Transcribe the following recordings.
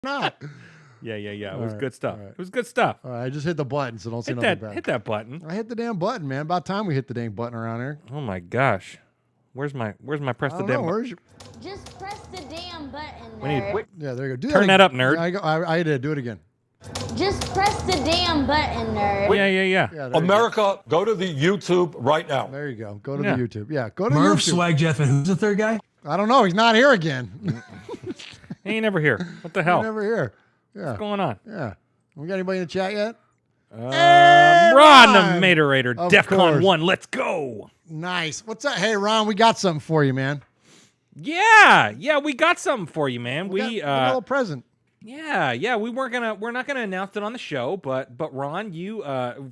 Not. Yeah. It was right, good stuff. right. It was good stuff. All right, I just hit the button, so don't say Hit nothing that, bad. hit that button. I hit the damn button, man. About time we hit the dang button around here. Oh my gosh. Where's my press the damn button? Where's your... Just press the damn button, We need- nerd. Yeah, there you go. Do Turn that up, again. nerd. Yeah, I did. Do it again. Just press the damn button, nerd. Yeah. Yeah, there America, go to the YouTube right now. You go. There you go. Go to Yeah. the YouTube. Yeah, go to Murph, YouTube. Swag, Jeff, and who's the third guy? I don't know. He's not here again. He ain't never here. What the hell? He's never here. Yeah. What's going on? Yeah. We got anybody in the chat yet? Ron Ron! the Materator, Of DEFCON course. 1. Let's go. Nice. What's up? Hey, Ron, we got something for you, man. Yeah, we got something for you, man. We got a little present. Yeah, we're not gonna announce it on the show, but Ron, you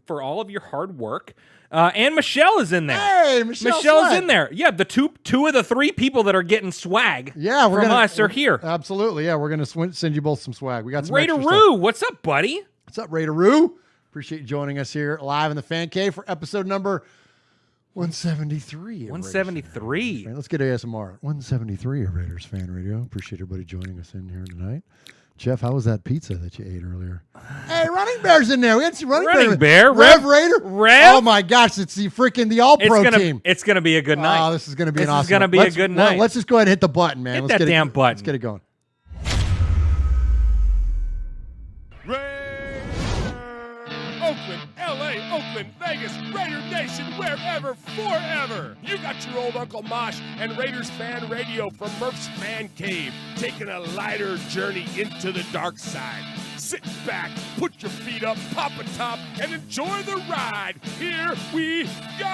for all of your hard work, and Michelle is in there. Hey, Michelle's Michelle's in there. Yeah, the two of the three people that are getting swag. Yeah, from us are here. Absolutely. Yeah, we're gonna send you both some swag. We got some Raider extra Roo, stuff. what's up, buddy? What's up, Raider Roo? Appreciate you joining us here live in the Fan Cave for episode number 173. of 173. Raiders Fan. Let's get ASMR. 173 of Raiders Fan Radio. Appreciate everybody joining us in here tonight. Jeff, how was that pizza that you ate earlier? Hey, Running Bear's in there. We had some Running Bear. Rev Raider. Rev. Oh my gosh, it's the freaking All-Pro team. It's gonna be a good night. Oh, this is gonna be an This awesome. is gonna be a good night. Let's just go ahead and hit the button, man. Hit Let's that get damn button. Let's get it going. Oakland, LA, Oakland, Vegas, Raider Nation, wherever, forever. You got your old Uncle Mosh and Raiders Fan Radio from Murph's Fan Cave, taking a lighter journey into the dark side. Sit back, put your feet up, pop a top, and enjoy the ride. Here we go!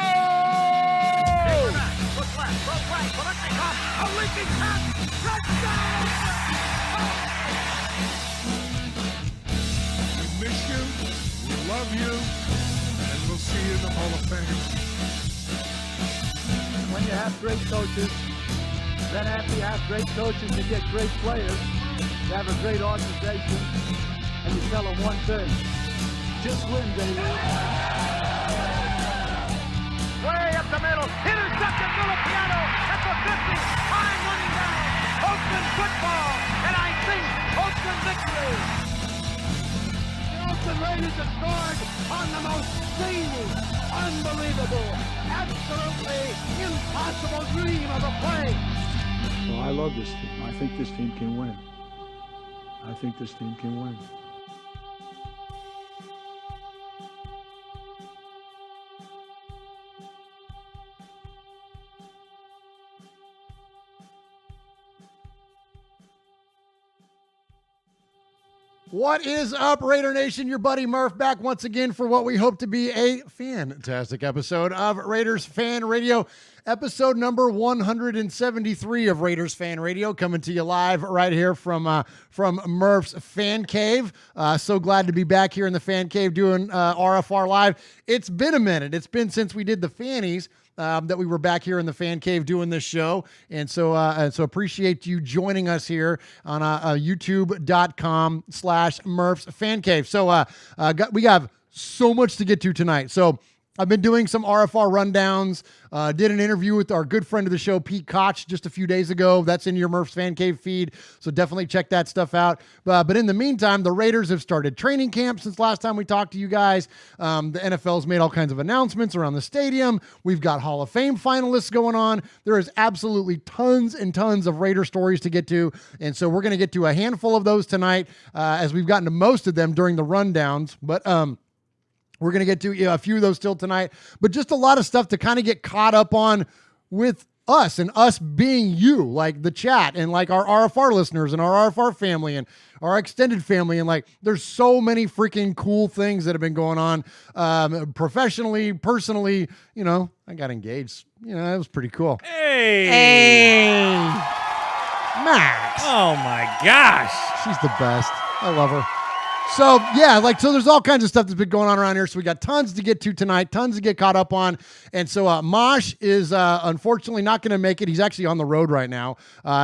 Look left, look right, but let's take off. A leaking cut! Touchdown! We miss you, we love you, and we'll see you in the Hall of Fame. When you have great coaches, then after you have great coaches, you get great players. You have a great organization, and you tell them one thing: just win, baby. Way up the middle, intercepted Filipiano at the 50, time running down. Oakland football, and I think Oakland victory. The Oakland Raiders have scored on the most zany, unbelievable, absolutely impossible dream of a play. Well, I love this team. I think this team can win. I think this team can win. What is up, Raider Nation? Your buddy Murph back once again for what we hope to be a fantastic episode of Raiders Fan Radio. Episode number 173 of Raiders Fan Radio, coming to you live right here from Murph's Fan Cave. So glad to be back here in the Fan Cave doing RFR Live. It's been a minute. It's been since we did the Fannies. That we were back here in the Fan Cave doing this show. And so appreciate you joining us here on youtube.com/Murph's Fan Cave. So we have so much to get to tonight. So I've been doing some RFR rundowns, did an interview with our good friend of the show, Pete Koch, just a few days ago. That's in your Murph's Fan Cave feed, so definitely check that stuff out. But in the meantime, the Raiders have started training camp since last time we talked to you guys. The NFL's made all kinds of announcements around the stadium. We've got Hall of Fame finalists going on. There is absolutely tons and tons of Raider stories to get to, and so we're going to get to a handful of those tonight, as we've gotten to most of them during the rundowns. But we're going to get to a few of those still tonight, but just a lot of stuff to kind of get caught up on with us, and us being you, like the chat and like our RFR listeners and our RFR family and our extended family. And like, there's so many freaking cool things that have been going on professionally, personally. You know, I got engaged. You know, that was pretty cool. Hey, Max. Oh my gosh. She's the best. I love her. So, yeah, so there's all kinds of stuff that's been going on around here. So we got tons to get to tonight, tons to get caught up on. And so Mosh is unfortunately not going to make it. He's actually on the road right now.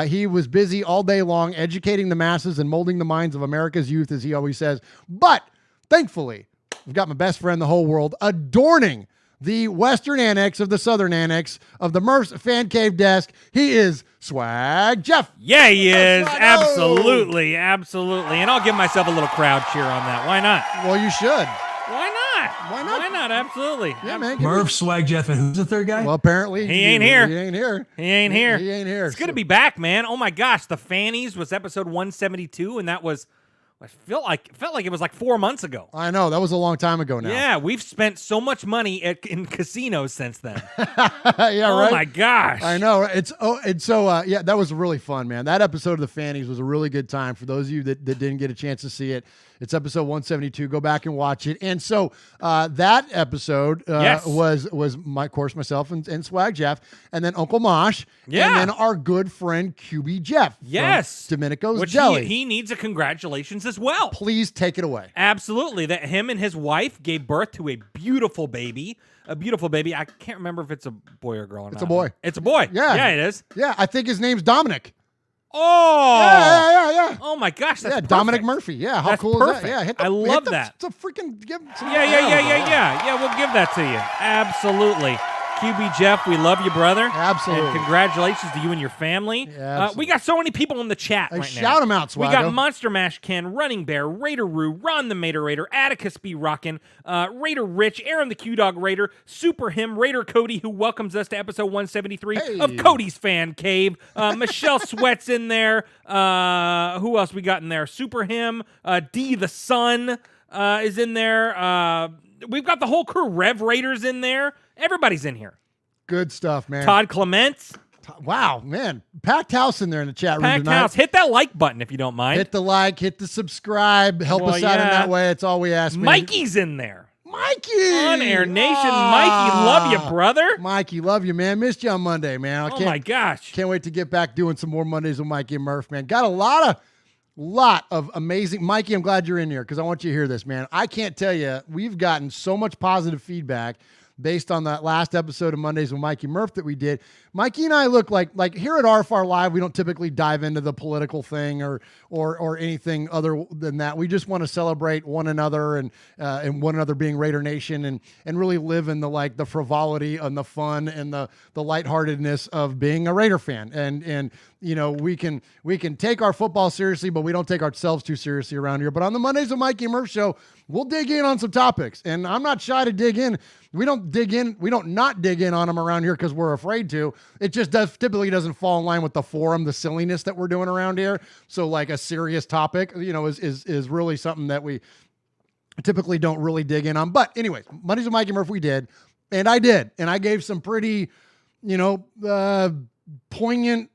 He was busy all day long educating the masses and molding the minds of America's youth, as he always says. But thankfully, we've got my best friend in the whole world adorning the Western Annex of the Southern Annex of the Murph's Fan Cave desk. He is Swag Jeff. Yeah, he is. Swag. Absolutely. And I'll give myself a little crowd cheer on that. Why not? Well, you should. Why not? Why not? Why not? Absolutely. Yeah, man. Murph, Swag, Jeff, and who's the third guy? Well, apparently He ain't here. He ain't here. He ain't here. He ain't here. It's good to be back, man. Oh my gosh, the Fannies was episode 172, and that was, I felt like it was like 4 months ago. I know, that was a long time ago now. Yeah, we've spent so much money in casinos since then. Yeah, Oh right. my gosh. I know. Yeah, that was really fun, man. That episode of the Fannies was a really good time. For those of you that didn't get a chance to see it, it's episode 172. Go back and watch it. And so that episode Yes. was myself and Swag Jeff, and then Uncle Mosh, Yeah. and then our good friend QB Jeff. from Yes. Domenico's Which Jelly. he needs a congratulations as well. Please take it away. Absolutely. That him and his wife gave birth to a beautiful baby. A beautiful baby. I can't remember if it's a boy or girl or not. It's a boy. It's a boy. Yeah. Yeah, it is. Yeah, I think his name's Dominic. Oh. Yeah. Oh my gosh. That's Dominic perfect. Murphy. Yeah, how That's cool perfect. is that? Yeah, I love that. It's a freaking give. Some Yeah, we'll give that to you. Absolutely. QB Jeff, we love you, brother. Absolutely. And congratulations to you and your family. Yeah, we got so many people in the chat Hey, right now. shout 'em out, We Swaggo. got Monster Mash Ken, Running Bear, Raider Roo, Ron the Mater Raider, Atticus B. Rockin', Raider Rich, Aaron the Q-Dog Raider, Super Him, Raider Cody, who welcomes us to episode 173 Hey. of Cody's Fan Cave. Michelle Sweat's in there. Who else we got in there? Super Him, D the Sun is in there. We've got the whole crew. Rev Raiders in there. Everybody's in here. Good stuff, man. Todd Clements. Wow, man. Packed house in there in the chat room Packed tonight. house. Hit that like button if you don't mind. Hit the like, hit the subscribe. Help Well, us out in yeah. that way. It's all we ask, man. Mikey's in there. Mikey! On Air Nation. Mikey, love you, brother. Mikey, love you, man. Missed you on Monday, man. I Oh my gosh. Can't wait to get back doing some more Mondays with Mikey and Murph, man. Got a lot of amazing. Mikey, I'm glad you're in here because I want you to hear this, man. I can't tell you, we've gotten so much positive feedback based on that last episode of Mondays with Mikey Murph that we did. Mikey and I look like here at RFR Live, we don't typically dive into the political thing or anything other than that. We just want to celebrate one another and one another being Raider Nation and really live in the frivolity and the fun and the lightheartedness of being a Raider fan. And you know, we can take our football seriously, but we don't take ourselves too seriously around here. But on the Mondays with Mikey and Murph show, we'll dig in on some topics, and I'm not shy to dig in. We don't not dig in on them around here because we're afraid to. It just typically doesn't fall in line with the forum, the silliness that we're doing around here. So like a serious topic, you know, is really something that we typically don't really dig in on. But anyways, Mondays with Mikey Murph, we did, and I gave some pretty, poignant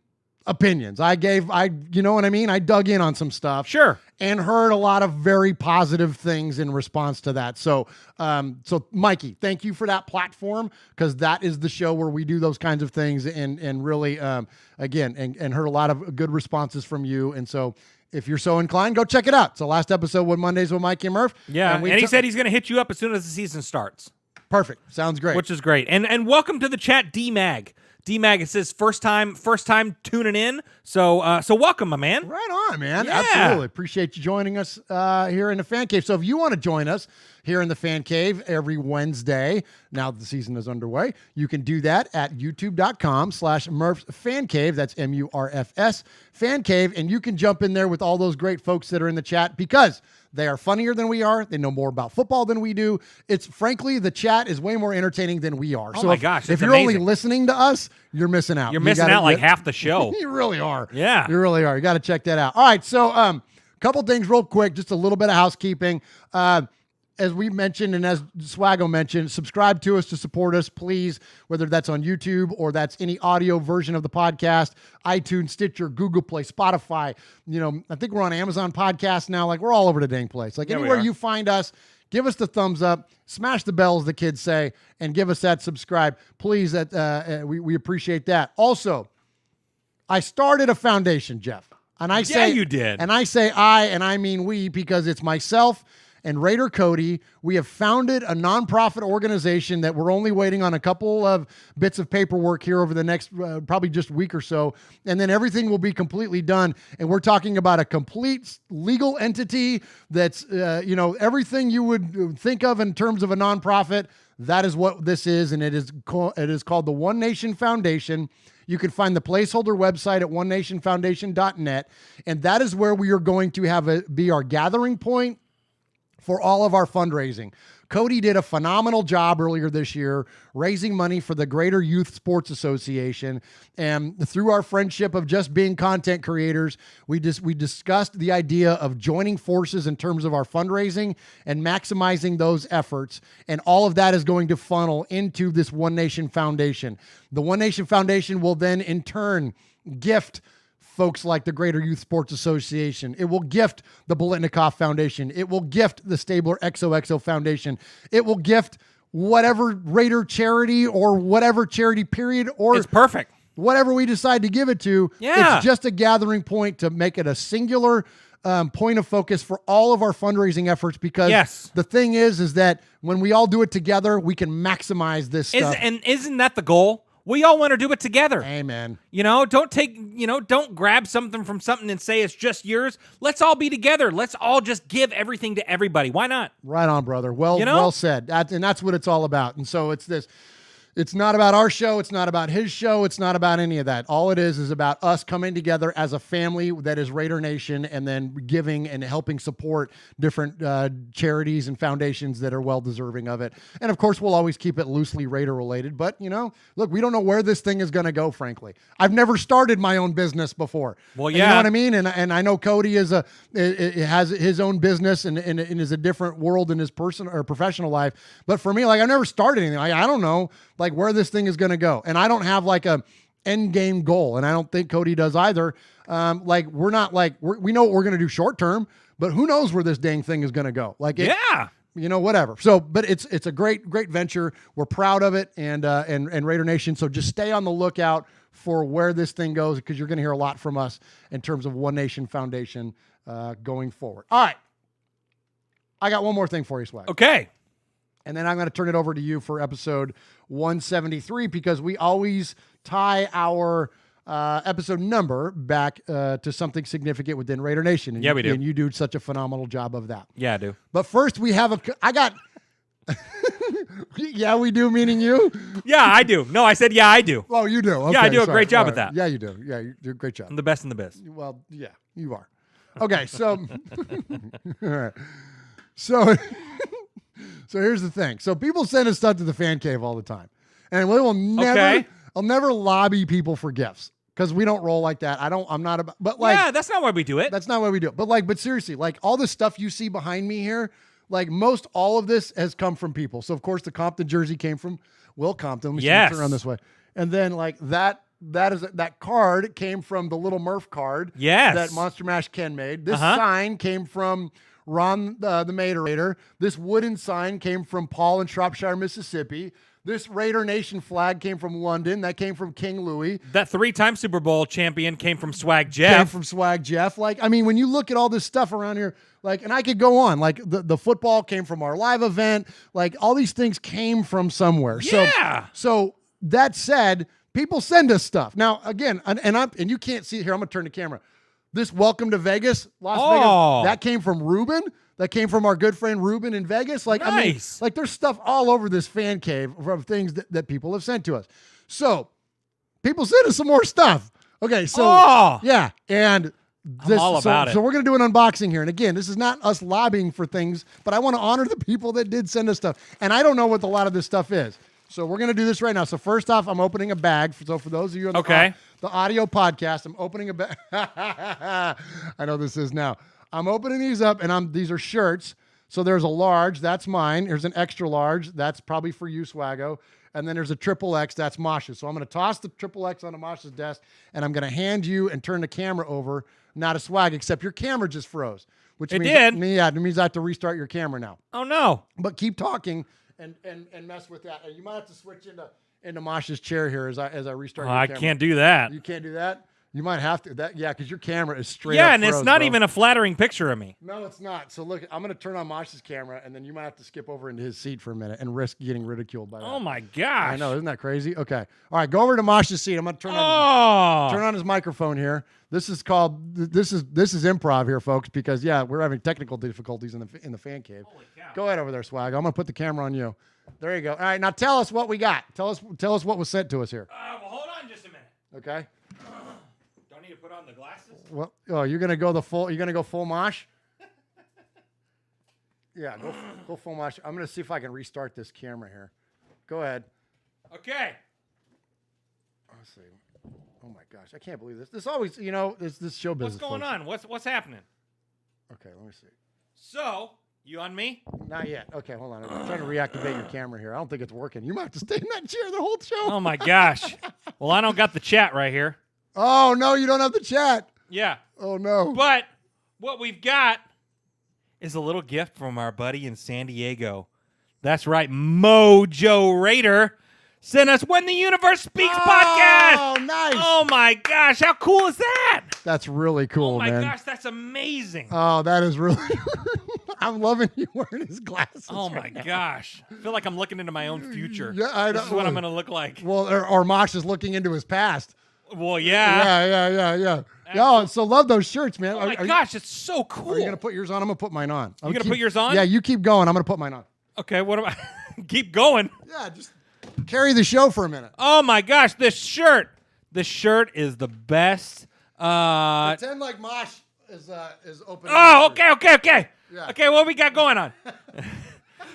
opinions. You know what I mean? I dug in on some stuff. Sure. And heard a lot of very positive things in response to that. So Mikey, thank you for that platform, because that is the show where we do those kinds of things and really, again, and heard a lot of good responses from you. And so if you're so inclined, go check it out. So last episode with Mondays with Mikey and Murph. Yeah, and he said he's going to hit you up as soon as the season starts. Perfect. Sounds great. Which is great. And welcome to the chat, D-Mag. D-Mag, it says first time tuning in. So welcome, my man. Right on, man. Yeah. Absolutely. Appreciate you joining us here in the Fan Cave. So if you want to join us here in the Fan Cave every Wednesday, now that the season is underway, you can do that at youtube.com/Murph's Fan Cave. That's MURFS Fan Cave. And you can jump in there with all those great folks that are in the chat, because they are funnier than we are. They know more about football than we do. It's frankly, the chat is way more entertaining than we are. Oh so my gosh, if it's you're only amazing. listening to us, you're missing out. You're You missing gotta out like get- half the show. You really are. Yeah. You really are. You got to check that out. All right. So, couple things real quick, just a little bit of housekeeping. As we mentioned, and as Swaggo mentioned, subscribe to us to support us, please, whether that's on YouTube or that's any audio version of the podcast, iTunes, Stitcher, Google Play, Spotify. You know, I think we're on Amazon Podcasts now. Like, we're all over the dang place. Like, Yeah, we anywhere are. you find us, give us the thumbs up, smash the bell, as the kids say, and give us that subscribe. Please, we appreciate that. Also, I started a foundation, Jeff. And I say you did. And I say I, and I mean we, because it's myself and Raider Cody. We have founded a nonprofit organization that we're only waiting on a couple of bits of paperwork here over the next probably just week or so, and then everything will be completely done. And we're talking about a complete legal entity that's everything you would think of in terms of a nonprofit. That is what this is, and it is called the One Nation Foundation. You can find the placeholder website at onenationfoundation.net, and that is where we are going to be our gathering point for all of our fundraising. Cody did a phenomenal job earlier this year raising money for the Greater Youth Sports Association. And through our friendship of just being content creators, we discussed the idea of joining forces in terms of our fundraising and maximizing those efforts. And all of that is going to funnel into this One Nation Foundation. The One Nation Foundation will then in turn gift folks like the Greater Youth Sports Association. It will gift the Bolitnikoff Foundation. It will gift the Stabler XOXO Foundation. It will gift whatever Raider charity or whatever charity period, or It's perfect. whatever we decide to give it to. Yeah. It's just a gathering point to make it a singular point of focus for all of our fundraising efforts, because the thing is that when we all do it together, we can maximize this stuff. And isn't that the goal? We all want to do it together. Amen. Don't grab something from something and say it's just yours. Let's all be together. Let's all just give everything to everybody. Why not? Right on, brother. Well said. And that's what it's all about. And so it's this. It's not about our show. It's not about his show. It's not about any of that. All it is about us coming together as a family that is Raider Nation, and then giving and helping support different charities and foundations that are well-deserving of it. And, of course, we'll always keep it loosely Raider-related. But, look, we don't know where this thing is going to go, frankly. I've never started my own business before. Well, yeah. You know what I mean? And I know Cody has his own business and is a different world in his personal or professional life. But for me, I've never started anything. I don't know where this thing is going to go. And I don't have a end game goal. And I don't think Cody does either. We're not we know what we're going to do short term, but who knows where this dang thing is going to go. Whatever. So, but it's a great venture. We're proud of it and Raider Nation. So just stay on the lookout for where this thing goes, because you're going to hear a lot from us in terms of One Nation Foundation going forward. All right. I got one more thing for you, Swag. Okay. And then I'm going to turn it over to you for episode 173, because we always tie our episode number back to something significant within Raider Nation. And we do. And you do such a phenomenal job of that. Yeah, I do. But first we have yeah, we do, meaning you? Yeah, I do. No, I said, yeah, I do. Oh, you do. Okay, yeah, I do a sorry. great job All at that. Yeah, you do. Yeah, you do a great job. I'm the best in the biz. Well, yeah, you are. Okay, so all right. So here's the thing. So people send us stuff to the fan cave all the time. And we will never, I'll never lobby people for gifts, because we don't roll like that. I'm not about, but yeah, that's not why we do it. That's not why we do it. But seriously, all this stuff you see behind me here, most all of this has come from people. So of course the Compton jersey came from Will Compton. Let me turn around this way. And then that card came from the Little Murph card. Yes. That Monster Mash Ken made. This sign came from Ron the Materator. This wooden sign came from Paul in Shropshire, Mississippi. This Raider Nation flag came from London. That came from King Louis. That 3-time Super Bowl champion came from Swag Jeff. Came from Swag Jeff. When you look at all this stuff around here, and I could go on, the football came from our live event. All these things came from somewhere. Yeah. So that said, people send us stuff. Now, again, and you can't see it here. I'm going to turn the camera. This Welcome to Vegas, Las Vegas, that came from Ruben. That came from our good friend Ruben in Vegas. Nice. There's stuff all over this fan cave from things that people have sent to us. So people send us some more stuff. Okay, so yeah, and this, I'm all about it. So we're gonna do an unboxing here. And again, this is not us lobbying for things, but I want to honor the people that did send us stuff. And I don't know what a lot of this stuff is. So we're gonna do this right now. So first off, I'm opening a bag. So for those of you on the audio podcast, I'm opening a bag. I know this is now. I'm opening these up, and these are shirts. So there's a large, that's mine. There's an extra large, that's probably for you, Swaggo. And then there's a XXX, that's Mosh's. So I'm going to toss the XXX onto Mosh's desk, and I'm going to hand you and turn the camera over, not a Swag, except your camera just froze. Which it means, did? Yeah, it means I have to restart your camera now. Oh, no. But keep talking and mess with that. And you might have to switch into Mosh's chair here as I restart your camera. I can't do that. You can't do that? You might have to. Because your camera is straight Yeah, up and it's froze, not bro. even a flattering picture of me. No, it's not. So look, I'm going to turn on Mosh's camera, and then you might have to skip over into his seat for a minute and risk getting ridiculed by that. Oh my gosh. I know, isn't that crazy? Okay. All right, go over to Mosh's seat. I'm going to turn on his microphone here. This is improv here, folks, because we're having technical difficulties in the fan cave. Holy cow. Go ahead over there, Swag. I'm going to put the camera on you. There you go. All right, now tell us what we got. Tell us what was sent to us here. Well, hold on just a minute. Okay. Do I need to put on the glasses? Well, you're gonna go full Mosh? Yeah, go full Mosh. I'm gonna see if I can restart this camera here. Go ahead. Okay. Let's see. Oh my gosh, I can't believe this. This always, this show business. What's going folks. on? What's happening? Okay, let me see. So, you on me? Not yet. Okay, hold on. I'm trying to reactivate your camera here. I don't think it's working. You might have to stay in that chair the whole show. Oh my gosh. Well, I don't got the chat right here. Oh no, you don't have the chat. Yeah. Oh no. But what we've got is a little gift from our buddy in San Diego. That's right, Mojo Raider sent us When the Universe Speaks podcast. Oh, nice. Oh my gosh, how cool is that? That's really cool, man. Oh my gosh, that's amazing. Oh, that is really. I'm loving you wearing his glasses. Oh my gosh. I feel like I'm looking into my own future. Yeah, I know. This is what I'm going to look like. Well, or Mosh is looking into his past. Well, yeah. Yeah. Yo, so love those shirts, man. Oh my gosh, it's so cool. Are you going to put yours on? I'm going to put mine on. You going to put yours on? Yeah, you keep going. I'm going to put mine on. Okay, what am I? Keep going. Yeah, just carry the show for a minute. Oh my gosh, this shirt. This shirt is the best. Pretend like Mosh is open. Oh, okay. Yeah. Okay, what we got going on?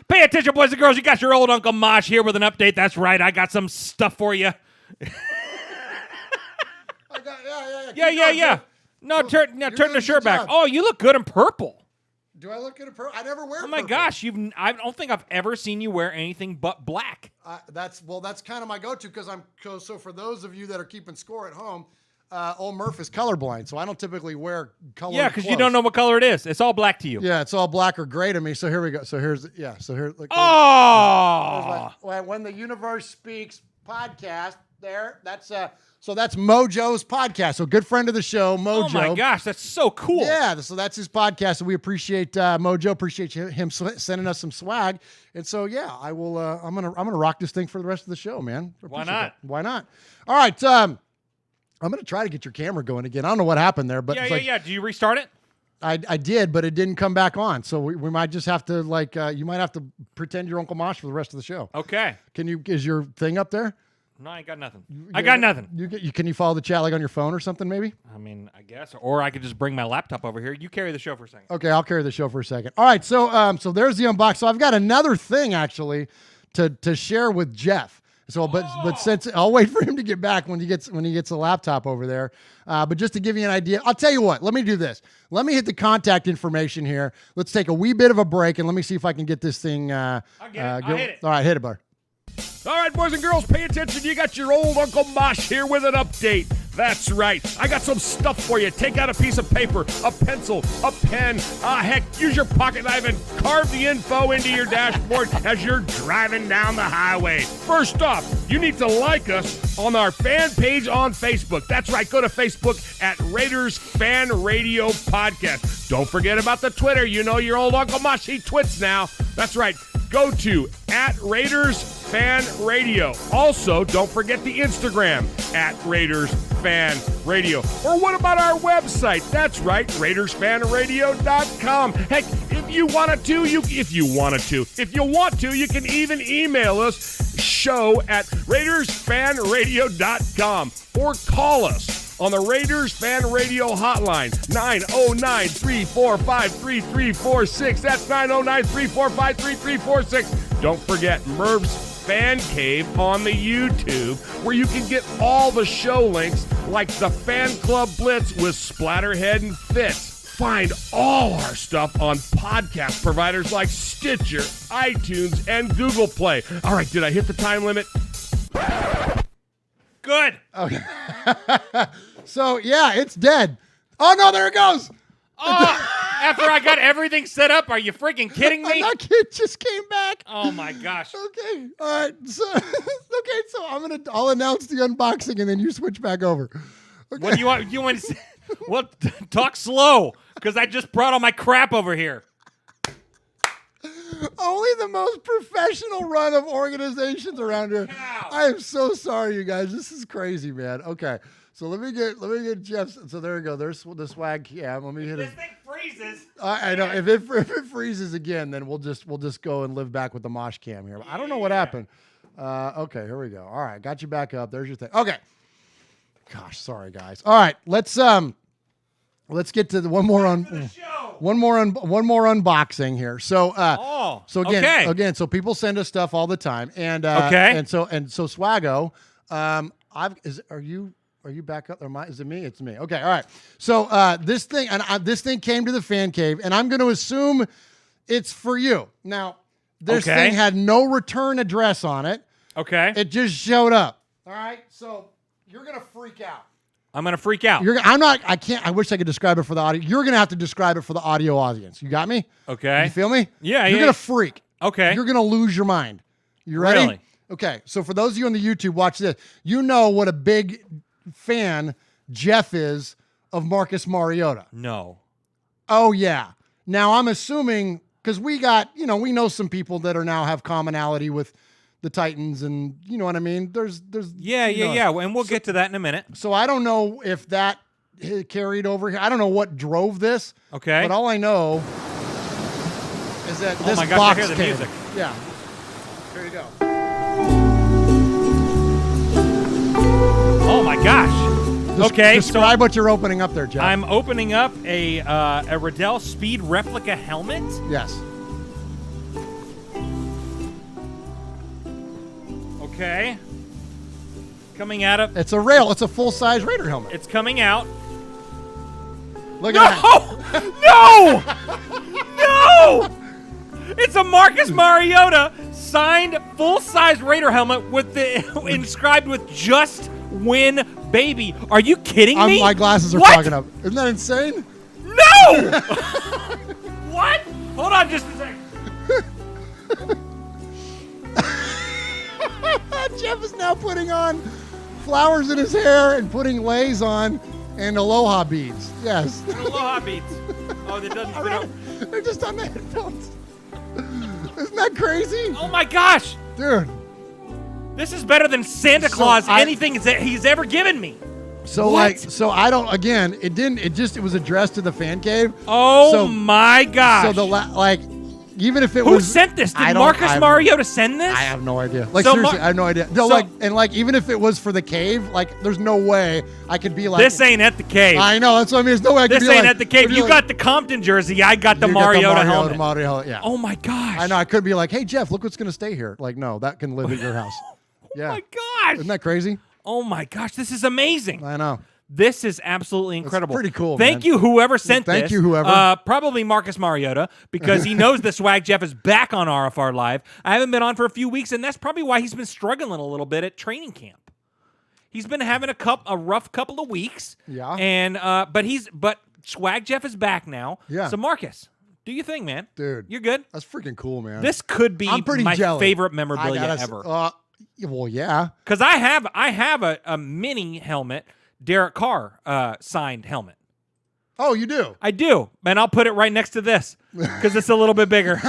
Pay attention, boys and girls. You got your old Uncle Mosh here with an update. That's right. I got some stuff for you. Yeah. No, turn the shirt back. Oh, you look good in purple. Do I look good in purple? I never wear. Oh my purple. gosh, I don't think I've ever seen you wear anything but black. That's kind of my go-to because so for those of you that are keeping score at home, old Murph is colorblind, so I don't typically wear color. Yeah, because you don't know what color it is. It's all black to you. Yeah, it's all black or gray to me. So here we go. So here's Like, oh, When the Universe Speaks podcast. That's Mojo's podcast. So good friend of the show, Mojo. Oh my gosh, that's so cool. Yeah, so that's his podcast, and we appreciate Mojo. Appreciate him sending us some swag. And so I will. I'm gonna rock this thing for the rest of the show, man. Why not? Why not? All right. I'm gonna try to get your camera going again. I don't know what happened there, but yeah. Do you restart it? I did, but it didn't come back on. So we might just have to you might have to pretend you're Uncle Mosh for the rest of the show. Okay. Is your thing up there? No, I got nothing. I got nothing. Can you follow the chat like on your phone or something maybe? I mean, I guess, or I could just bring my laptop over here. You carry the show for a second. Okay, I'll carry the show for a second. All right, so there's the unbox. So I've got another thing actually to share with Jeff. So, but since I'll wait for him to get back when he gets a laptop over there. But just to give you an idea, I'll tell you what. Let me do this. Let me hit the contact information here. Let's take a wee bit of a break and let me see if I can get this thing. I'll hit it. All right, hit it, bud. All right, boys and girls, pay attention. You got your old Uncle Mosh here with an update. That's right. I got some stuff for you. Take out a piece of paper, a pencil, a pen. Heck, use your pocket knife and carve the info into your dashboard as you're driving down the highway. First off, you need to like us on our fan page on Facebook. That's right. Go to Facebook at Raiders Fan Radio Podcast. Don't forget about the Twitter. You know your old Uncle Mosh, he twits now. That's right. Go to at Raiders Fan Radio. Also, don't forget the Instagram at Raiders Fan Radio. Or what about our website? That's right, RaidersFanRadio.com. Heck, if you want to, you can even email us show@RaidersFanRadio.com or call us on the Raiders Fan Radio hotline, 909-345-3346. That's 909-345-3346. Don't forget Merv's Fan Cave on the YouTube, where you can get all the show links like the Fan Club Blitz with Splatterhead and Fitz. Find all our stuff on podcast providers like Stitcher, iTunes, and Google Play. All right, did I hit the time limit? Good. Okay. So, it's dead. Oh, no, there it goes. Oh, after I got everything set up, are you freaking kidding me? That kid just came back. Oh, my gosh. Okay. All right. So, I'll announce the unboxing and then you switch back over. What do you want? You want to say? Well, talk slow, because I just brought all my crap over here. Only the most professional run of organizations around here. Cow. I am so sorry, you guys. This is crazy, man. Okay, so let me get Jeff's. So there we go. There's the swag cam. Let me hit This it. thing freezes. I know if it freezes again, then we'll just go and live back with the mosh cam here. I don't know what happened. Okay, here we go. All right, got you back up. There's your thing. Okay. Gosh, sorry guys. All right, let's get to the one more unboxing here. So so again, so people send us stuff all the time, and and so Swaggo, are you back up? Or is it me? It's me. Okay, all right. So this thing came to the fan cave, and I'm going to assume it's for you. Now, this thing had no return address on it. Okay, it just showed up. All right, so you're gonna freak out. I'm gonna freak out. I can't. I wish I could describe it for the audio. You're gonna have to describe it for the audio audience. You got me? Okay. You feel me? Yeah. You're gonna freak. Okay. You're gonna lose your mind. You ready? Really? Okay. So for those of you on the YouTube, watch this. You know what a big fan Jeff is of Marcus Mariota. No. Oh yeah. Now I'm assuming because we know some people that are now have commonality with the Titans, and you know what I mean? There's yeah, and we'll get to that in a minute. So I don't know if that carried over here. I don't know what drove this. Okay. But all I know is that this my gosh, box I hear the came. music. Yeah. Here you go. Oh my gosh. Describe what you're opening up there, Jeff. I'm opening up a Riddell Speed replica helmet. Yes. Okay. Coming out of... It's a rail. It's a full-size Raider helmet. It's coming out. Look at that. No! It's a Marcus Mariota signed full-size Raider helmet with the inscribed with "Just Win, Baby." Are you kidding me? My glasses are What? fogging up. Isn't that insane? No! What? Hold on just a second. Jeff is now putting on flowers in his hair and putting lays on and aloha beads. Yes. Aloha beads. Oh, that doesn't fit up. They're just on the headphones. Isn't that crazy? Oh my gosh. Dude. This is better than Santa Claus anything that he's ever given me. So What? I don't, again, it was addressed to the fan cave. Oh my gosh. So even if it Who was... sent this? Did Marcus Mariota send this? I have no idea. Like, So seriously, I have no idea. No, so- even if it was for the cave, there's no way I could be like... This ain't at the cave. I know, that's what I mean. There's no way I could This be ain't like... at the cave. You got the Compton jersey. I got the Mariota helmet. Yeah. Oh my gosh. I know, I could be like, hey, Jeff, look what's going to stay here. Like, no, that can live at your house. Yeah. Oh my gosh. Isn't that crazy? Oh my gosh. This is amazing. I know. This is absolutely incredible. pretty cool, Thank man. you, whoever sent this. Thank you, whoever. Probably Marcus Mariota, because he knows the Swag Jeff is back on RFR Live. I haven't been on for a few weeks, and that's probably why he's been struggling a little bit at training camp. He's been having a rough couple of weeks. Yeah. And but Swag Jeff is back now. Yeah. So Marcus, do your thing, man. Dude. You're good. That's freaking cool, man. This could be I'm pretty my jelly. favorite memorabilia ever. Well, yeah. Because I have a mini helmet, Derek Carr signed helmet. Oh, you do? I do, and I'll put it right next to this because it's a little bit bigger.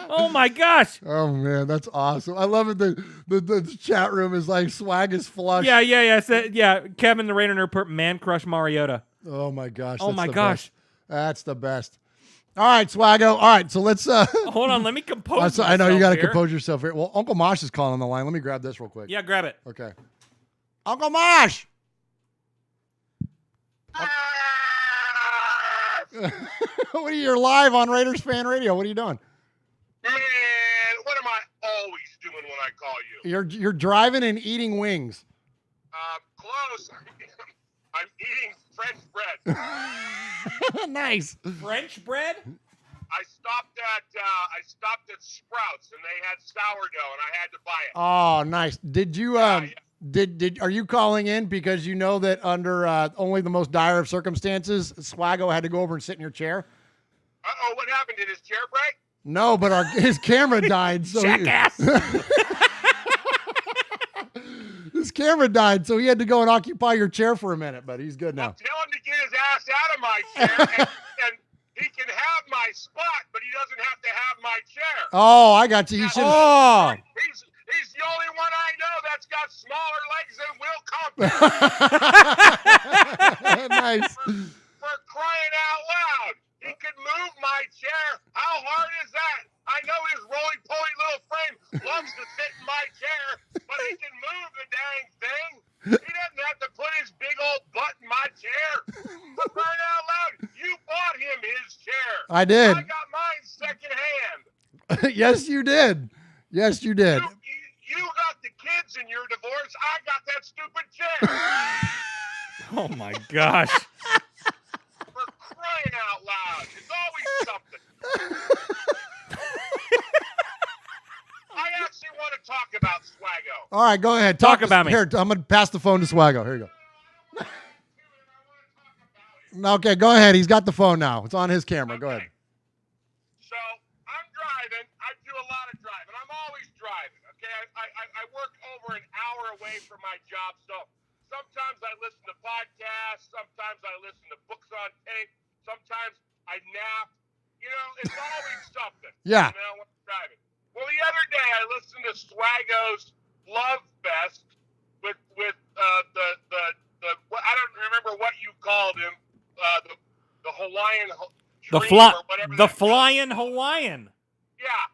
Oh my gosh! Oh man, that's awesome. I love it. The chat room is like swag is flush. Yeah. Kevin the Raider Nerd put man crush Mariota. Oh my gosh. Oh that's my the gosh. best. That's the best. All right, Swaggo. All right, so let's. Hold on, let me compose. I know you got to here. compose yourself here. Well, Uncle Mosh is calling on the line. Let me grab this real quick. Yeah, grab it. Okay. Uncle Mosh. What are you? You're live on Raiders Fan Radio. What are you doing? Man, what am I always doing when I call you? You're driving and eating wings. Close. I'm eating French bread. Nice. French bread? I stopped at Sprouts and they had sourdough and I had to buy it. Oh, nice. Did you are you calling in because you know that under only the most dire of circumstances, Swaggo had to go over and sit in your chair? Uh-oh, what happened? Did his chair break? No, but his camera died. So Jackass. camera died, so he had to go and occupy your chair for a minute, but he's good now. Tell him to get his ass out of my chair, and he can have my spot, but he doesn't have to have my chair. Oh, I got you. He should. Oh, He's the only one I know that's got smaller legs than Will Compton. Nice. For crying out loud. He could move my chair. How hard is that? I know his roly-poly little frame loves to sit in my chair, but he can move the dang thing. He doesn't have to put his big old butt in my chair. For crying out loud, you bought him his chair. I did. I got mine secondhand. Yes, you did. Yes, you did. You got the kids in your divorce. I got that stupid chair. oh my gosh. For crying out loud. It's always something. I actually want to talk about Swaggo. All right, go ahead. Talk about me. Here, I'm going to pass the phone to Swaggo. Here you go. Okay, go ahead. He's got the phone now. It's on his camera. Go ahead. So I'm driving. I do a lot of driving. I'm always driving. Okay, I work over an hour away from my job, so sometimes I listen to podcasts. Sometimes I listen to books on tape. Sometimes I nap. You know, it's always something. Yeah. You know, when I'm driving. Well, the other day I listened to Swaggo's Love Fest with the I don't remember what you called him, the Hawaiian The flying Hawaiian. Yeah,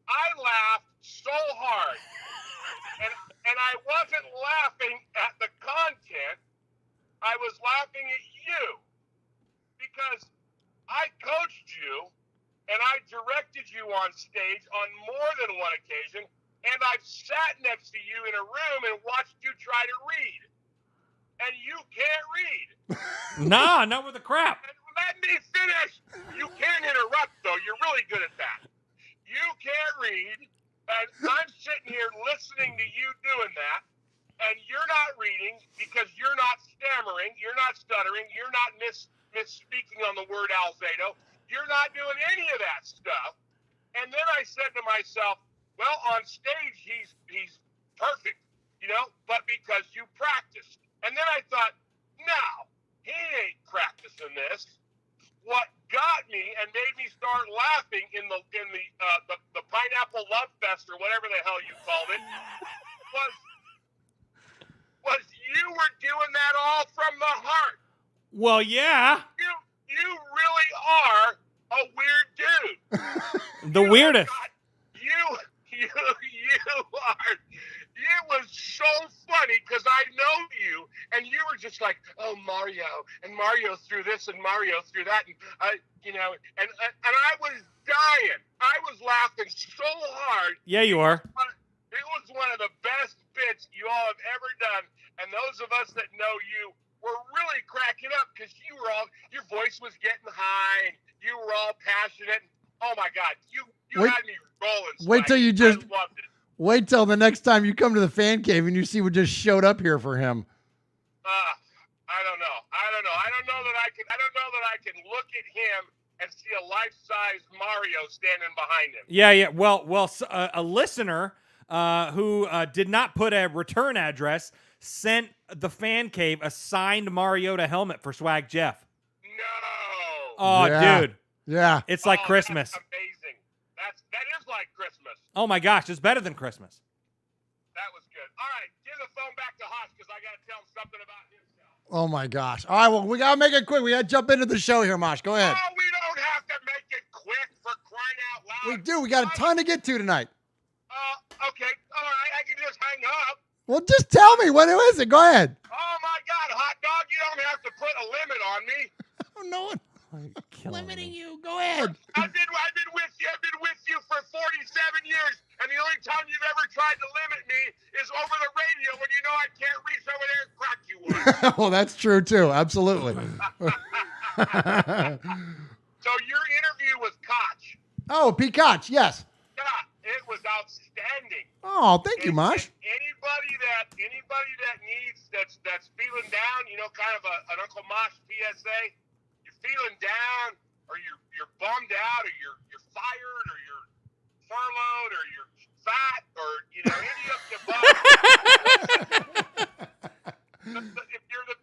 I laughed so hard, and I wasn't laughing at the content. I was laughing at you because I coached you. And I directed you on stage on more than one occasion, and I've sat next to you in a room and watched you try to read. And you can't read. Nah, not with the crap. And let me finish. You can't interrupt, though. You're really good at that. You can't read, and I'm sitting here listening to you doing that, and you're not reading because you're not stammering, you're not stuttering, you're not misspeaking on the word Alzado. You're not doing any of that stuff. And then I said to myself, well, on stage, he's perfect, you know, but because you practiced. And then I thought, no, he ain't practicing this. What got me and made me start laughing in the Pineapple Love Fest or whatever the hell you called it was you were doing that all from the heart. Well, yeah. You really are a weird dude. The weirdest. You are. It was so funny because I know you, and you were just like, oh, Mario, and Mario threw this, and Mario threw that, and and I was dying. I was laughing so hard. Yeah, you are. It was one of the best bits you all have ever done, and those of us that know you were really cracking up because your voice was getting high, and you were all passionate. Oh my God, you had me rolling. Wait till you just I loved it. wait till the next time you come to the fan cave and you see what just showed up here for him. I don't know. I don't know that I can look at him and see a life-size Mario standing behind him. Yeah. Well, a listener who did not put a return address sent the fan cave a signed Mariota helmet for Swag Jeff. No. Oh, Yeah. dude. Yeah. It's like Christmas. That's amazing. That is like Christmas. Oh my gosh, it's better than Christmas. That was good. All right, give the phone back to Hosh because I got to tell him something about himself. Oh my gosh. All right, well, we got to make it quick. We got to jump into the show here, Mosh. Go ahead. Oh, we don't have to make it quick for crying out loud. We do. We got a ton to get to tonight. Okay. All right, I can just hang up. Well, just tell me. What is it? Go ahead. Oh my God, hot dog! You don't have to put a limit on me. Oh, no one. Limiting you. Go ahead. I've been with you for 47 years, and the only time you've ever tried to limit me is over the radio when you know I can't reach over there and crack you one. Well, that's true too. Absolutely. So your interview with Koch. Oh, Pete Koch. Yes. Yeah, it was outstanding. Oh, thank you, Mosh. Anybody that needs that's feeling down, you know, kind of an Uncle Mosh PSA. You're feeling down, or you're bummed out, or you're fired, or you're furloughed, or you're fat, or any of the above. if you're the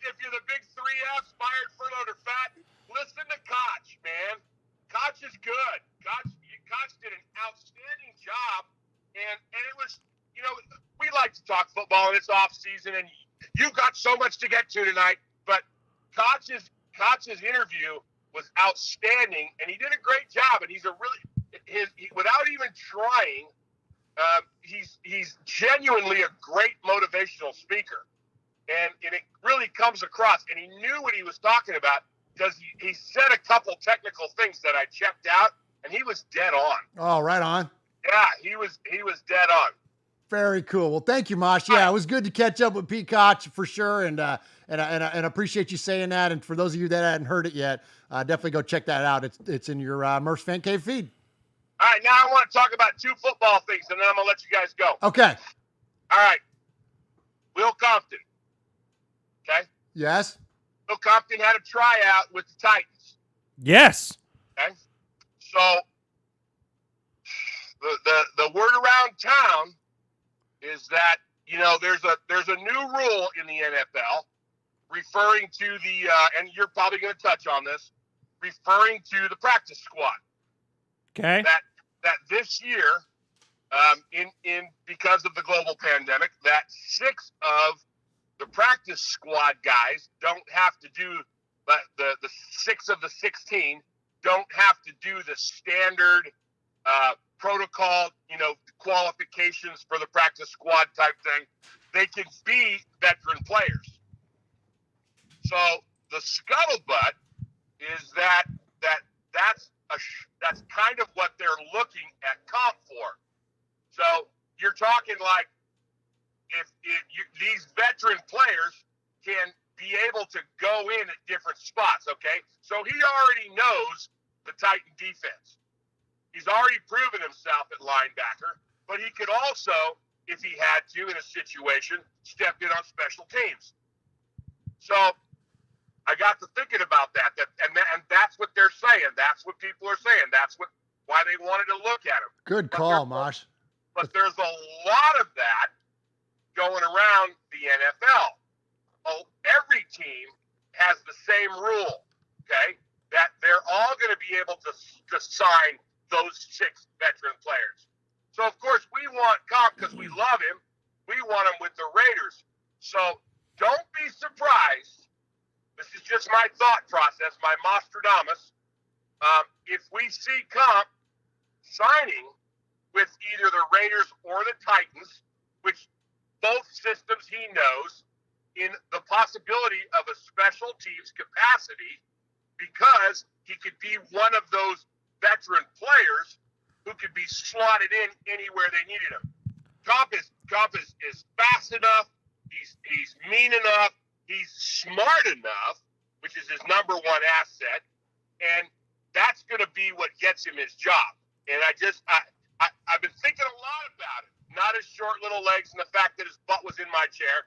big 3Fs, fired, furloughed, or fat, listen to Koch, man. Koch is good. Koch did an outstanding job, and it was, we like to talk football, and it's off season, and you've got so much to get to tonight. But Koch's interview was outstanding, and he did a great job. And he's without even trying, he's genuinely a great motivational speaker, and it really comes across. And he knew what he was talking about because he said a couple technical things that I checked out, and he was dead on. Oh, right on. Yeah, he was dead on. Very cool. Well, thank you, Mosh. Yeah, it was good to catch up with Pete Koch for sure, and I appreciate you saying that. And for those of you that hadn't heard it yet, definitely go check that out. It's in your Murph's Fan Cave feed. All right, now I want to talk about 2 football things, and then I'm gonna let you guys go. Okay. All right. Will Compton. Okay. Yes. Will Compton had a tryout with the Titans. Yes. Okay. So the word around town is that there's a new rule in the NFL referring to the and you're probably going to touch on this, referring to the practice squad. Okay. That this year, in because of the global pandemic, that 6 of the practice squad guys don't have to do, but the 6 of the 16 don't have to do the standard protocol, qualifications for the practice squad type thing. They can be veteran players. So the scuttlebutt is that's kind of what they're looking at comp for. So you're talking like if these veteran players can be able to go in at different spots, okay? So he already knows the Titan defense. He's already proven himself at linebacker, but he could also, if he had to in a situation, step in on special teams. So I got to thinking about that, and that's what they're saying. That's what people are saying. That's why they wanted to look at him. Good call, Mosh. But there's a lot of that going around the NFL. Oh, every team has the same rule, okay? That they're all going to be able to sign those 6 veteran players. So, of course, we want Comp because we love him. We want him with the Raiders. So don't be surprised. This is just my thought process, my Nostradamus. If we see Comp signing with either the Raiders or the Titans, which both systems he knows, in the possibility of a special teams capacity, because he could be one of those veteran players who could be slotted in anywhere they needed him. Comp is fast enough. He's mean enough. He's smart enough, which is his number 1 asset, and that's going to be what gets him his job. And I've been thinking a lot about it. Not his short little legs and the fact that his butt was in my chair,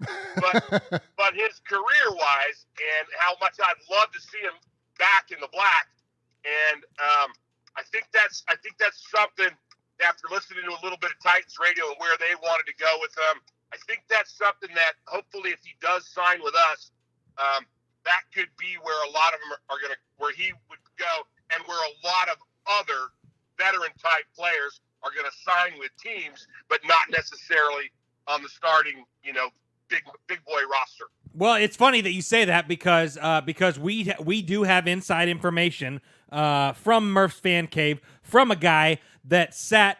but his career-wise and how much I'd love to see him back in the black. And I think that's something. After listening to a little bit of Titans radio and where they wanted to go with him, I think that's something that hopefully, if he does sign with us, that could be where a lot of them are going to, where he would go, and where a lot of other veteran-type players are going to sign with teams, but not necessarily on the starting, big boy roster. Well, it's funny that you say that because we do have inside information from Murph's Fan Cave from a guy that sat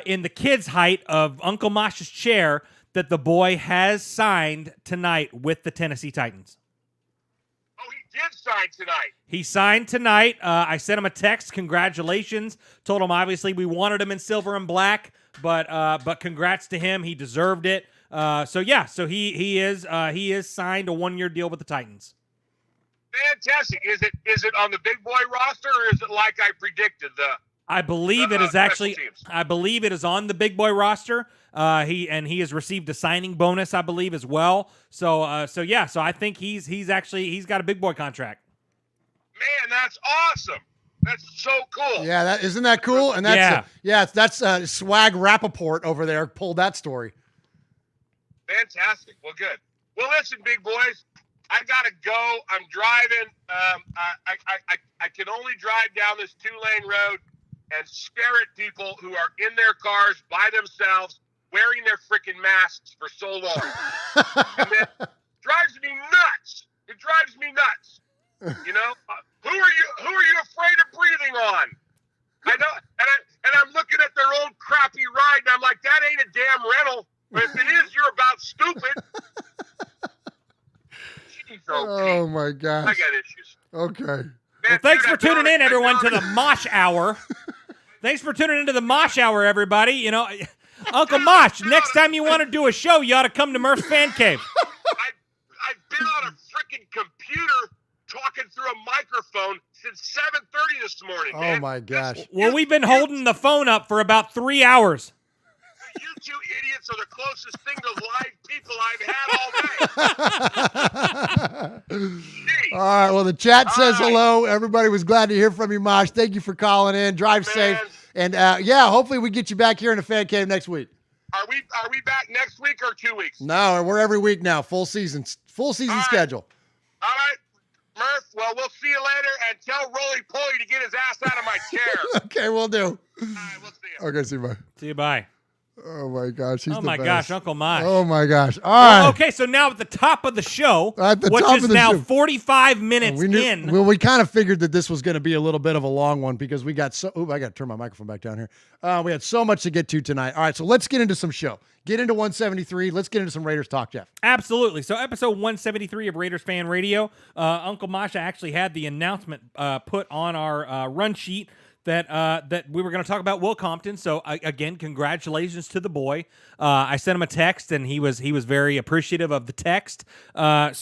in the kid's height of Uncle Mosh's chair that the boy has signed tonight with the Tennessee Titans. Oh, he did sign tonight. He signed tonight. I sent him a text. Congratulations. Told him obviously we wanted him in silver and black, but congrats to him. He deserved it. So he is signed a 1-year deal with the Titans. Fantastic. Is it on the big boy roster, or is it like I predicted? I believe it is actually. I believe it is on the big boy roster. He has received a signing bonus, I believe, as well. So I think he's got a big boy contract. Man, that's awesome. That's so cool. Yeah, isn't that cool? And that's that's Swag Rappaport over there pulled that story. Fantastic. Well, good. Well, listen, big boys, I gotta go. I'm driving. I can only drive down this 2-lane road and stare at people who are in their cars by themselves, wearing their freaking masks for so long. And then drives me nuts. It drives me nuts. You know, who are you afraid of breathing on? I know, and I'm looking at their old crappy ride, and I'm like, that ain't a damn rental. But if it is, you're about stupid. Jeez, Oh my gosh. I got issues. Okay. Man, Well, thanks dude, for tuning in, everyone, to the I Mosh Hour. Thanks for tuning into the Mosh Hour, everybody. You know, Uncle Mosh, next time you want to do a show, you ought to come to Murph's Fan Cave. I've been on a freaking computer talking through a microphone since 7:30 this morning, man. Oh my gosh. Well, we've been holding the phone up for about 3 hours. You two idiots are the closest thing to live people I've had all day. Jeez. All right. Well, the chat says All right. hello. Everybody was glad to hear from you, Mosh. Thank you for calling in. Drive safe. And yeah, hopefully we get you back here in the fan cave next week. Are we back next week or 2 weeks? No, we're every week now. Full season All right. schedule. All right, Murph. Well, we'll see you later, and tell Roly Poly to get his ass out of my chair. Okay, we'll do. All right, we'll see you. Okay, see you. Bye. See you, bye. Oh my gosh. He's Oh the my best. gosh, Uncle Mosh. Oh my gosh. All right. Well, okay, so now at the top of the show, At the which top is of the now show. 45 minutes We knew, in. well, we kind of figured that this was going to be a little bit of a long one because we got so. Ooh, I got to turn my microphone back down here. We had so much to get to tonight. All right, so let's get into some show. Get into 173. Let's get into some Raiders talk, Jeff. Absolutely. So episode 173 of Raiders Fan Radio, Uncle Masha actually had the announcement put on our run sheet that we were going to talk about Will Compton. So again, congratulations to the boy. I sent him a text, and he was very appreciative of the text. But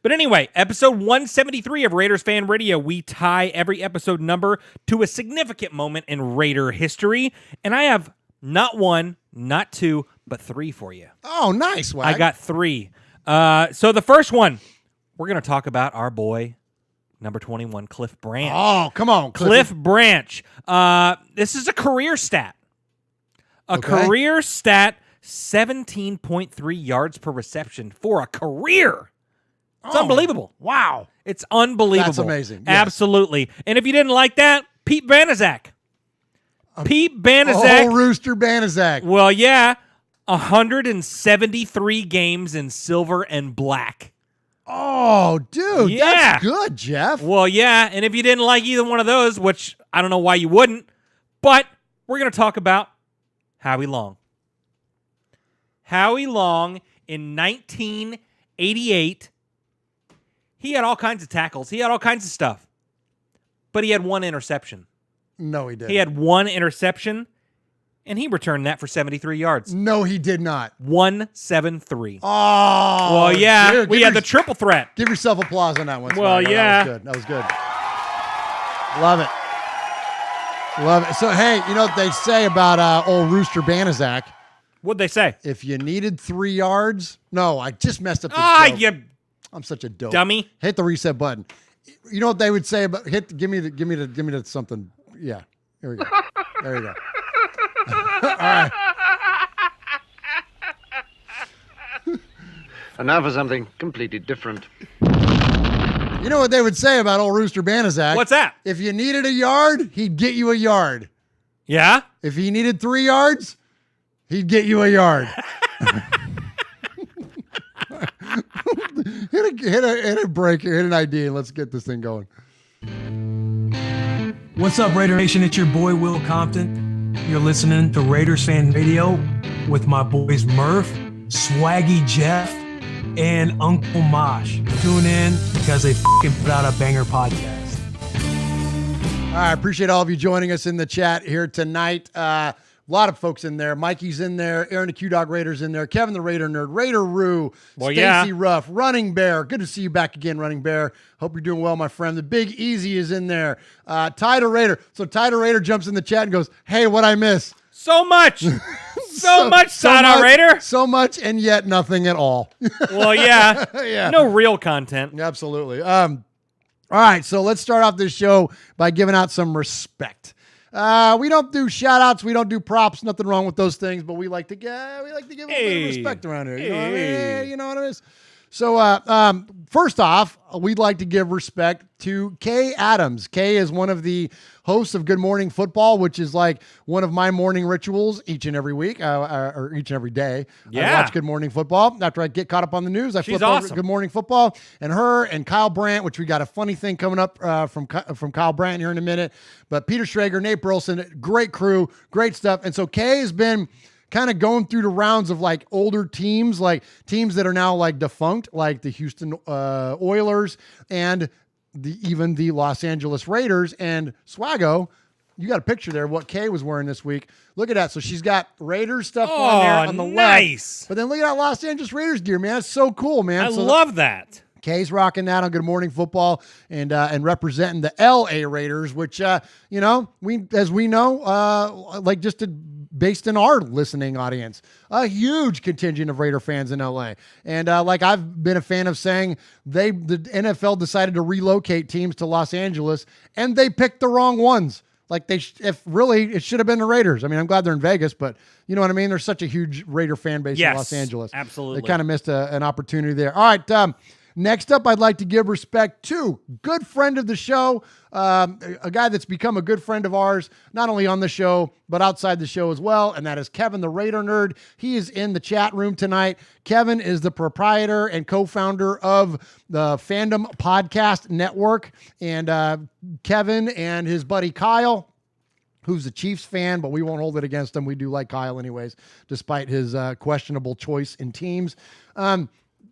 anyway, episode 173 of Raiders Fan Radio, we tie every episode number to a significant moment in Raider history, and I have not one, not two, but three for you. Oh, nice. Wag. I got three. So the first one, we're going to talk about our boy, number 21, Cliff Branch. Oh, come on, Cliff Branch. This is a career stat. Career stat, 17.3 yards per reception for a career. It's unbelievable. Wow. It's unbelievable. That's amazing. Yes. Absolutely. And if you didn't like that, Pete Banaszak. Pete Banaszak. Oh, Rooster Banaszak. Well, yeah, 173 games in silver and black. Oh, dude, Yeah. that's good, Jeff. Well, yeah, and if you didn't like either one of those, which I don't know why you wouldn't, but we're going to talk about Howie Long. Howie Long in 1988, he had all kinds of tackles. He had all kinds of stuff, but he had one interception. No, he didn't. He had one interception, and he returned that for 73 yards. No, he did not. 173. Oh, Well, yeah, dude, we had the triple threat. Give yourself applause on that one. Well, Swagger. yeah. That was good. Love it. Love it. So, hey, you know what they say about old Rooster Banaszak? What'd they say? If you needed 3 yards. No, I just messed up this joke. I'm such a dope. Dummy. Hit the reset button. You know what they would say about give me the something. Yeah. Here we go. There you go. All right. And now for something completely different. You know what they would say about old Rooster Banaszak? What's that? If you needed a yard, he'd get you a yard. Yeah? If he needed 3 yards, he'd get you a yard. hit a break here, hit an idea, and let's get this thing going. What's up, Raider Nation? It's your boy, Will Compton. You're listening to Raiders Fan Radio with my boys Murph, Swaggy Jeff, and Uncle Mosh. Tune in because they fucking put out a banger podcast. All right, appreciate all of you joining us in the chat here tonight. A lot of folks in there. Mikey's in there. Aaron the Q-Dog Raider's in there. Kevin the Raider Nerd. Raider Roo. Well, Stacy yeah. Ruff. Running Bear. Good to see you back again, Running Bear. Hope you're doing well, my friend. The Big Easy is in there. Ty the Raider. So Ty the Raider jumps in the chat and goes, hey, what'd I miss? So much. So much, Ty Raider. So much and yet nothing at all. Well, yeah. Yeah. No real content. Absolutely. All right, so let's start off this show by giving out some respect. We don't do shout outs, we don't do props, nothing wrong with those things, but we like to give a little bit of respect around here. You know what I mean? You know what I mean? So first off, we'd like to give respect to Kay Adams. Kay is one of the hosts of Good Morning Football, which is like one of my morning rituals each and every week, or each and every day. Yeah. I watch Good Morning Football. After I get caught up on the news, I She's flip over to awesome. Good Morning Football, and her and Kyle Brandt, which we got a funny thing coming up from Kyle Brandt here in a minute. But Peter Schrager, Nate Burleson, great crew, great stuff. And so Kay has been kind of going through the rounds of like older teams, like teams that are now like defunct, like the Houston Oilers and even the Los Angeles Raiders. And Swaggo, you got a picture there of what Kay was wearing this week. Look at that. So she's got Raiders stuff on there on the nice. left. But then look at that Los Angeles Raiders gear, man. It's so cool, man. I So love that. Kay's rocking that on Good Morning Football and representing the LA Raiders, which we know, like just based in our listening audience, a huge contingent of Raider fans in LA. And like I've been a fan of saying, the NFL decided to relocate teams to Los Angeles, and they picked the wrong ones. Like if really it should have been the Raiders. I mean, I'm glad they're in Vegas, but you know what I mean? There's such a huge Raider fan base in Los Angeles. Absolutely. They kind of missed an opportunity there. All right. Next up, I'd like to give respect to good friend of the show, a guy that's become a good friend of ours, not only on the show, but outside the show as well, and that is Kevin the Raider Nerd. He is in the chat room tonight. Kevin is the proprietor and co-founder of the Fandom Podcast Network, and Kevin and his buddy Kyle, who's a Chiefs fan, but we won't hold it against him. We do like Kyle anyways, despite his questionable choice in teams.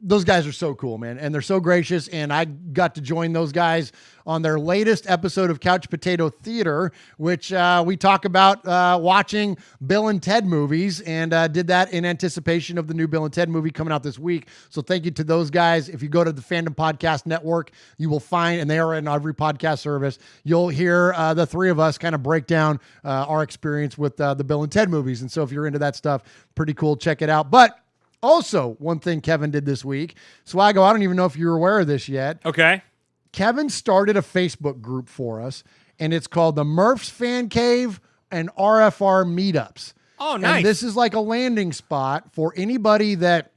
Those guys are so cool, man, and they're so gracious, and I got to join those guys on their latest episode of Couch Potato Theater, which we talk about watching Bill and Ted movies, and did that in anticipation of the new Bill and Ted movie coming out this week. So thank you to those guys. If you go to the Fandom Podcast Network, you will find, and they are in every podcast service, you'll hear the three of us kind of break down our experience with the Bill and Ted movies. And so if you're into that stuff, pretty cool, check it out. But also, one thing Kevin did this week, Swaggo, I don't even know if you're aware of this yet. Okay. Kevin started a Facebook group for us, and it's called the Murph's Fan Cave and RFR Meetups. Oh, nice. And this is like a landing spot for anybody that,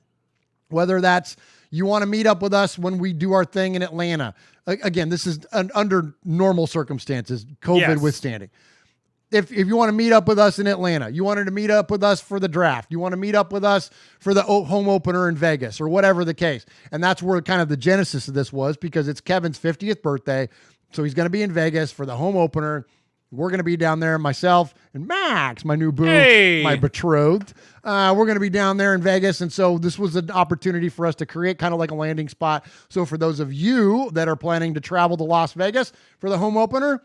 whether that's you want to meet up with us when we do our thing in Atlanta. Again, this is under normal circumstances, COVID withstanding. If you want to meet up with us in Atlanta, you wanted to meet up with us for the draft, you want to meet up with us for the home opener in Vegas or whatever the case. And that's where kind of the genesis of this was, because it's Kevin's 50th birthday. So he's going to be in Vegas for the home opener. We're going to be down there, myself and Max, my new boo, my betrothed. We're going to be down there in Vegas. And so this was an opportunity for us to create kind of like a landing spot. So for those of you that are planning to travel to Las Vegas for the home opener,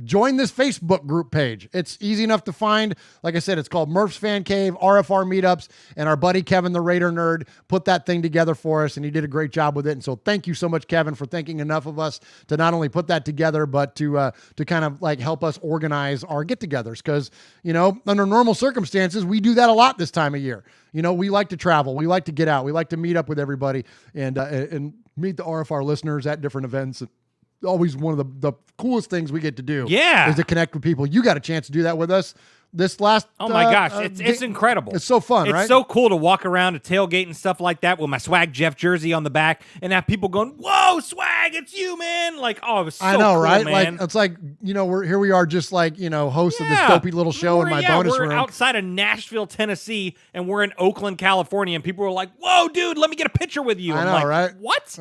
join this Facebook group page. It's easy enough to find. Like I said, it's called Murph's Fan Cave, RFR Meetups, and our buddy Kevin the Raider Nerd put that thing together for us, and he did a great job with it. And so thank you so much, Kevin, for thinking enough of us to not only put that together, but to kind of like help us organize our get-togethers. Because, you know, under normal circumstances, we do that a lot this time of year. You know, we like to travel. We like to get out. We like to meet up with everybody and meet the RFR listeners at different events. Always one of the coolest things we get to do is to connect with people. You got a chance to do that with us this last my gosh, it's incredible. It's so fun, right? It's so cool to walk around a tailgate and stuff like that with my Swag Jeff jersey on the back and have people going, "Whoa, Swag, it's you, man!" Like, oh, it was so I know, cool, right? man. Like, it's like, you know, we are just like, you know, hosts of this dopey little show in my bonus room. We're outside of Nashville, Tennessee, and we're in Oakland, California, and people are like, "Whoa, dude, let me get a picture with you." I I'm know, like, right? What?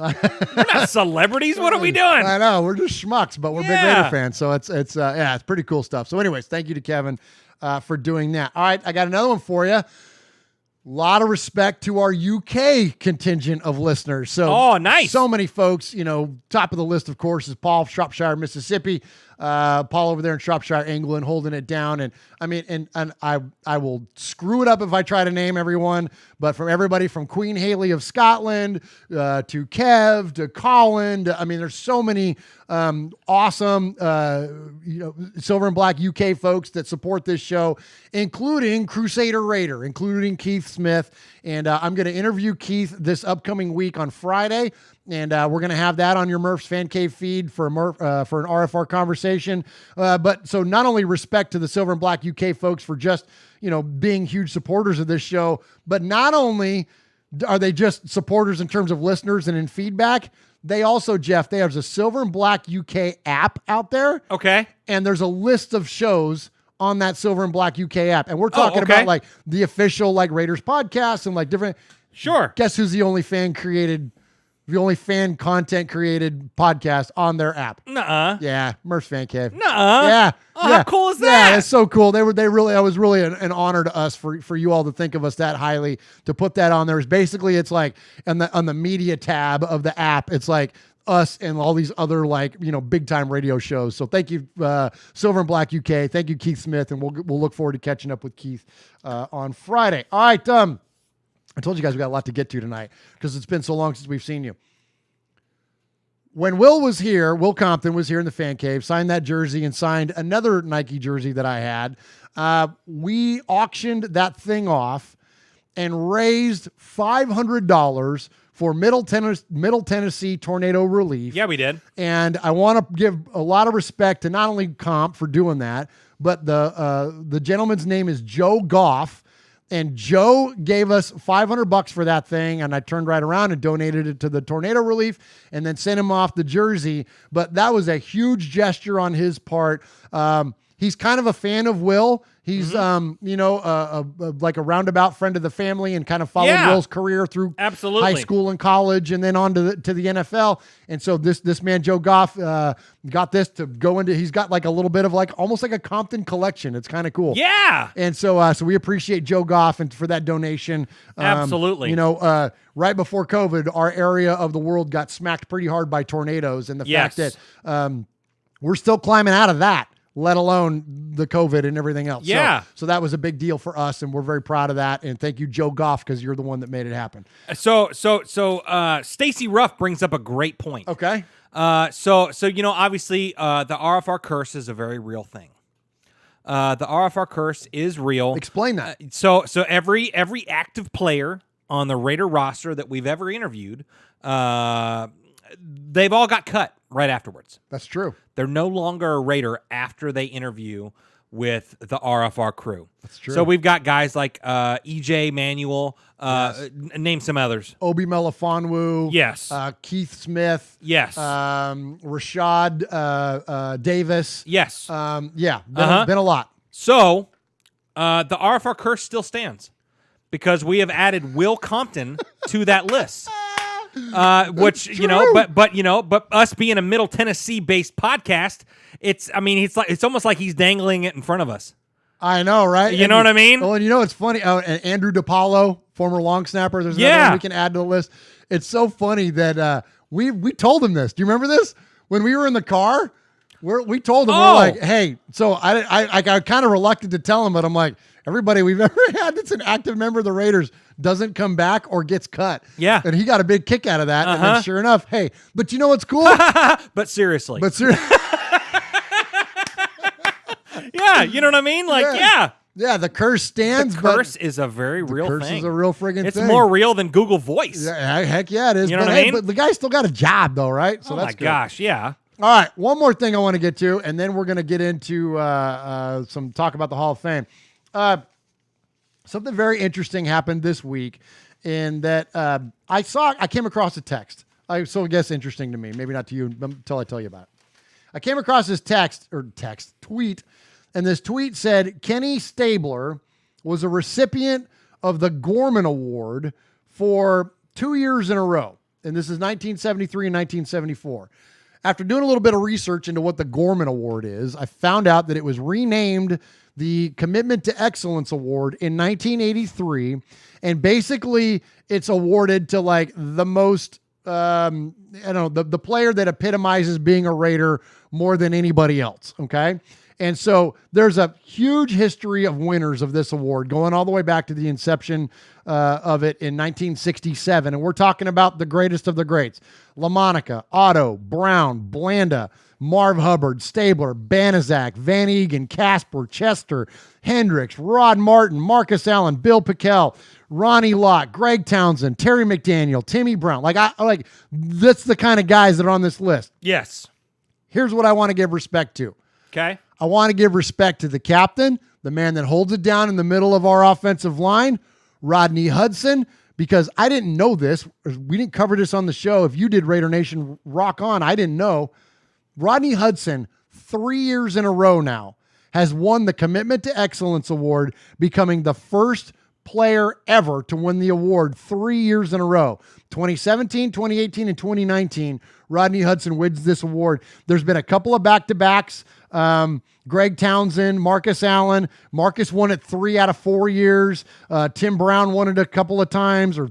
We're not celebrities. What are we doing? I know, we're just schmucks, but we're big Raider fans, so it's pretty cool stuff. So, anyways, thank you to Kevin for doing that. All right, I got another one for you. A lot of respect to our UK contingent of listeners. So, nice. So many folks, you know, top of the list, of course, is Paul, Shropshire, Mississippi. Paul over there in Shropshire, England, holding it down. And I mean, and I will screw it up if I try to name everyone, but from everybody from Queen Haley of Scotland, to Kev, to Colin, I mean, there's so many, awesome, you know, Silver and Black UK folks that support this show, including Crusader Raider, including Keith Smith. And, I'm going to interview Keith this upcoming week on Friday. And we're going to have that on your Murph's Fan Cave feed for an RFR conversation. But so not only respect to the Silver and Black UK folks for just, you know, being huge supporters of this show, but not only are they just supporters in terms of listeners and in feedback? They also, Jeff, they have a Silver and Black UK app out there. Okay. And there's a list of shows on that Silver and Black UK app. And we're talking about like the official like Raiders podcast and like different. Sure. Guess who's the only fan content created podcast on their app? Nuh-uh. Yeah, Murph's Fan Cave. Nuh-uh. Yeah. Oh, yeah. how cool is that? Yeah, that's so cool. It was really an honor to us for you all to think of us that highly, to put that on there. It's like on the media tab of the app, it's like us and all these other like, big time radio shows. So thank you, Silver and Black UK. Thank you, Keith Smith. And we'll look forward to catching up with Keith on Friday. All right. I told you guys we got a lot to get to tonight because it's been so long since we've seen you. When Will Compton was here in the fan cave, signed that jersey and signed another Nike jersey that I had. We auctioned that thing off and raised $500 for Middle Tennessee tornado relief. Yeah, we did. And I want to give a lot of respect to not only Comp for doing that, but the gentleman's name is Joe Goff. And Joe gave us $500 for that thing, and I turned right around and donated it to the tornado relief and then sent him off the jersey. But that was a huge gesture on his part. He's kind of a fan of Will. He's, like a roundabout friend of the family and kind of followed Will's career through high school and college and then on to the NFL. And so this man, Joe Goff, got this to go into, he's got like a little bit of like, almost like a Compton collection. It's kind of cool. Yeah. And so we appreciate Joe Goff and for that donation. Absolutely. Right before COVID, our area of the world got smacked pretty hard by tornadoes. And the fact that we're still climbing out of that, let alone the COVID and everything else. Yeah. So that was a big deal for us, and we're very proud of that. And thank you, Joe Goff, because you're the one that made it happen. So Stacy Ruff brings up a great point. Okay. Obviously, the RFR curse is a very real thing. The RFR curse is real. Explain that. So every active player on the Raider roster that we've ever interviewed, they've all got cut right afterwards. That's true. They're no longer a Raider after they interview with the RFR crew. That's true. So we've got guys like EJ Manuel, name some others. Obi Melifonwu. Yes. Keith Smith. Yes. Rashad Davis. Yes. Been a lot. So the RFR curse still stands because we have added Will Compton to that list. Which but us being a Middle Tennessee based podcast, it's almost like he's dangling it in front of us. I know, right? You know what I mean? Well, and it's funny. And Andrew DiPaolo, former long snapper. There's another one we can add to the list. It's so funny that we told him this. Do you remember this when we were in the car? We told him we're like, hey. So I kind of reluctant to tell him, but I'm like, everybody we've ever had that's an active member of the Raiders doesn't come back or gets cut. Yeah. And he got a big kick out of that. And then sure enough, hey, but you know what's cool? But seriously. Yeah, you know what I mean? Like, yeah, the curse stands. The curse is a very real thing. The curse is a real friggin' thing. It's more real than Google Voice. Yeah, heck yeah, it is. You know what I mean? But the guy still got a job though, right? So that's my gosh, yeah. All right, one more thing I want to get to, and then we're going to get into some talk about the Hall of Fame. Something very interesting happened this week in that I came across a text. I guess interesting to me, maybe not to you until I tell you about it. I came across this tweet, and this tweet said Kenny Stabler was a recipient of the Gorman Award for 2 years in a row. And this is 1973 and 1974. After doing a little bit of research into what the Gorman Award is, I found out that it was renamed the Commitment to Excellence Award in 1983. And basically it's awarded to like the most, the player that epitomizes being a Raider more than anybody else. Okay. And so there's a huge history of winners of this award going all the way back to the inception of it in 1967. And we're talking about the greatest of the greats. LaMonica, Otto, Brown, Blanda, Marv Hubbard, Stabler, Banaszak, Van Egan, Casper, Chester, Hendricks, Rod Martin, Marcus Allen, Bill Pickell, Ronnie Lott, Greg Townsend, Terry McDaniel, Timmy Brown. That's the kind of guys that are on this list. Yes. Here's what I want to give respect to. Okay. I want to give respect to the captain, the man that holds it down in the middle of our offensive line, Rodney Hudson, because I didn't know this. We didn't cover this on the show. If you did, Raider Nation, rock on. I didn't know. Rodney Hudson, 3 years in a row now, has won the Commitment to Excellence Award, becoming the first player ever to win the award 3 years in a row. 2017, 2018, and 2019, Rodney Hudson wins this award. There's been a couple of back-to-backs. Greg Townsend, Marcus Allen. Marcus won it 3 out of 4 years. Tim Brown won it a couple of times, or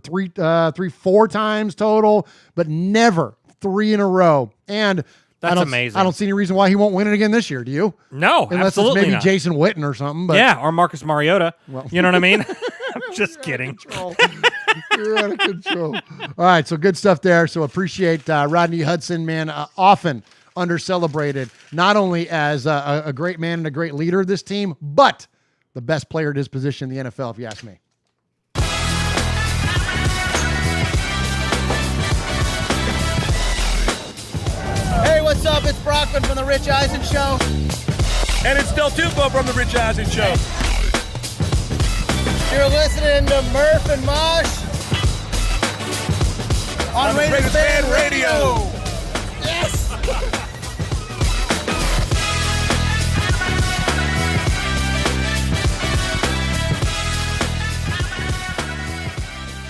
four times total, but never 3 in a row. And that's amazing. I don't see any reason why he won't win it again this year. Do you? No, unless absolutely it's maybe not. Jason Witten or something. But yeah, or Marcus Mariota. Well, you know what I mean? I'm just kidding. You're out of control. All right, so good stuff there. So appreciate Rodney Hudson, man. Often under-celebrated, not only as a great man and a great leader of this team, but the best player at his position in the NFL, if you ask me. Hey, what's up? It's Brockman from The Rich Eisen Show. And it's Del Tufo from The Rich Eisen Show. You're listening to Murph and Mosh on Raiders Fan Radio. Yes!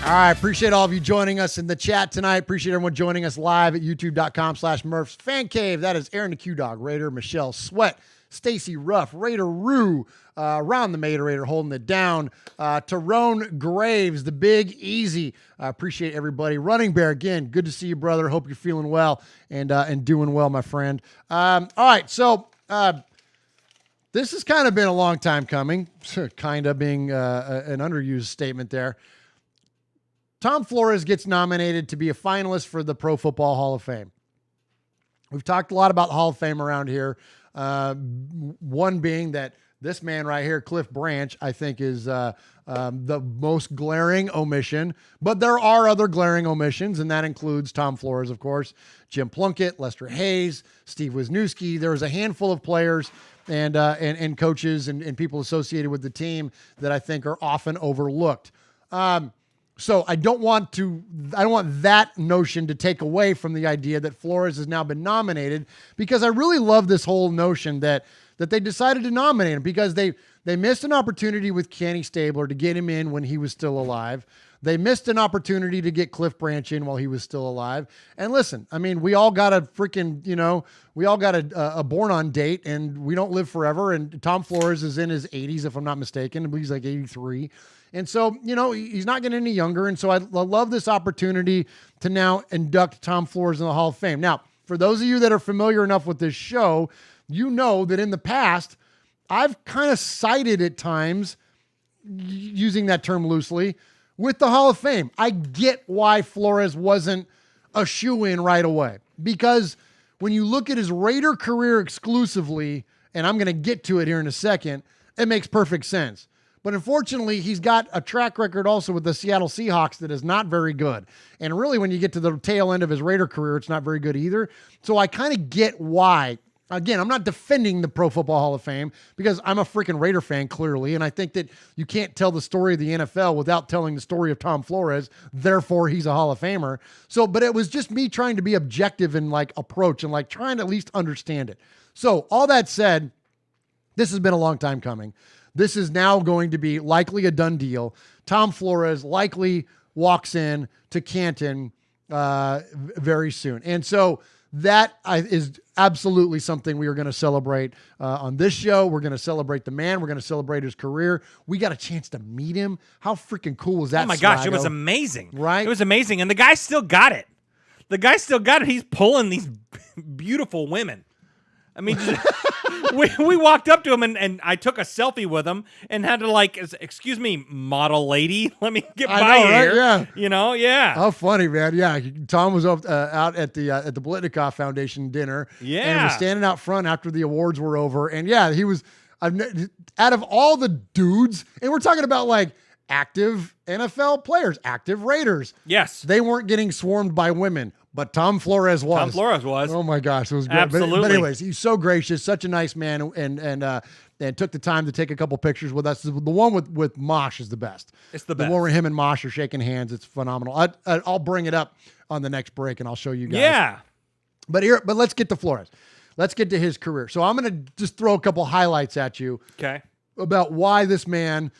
All right, appreciate all of you joining us in the chat tonight. Appreciate everyone joining us live at youtube.com/Murph's Fan Cave. That is Aaron the Q-Dog, Raider, Michelle Sweat, Stacy Ruff, Raider Rue, Ron the Mater Raider holding it down, Tyrone Graves, the Big Easy. Appreciate everybody. Running Bear, again, good to see you, brother. Hope you're feeling well and doing well, my friend. All right, so this has kind of been a long time coming, kind of being an underused statement there. Tom Flores gets nominated to be a finalist for the Pro Football Hall of Fame. We've talked a lot about the Hall of Fame around here. One being that this man right here, Cliff Branch, I think is the most glaring omission. But there are other glaring omissions, and that includes Tom Flores, of course, Jim Plunkett, Lester Hayes, Steve Wisniewski. There was a handful of players and coaches and people associated with the team that I think are often overlooked. So I don't want that notion to take away from the idea that Flores has now been nominated, because I really love this whole notion that they decided to nominate him because they missed an opportunity with Kenny Stabler to get him in when he was still alive. They missed an opportunity to get Cliff Branch in while he was still alive. And listen, I mean, we all got a freaking, we all got a born on date, and we don't live forever. And Tom Flores is in his 80s, if I'm not mistaken. I believe he's like 83. And so, he's not getting any younger. And so I love this opportunity to now induct Tom Flores in the Hall of Fame. Now, for those of you that are familiar enough with this show, you know that in the past, I've kind of sided at times, using that term loosely, with the Hall of Fame. I get why Flores wasn't a shoo-in right away, because when you look at his Raider career exclusively, and I'm going to get to it here in a second, it makes perfect sense. But unfortunately, he's got a track record also with the Seattle Seahawks that is not very good. And really, when you get to the tail end of his Raider career, it's not very good either. So I kind of get why. Again, I'm not defending the Pro Football Hall of Fame, because I'm a freaking Raider fan, clearly. And I think that you can't tell the story of the NFL without telling the story of Tom Flores. Therefore, he's a Hall of Famer. So, but it was just me trying to be objective in approach and trying to at least understand it. So all that said, this has been a long time coming. This is now going to be likely a done deal. Tom Flores likely walks in to Canton very soon. And so that is absolutely something we are going to celebrate on this show. We're going to celebrate the man. We're going to celebrate his career. We got a chance to meet him. How freaking cool was that? Oh my gosh, it was amazing. Right? It was amazing. And the guy still got it. He's pulling these beautiful women. I mean, we walked up to him and I took a selfie with him and had to excuse me, model lady, let me get by here. Right? Yeah. Yeah. How funny, man. Yeah. Tom was out at the Blitnikoff Foundation dinner. Yeah. And was standing out front after the awards were over. And yeah, he was out of all the dudes, and we're talking about active NFL players, active Raiders. Yes. They weren't getting swarmed by women. But Tom Flores was. Tom Flores was. Oh my gosh, it was great. Absolutely. But anyways, he's so gracious, such a nice man, and took the time to take a couple pictures with us. The one with Mosh is the best. It's the best. The one where him and Mosh are shaking hands. It's phenomenal. I'll bring it up on the next break, and I'll show you guys. Yeah. But let's get to Flores. Let's get to his career. So I'm going to just throw a couple highlights at you. Okay. About why this man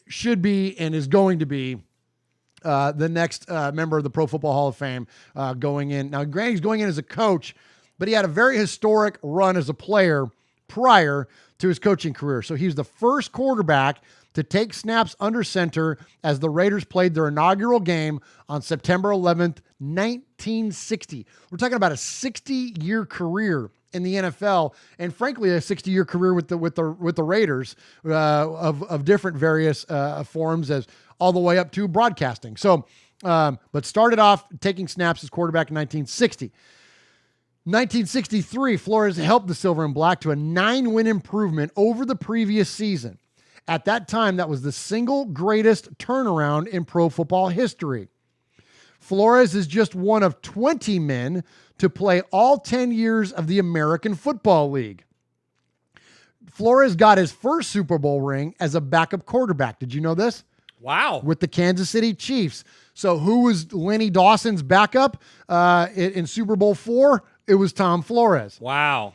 should be, and is going to be the next member of the Pro Football Hall of Fame going in. Now, granted, he's going in as a coach, but he had a very historic run as a player prior to his coaching career. So he's the first quarterback to take snaps under center as the Raiders played their inaugural game on September 11th, 1960. We're talking about a 60-year career in the NFL, and frankly, a 60-year career with the Raiders of different various forms, as all the way up to broadcasting. So, but started off taking snaps as quarterback in 1960. 1963, Flores helped the Silver and Black to a 9-win improvement over the previous season. At that time, that was the single greatest turnaround in pro football history. Flores is just one of 20 men to play all 10 years of the American Football League. Flores got his first Super Bowl ring as a backup quarterback. Did you know this? Wow. With the Kansas City Chiefs. So who was Lenny Dawson's backup in Super Bowl IV? It was Tom Flores. Wow.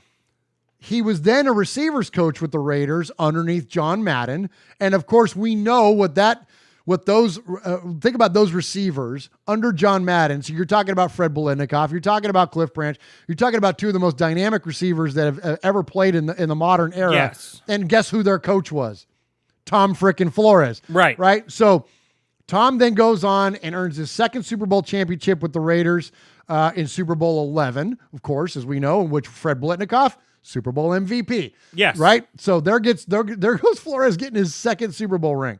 He was then a receivers coach with the Raiders underneath John Madden. And of course, we know think about those receivers under John Madden. So you're talking about Fred Biletnikoff, you're talking about Cliff Branch, you're talking about two of the most dynamic receivers that have ever played in the modern era. Yes. And guess who their coach was? Tom frickin' Flores. Right. Right. So Tom then goes on and earns his second Super Bowl championship with the Raiders in Super Bowl 11, of course, as we know, in which Fred Biletnikoff, Super Bowl MVP. Yes. Right? So there goes Flores getting his second Super Bowl ring.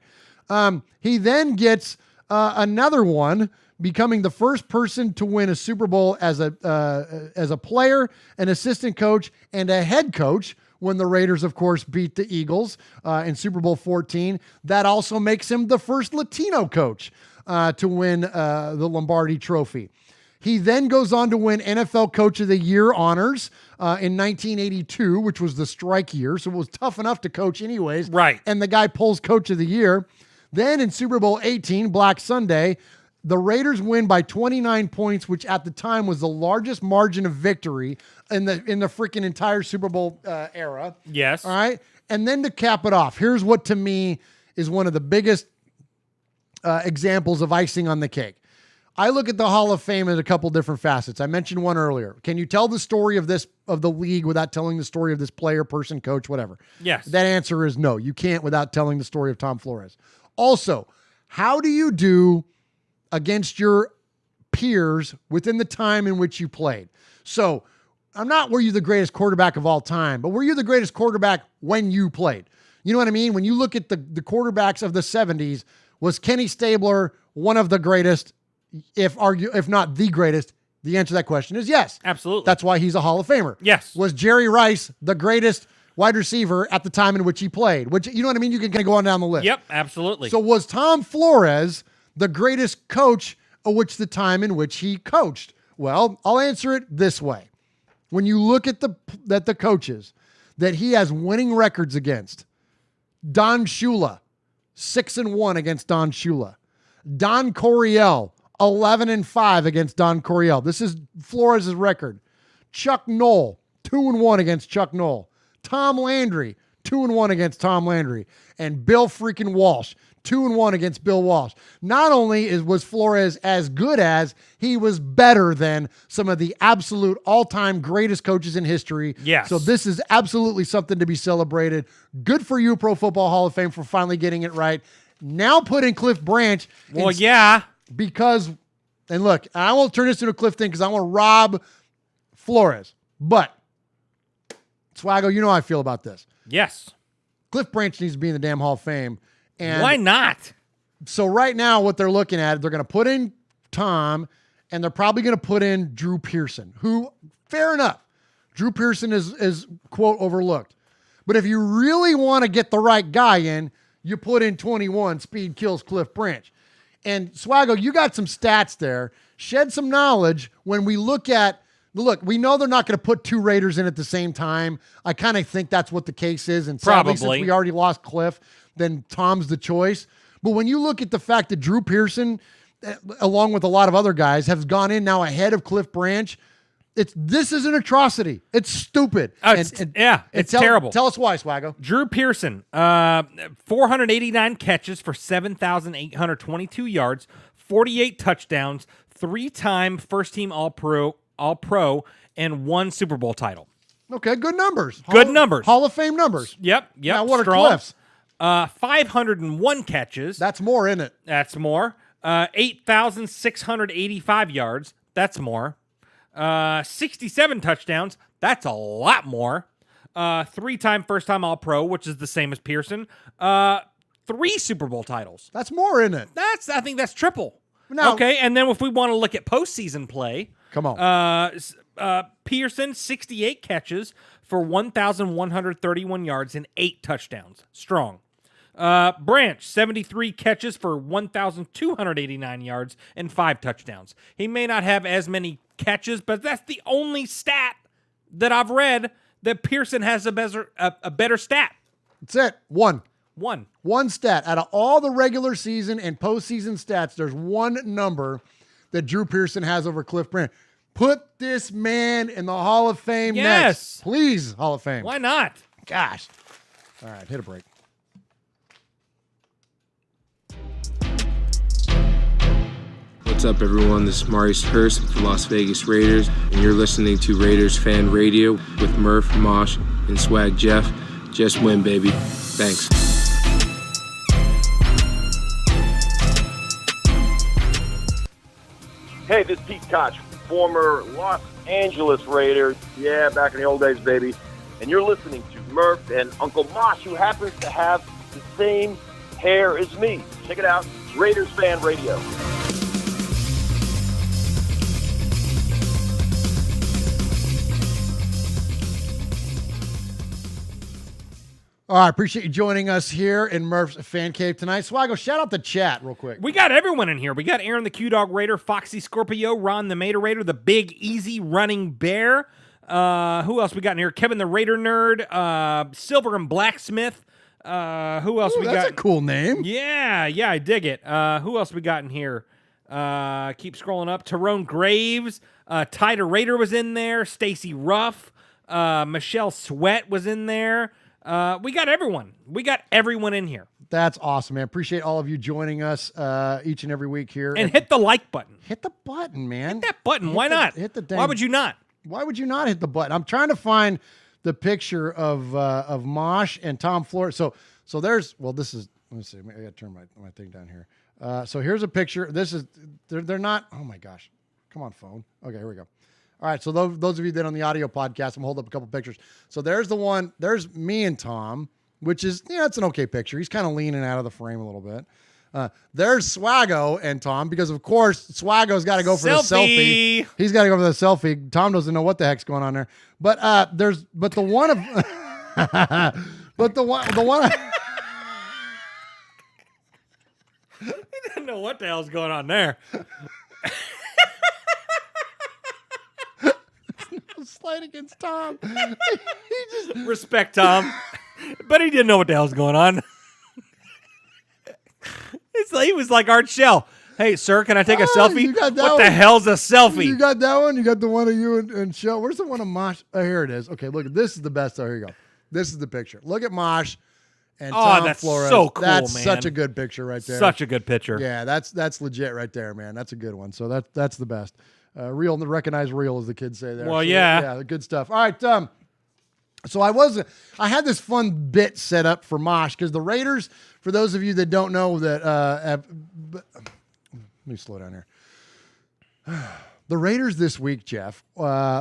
He then gets another one, becoming the first person to win a Super Bowl as a player, an assistant coach, and a head coach when the Raiders, of course, beat the Eagles in Super Bowl 14. That also makes him the first Latino coach to win the Lombardi Trophy. He then goes on to win NFL Coach of the Year honors in 1982, which was the strike year, so it was tough enough to coach anyways. Right. And the guy pulls Coach of the Year. Then in Super Bowl 18, Black Sunday, the Raiders win by 29 points, which at the time was the largest margin of victory in the freaking entire Super Bowl era. Yes. All right. And then to cap it off, here's what to me is one of the biggest examples of icing on the cake. I look at the Hall of Fame in a couple different facets. I mentioned one earlier. Can you tell the story of the league without telling the story of this player, person, coach, whatever? Yes. That answer is no. You can't without telling the story of Tom Flores. Also, how do you do against your peers within the time in which you played? So, were you the greatest quarterback of all time, but were you the greatest quarterback when you played? You know what I mean? When you look at the quarterbacks of the 70s, was Kenny Stabler one of the greatest, if not the greatest? The answer to that question is yes. Absolutely. That's why he's a Hall of Famer. Yes. Was Jerry Rice the greatest wide receiver at the time in which he played? Which, you know what I mean? You can kind of go on down the list. Yep, absolutely. So was Tom Flores the greatest coach of which the time in which he coached? Well, I'll answer it this way. When you look at the coaches that he has winning records against, Don Shula, 6-1 against Don Shula. Don Coryell, 11-5 against Don Coryell. This is Flores' record. Chuck Noll, 2-1 against Chuck Noll. Tom Landry, 2-1 against Tom Landry. And Bill freaking Walsh, 2-1 against Bill Walsh. Not only was Flores as good as, he was better than some of the absolute all-time greatest coaches in history. Yes. So this is absolutely something to be celebrated. Good for you, Pro Football Hall of Fame, for finally getting it right. Now put in Cliff Branch. Well, yeah. Because, and look, I won't turn this into a Cliff thing because I want to rob Flores. But, Swaggo, you know how I feel about this. Yes. Cliff Branch needs to be in the damn Hall of Fame. And why not? So right now, what they're looking at, they're going to put in Tom, and they're probably going to put in Drew Pearson, who, fair enough, Drew Pearson is quote, overlooked. But if you really want to get the right guy in, you put in 21, Speed Kills Cliff Branch. And Swaggo, you got some stats there. shed some knowledge when we look, we know they're not going to put two Raiders in at the same time. I kind of think that's what the case is. And sadly, since we already lost Cliff, then Tom's the choice. But when you look at the fact that Drew Pearson, along with a lot of other guys, have gone in now ahead of Cliff Branch, this is an atrocity. It's stupid. It's terrible. Tell us why, Swaggo. Drew Pearson, 489 catches for 7,822 yards, 48 touchdowns, 3-time first-team All-Pro, and 1 Super Bowl title. Okay, good numbers. Numbers. Hall of Fame numbers. Yep. Now, what strong. are Cliff's? 501 catches. That's more, isn't it? That's more. 8,685 yards. That's more. 67 touchdowns. That's a lot more. 3-time first-time All-Pro, which is the same as Pearson. 3 Super Bowl titles. That's more, isn't it? I think that's triple. Now, okay, and then if we want to look at postseason play, come on. Pearson, 68 catches for 1,131 yards and 8 touchdowns. Strong. Branch, 73 catches for 1,289 yards and 5 touchdowns. He may not have as many catches, but that's the only stat that I've read that Pearson has a better stat. That's it. One stat. Out of all the regular season and postseason stats, there's one number that Drew Pearson has over Cliff Branch. Put this man in the Hall of Fame next. Please, Hall of Fame. Why not? Gosh. All right, hit a break. What's up, everyone? This is Maurice Hurst with the Las Vegas Raiders, and you're listening to Raiders Fan Radio with Murph, Mosh, and Swag Jeff. Just win, baby. Thanks. Hey, this is Pete Koch, former Los Angeles Raider. Yeah, back in the old days, baby. And you're listening to Murph and Uncle Mosh, who happens to have the same hair as me. Check it out, Raiders Fan Radio. All right, appreciate you joining us here in Murph's Fan Cave tonight. Swaggo, shout out the chat real quick. We got everyone in here. We got Aaron the Q-Dog Raider, Foxy Scorpio, Ron the Mater Raider, the Big Easy Running Bear. Who else we got in here? Kevin the Raider Nerd, Silver and Blacksmith. Who else we got? That's a cool name. Yeah, I dig it. Who else we got in here? Keep scrolling up. Tyrone Graves, Ty the Raider was in there. Stacy Ruff, Michelle Sweat was in there. We got everyone. We got everyone in here. That's awesome, man. Appreciate all of you joining us each and every week here. And hit the like button. Hit the button, man. Hit that button. Why not? Hit the dang. Why would you not? Why would you not hit the button? I'm trying to find the picture of Mosh and Tom Flores. So there's, well, this is, let me see. I got to turn my thing down here. So here's a picture. This is, they're not, oh my gosh. Come on, phone. Okay, here we go. All right, so those of you that on the audio podcast, I'm holding up a couple pictures. So there's the one, there's me and Tom, which is, it's an okay picture. He's kind of leaning out of the frame a little bit. There's Swaggo and Tom, because of course Swaggo's got to go for the selfie. He's got to go for the selfie. Tom doesn't know what the heck's going on there. But the one of, but the one. He doesn't know what the hell's going on there. Slight against Tom. He just respect Tom, but he didn't know what the hell's going on. He was like Art Shell. Hey, sir, can I take a selfie? What the hell's a selfie? You got that one? You got the one of you and Shell. Where's the one of Mosh? Oh, here it is. Okay, look, this is the best. Oh, here you go. This is the picture. Look at Mosh and Tom that's Flores. So cool, that's man. Such a good picture right there. Such a good picture. Yeah, that's legit right there, man. That's a good one. So that's the best. Real, recognize real, as the kids say there. Well, so, yeah, good stuff. All right, so I had this fun bit set up for Mosh, because the Raiders, for those of you that don't know that, let me slow down here. The Raiders this week, Jeff,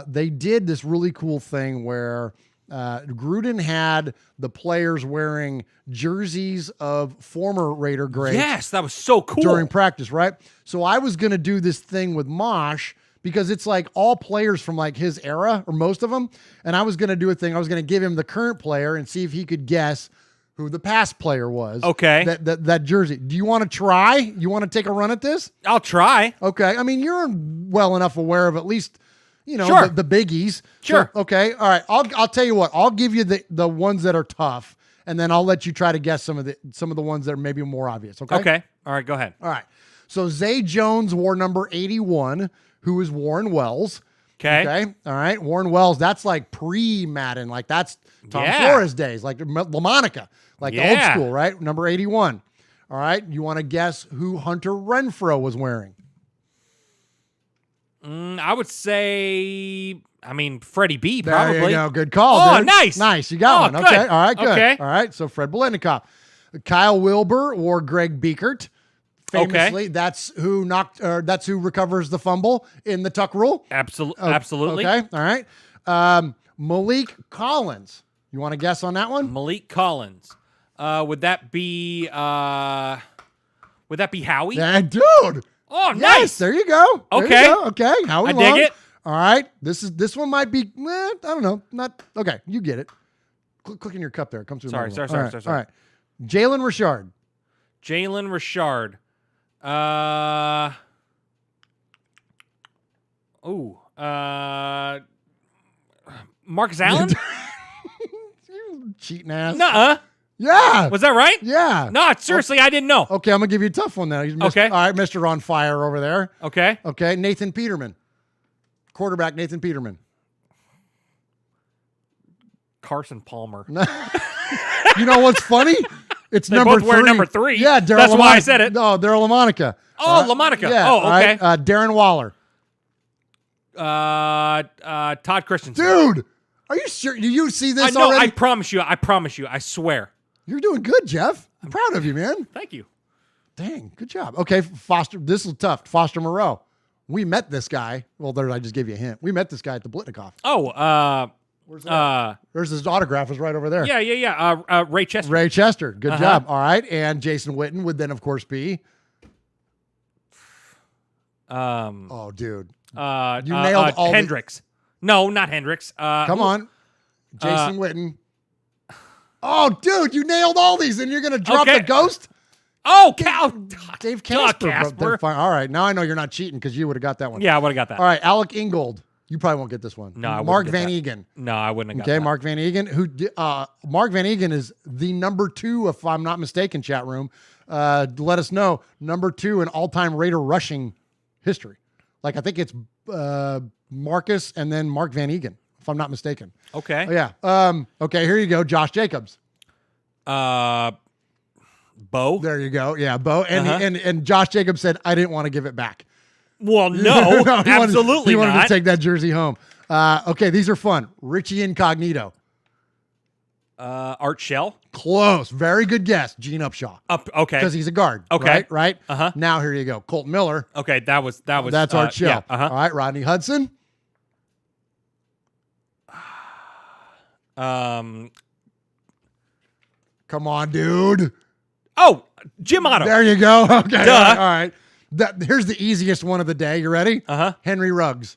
they did this really cool thing where Gruden had the players wearing jerseys of former Raider greats. Yes, that was so cool. During practice, right? So I was going to do this thing with Mosh, because it's like all players from like his era, or most of them. And I was going to do a thing. I was going to give him the current player and see if he could guess who the past player was. Okay. That jersey. Do you want to try? You want to take a run at this? I'll try. Okay. I mean, you're well enough aware of at least, Sure. the biggies. Sure. So, okay. All right. I'll tell you what. I'll give you the ones that are tough, and then I'll let you try to guess some of the ones that are maybe more obvious. Okay. Okay. All right. Go ahead. All right. So Zay Jones wore number 81, who is Warren Wells. Okay. All right. Warren Wells, that's like pre-Madden. Like that's Tom Flores days, like LaMonica, like the old school, right? Number 81. All right. You want to guess who Hunter Renfrow was wearing? I would say, Freddie B, probably. There you go. Good call. Oh, dude. nice. Nice. You got one. Good. Okay. All right. Good. Okay. All right. So Fred Biletnikoff. Kyle Wilbur wore Greg Beekert. Famously, that's who recovers the fumble in the tuck rule. Absolutely. Okay. All right. Malik Collins. You want to guess on that one? Malik Collins. Would that be Howie? Yeah, dude. Oh, yes, nice. There you go. Okay. There you go. Okay. Howie I Long. dig it. All right. This one might be. I don't know. Not okay. You get it. Click in your cup there. It comes through. Sorry. All right. Jalen Richard. Jalen Richard. Marcus Allen? Cheating ass. Nuh-uh. Yeah. Was that right? Yeah. No, seriously, I didn't know. Okay, I'm going to give you a tough one now. Okay. All right, Mr. On Fire over there. Okay. Okay, Nathan Peterman. Quarterback Nathan Peterman. Carson Palmer. You know what's funny? It's They number both wear number 3. Yeah, Daryl That's LaMonica. why I said it. No, Daryl LaMonica. Oh, LaMonica. Yeah. Oh, all right. okay. Darren Waller. Todd Christensen. Dude, are you sure? Do you see this No, already? I promise you. I swear. You're doing good, Jeff. I'm proud of you, man. Thank you. Dang, good job. Okay, Foster. This is tough. Foster Moreau. We met this guy. Well, there, I just gave you a hint. We met this guy at the Biletnikoff. Oh, There's his autograph is right over there. Yeah. Ray Chester. Ray Chester. Good job. All right. And Jason Witten would then, of course, be. Oh, dude. You nailed all Hendricks. No, not Hendricks. Come on. Jason Witten. Oh, dude, you nailed all these, and you're going to drop the ghost? Oh, Dave Casper. Casper. Fine. All right. Now I know you're not cheating because you would have got that one. Yeah, I would have got that. All right. Alec Ingold. You probably won't get this one. No, I wouldn't Mark get Van that. Egan. No, I wouldn't have got Okay, that. Mark Van Egan, Mark Van Egan is the number 2, if I'm not mistaken, chat room. Let us know. Number 2 in all-time Raider rushing history. Like, I think it's Marcus and then Mark Van Egan, if I'm not mistaken. Okay. Oh, yeah. Okay, here you go. Josh Jacobs. Bo. There you go. Yeah, Bo. And Josh Jacobs said, I didn't want to give it back. Well, no, he absolutely he wanted not. to take that jersey home. Okay, these are fun. Richie Incognito. Art Shell. Close. Very good guess. Gene Upshaw. Okay. Because he's a guard. Okay. Right? Uh-huh. Now here you go. Colton Miller. Okay, that was. That's Art Shell. Yeah, uh-huh. All right, Rodney Hudson. Come on, dude. Oh, Jim Otto. There you go. Okay. Duh. All right. Here's the easiest one of the day. You ready? Uh-huh. Henry Ruggs.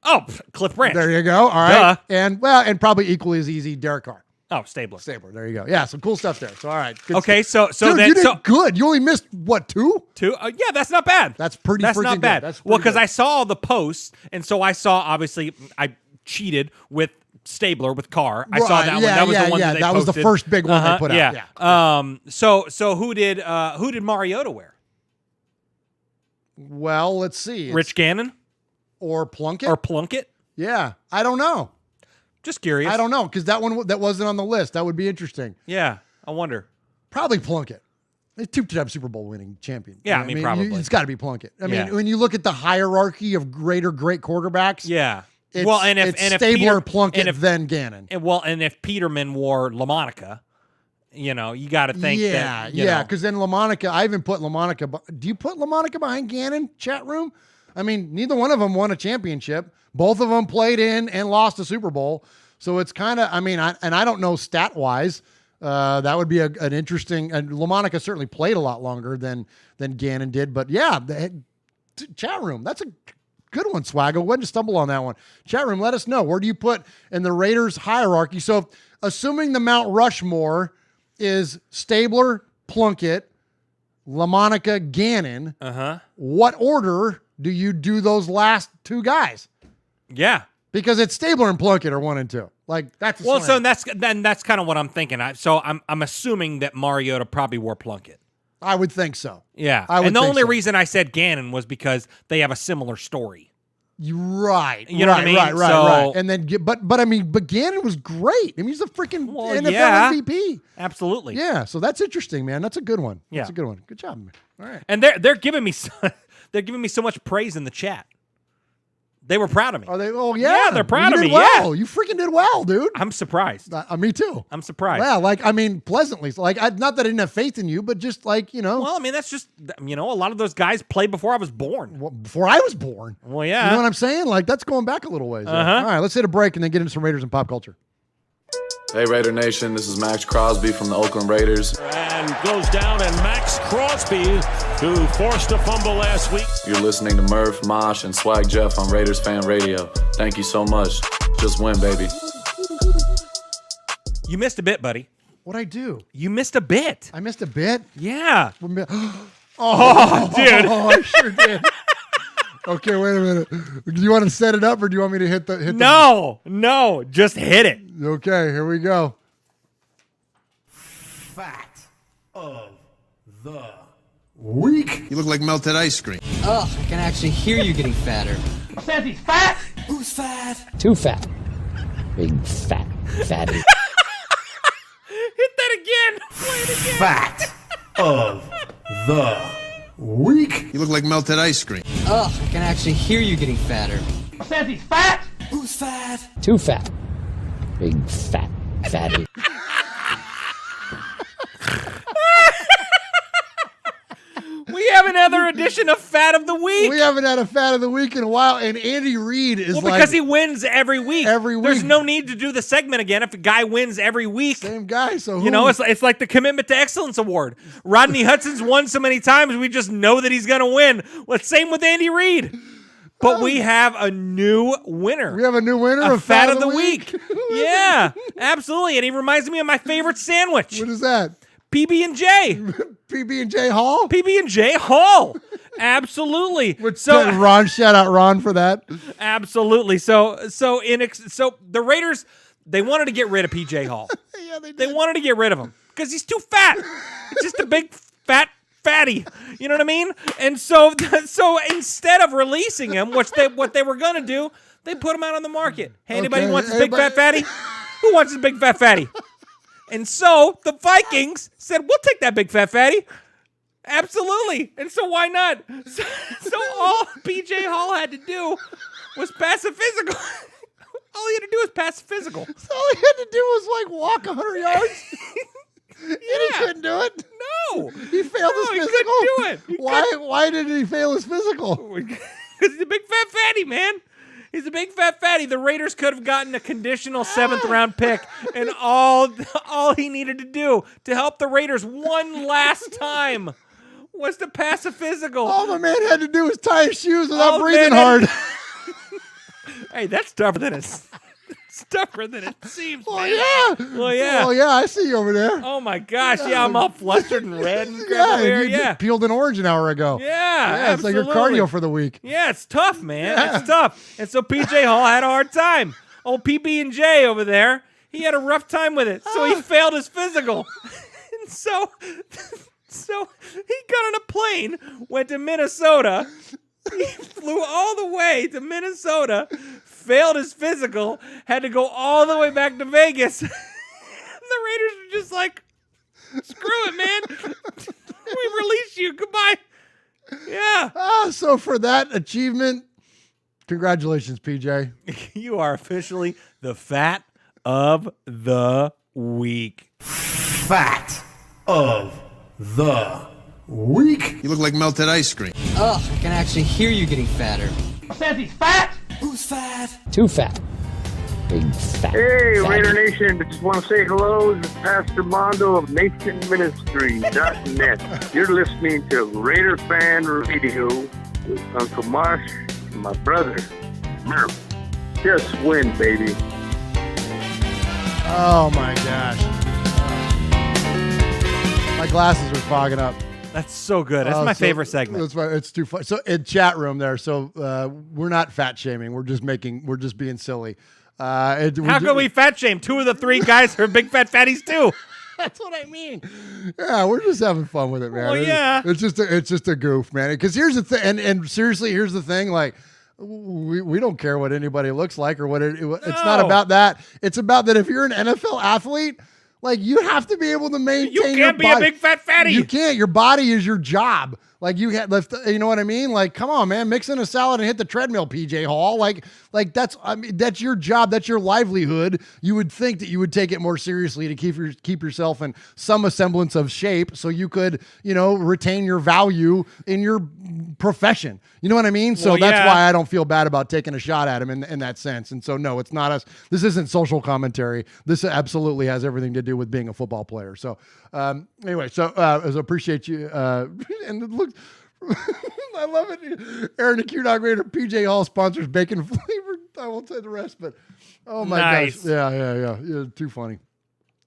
Oh, Cliff Branch. There you go. All right. Duh. And probably equally as easy, Derek Carr. Oh, Stabler. There you go. Yeah, some cool stuff there. So all right. Good Okay, stuff. so Dude, then you did good. You only missed what, 2? 2? Yeah, that's not bad. That's pretty. That's freaking not bad. Good. That's Well, pretty because good. I saw all the posts, and so I saw. Obviously, I cheated with Stabler with Carr. I saw that one. That was the one that they was the posted. first big one they put out. Yeah. So who did Mariota wear? Well, let's see. Rich Gannon or Plunkett? Yeah, I don't know. Just curious. I don't know because that wasn't on the list. That would be interesting. Yeah, I wonder. Probably Plunkett. He's 2-time Super Bowl winning champion. Yeah, You know I mean, probably. it's got to be Plunkett. I Yeah. mean, when you look at the hierarchy of great quarterbacks, Yeah. it's, if Stabler, Peter, Plunkett, then Gannon. And if Peterman wore LaMonica, you got to think that. Because then LaMonica, I even put LaMonica. Do you put LaMonica behind Gannon? Chat room. I mean, neither one of them won a championship. Both of them played in and lost a Super Bowl. So it's kind of. I mean, I don't know stat wise. That would be an interesting. And LaMonica certainly played a lot longer than Gannon did. But yeah, chat room. That's a good one, Swaggo. When to stumble on that one? Chat room. Let us know, where do you put in the Raiders hierarchy? So assuming the Mount Rushmore is Stabler, Plunkett, LaMonica, Gannon. What order do you do those last two guys? Yeah. Because it's Stabler and Plunkett are 1 and 2. Like that's a slam. So that's kind of what I'm thinking. I'm assuming that Mariota probably wore Plunkett. I would think so. Yeah. I would and the think only so. reason I said Gannon was because they have a similar story. Right. You know what I mean? Right. And then, but Gannon was great. I mean, he's a freaking NFL MVP. Absolutely. Yeah. So that's interesting, man. That's a good one. Yeah. That's a good one. Good job, man. All right. And they're giving me so much praise in the chat. They were proud of me. Are they? Oh yeah. They're proud of me. Well. Yeah. You freaking did well, dude. I'm surprised. Me too. I'm surprised. Yeah. Like, I mean, pleasantly. Like, not that I didn't have faith in you, but just like, Well, I mean, that's just, a lot of those guys played before I was born. Before I was born. Well, yeah. You know what I'm saying? Like, that's going back a little ways. Yeah. All right. Let's hit a break and then get into some Raiders and pop culture. Hey, Raider Nation, this is Max Crosby from the Oakland Raiders. And goes down, and Max Crosby, who forced a fumble last week. You're listening to Murph, Mosh, and Swag Jeff on Raiders Fan Radio. Thank you so much. Just win, baby. You missed a bit, buddy. What'd I do? You missed a bit. I missed a bit? Yeah. Oh, dude. Oh, I sure did. Okay, wait a minute. Do you want to set it up, or do you want me to hit the? No, just hit it. Okay, here we go. Fact of the week. You look like melted ice cream. Ugh, I can actually hear you getting fatter. Says he's fat. Who's fat? Too fat. Big fat fatty. Hit that again. Play it again. Fact of the week. You look like melted ice cream. Ugh, I can actually hear you getting fatter. Says he's fat. Who's fat? Too fat. Big fat fatty. We have another edition of Fat of the Week. We haven't had a Fat of the Week in a while, and Andy Reid is because he wins every week. Every week. There's no need to do the segment again if a guy wins every week. Same guy, so it's like the Commitment to Excellence Award. Rodney Hudson's won so many times, we just know that he's going to win. Well, same with Andy Reid. But we have a new winner. We have a new winner of Fat of the Week. Yeah, absolutely. And he reminds me of my favorite sandwich. What is that? PB&J. PB&J Hall? PB&J Hall. Absolutely. So Ron, shout out Ron for that. Absolutely. So the Raiders, they wanted to get rid of PJ Hall. Yeah, they did. They wanted to get rid of him because he's too fat. He's just a big fat fatty. You know what I mean? And so instead of releasing him, what they were gonna do, they put him out on the market. Hey, anybody wants this big fat fatty? Who wants this big fat fatty? And so the Vikings said, we'll take that big fat fatty. Absolutely. And so why not? So all PJ Hall had to do was pass a physical. All he had to do was pass a physical. So all he had to do was like walk 100 yards. And he couldn't do it. No. He failed his physical. He couldn't do it. Why did he fail his physical? Because he's a big fat fatty, man. He's a big fat fatty. The Raiders could have gotten a conditional 7th round pick, and all he needed to do to help the Raiders one last time was to pass a physical. All the man had to do was tie his shoes without breathing hard. Hey, that's tougher than it seems. Oh, man. yeah. Well, yeah. Oh, yeah. I see you over there. Oh, my gosh. Yeah, I'm all flustered and red and everywhere. You peeled an orange an hour ago. Yeah, it's like your cardio for the week. Yeah, it's tough, man. It's tough. And so PJ Hall had a hard time. Old PB&J over there, he had a rough time with it. So he failed his physical. And so he got on a plane, went to Minnesota. He flew all the way to Minnesota, failed his physical, had to go all the way back to Vegas. And the Raiders were just like, screw it, man. We release you. Goodbye. Yeah. So for that achievement, congratulations, PJ. You are officially the Fat of the Week. Fat of the week. You look like melted ice cream. Ugh, I can actually hear you getting fatter. Says he's fat. Who's fat? Too fat. Big fat Hey, fatty. Raider Nation, I just want to say hello. This is Pastor Mondo of NationMinistry.net. You're listening to Raider Fan Radio with Uncle Mosh and my brother, Murph. Just win, baby. Oh, my gosh. My glasses are fogging up. That's so good. That's my favorite segment. It's too fun. So in chat room there. So we're not fat shaming. We're just being silly. How can we fat shame? 2 of the 3 guys are big fat fatties too. That's what I mean. Yeah, we're just having fun with it, man. Well, yeah. It's just a goof, man. Because here's the thing, and seriously, here's the thing. Like, we don't care what anybody looks like or what it's not about that. It's about that if you're an NFL athlete. Like, you have to be able to maintain. You can't your be body. a big fat fatty. You can't. Your body is your job. Like, you know what I mean? Like, come on, man, mix in a salad and hit the treadmill, PJ Hall. Like that's your job. That's your livelihood. You would think that you would take it more seriously to keep yourself in some semblance of shape, so you could, retain your value in your profession. You know what I mean? So that's why I don't feel bad about taking a shot at him in that sense. And so, no, it's not us. This isn't social commentary. This absolutely has everything to do with being a football player. So anyway, I appreciate you. And it looks, I love it. Aaron the Q-Dog Raider, PJ Hall sponsors bacon flavored. I won't say the rest, but oh my gosh. Yeah. Too funny.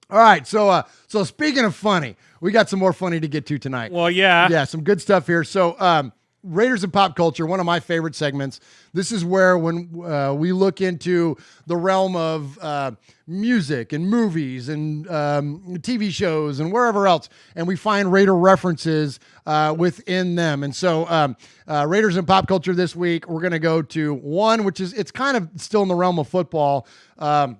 All right. So speaking of funny, we got some more funny to get to tonight. Well, yeah. Yeah. Some good stuff here. So, Raiders and Pop Culture, one of my favorite segments. This is where when we look into the realm of music and movies and TV shows and wherever else, and we find Raider references within them. And so Raiders and Pop Culture this week, we're going to go to one, which is, it's kind of still in the realm of football when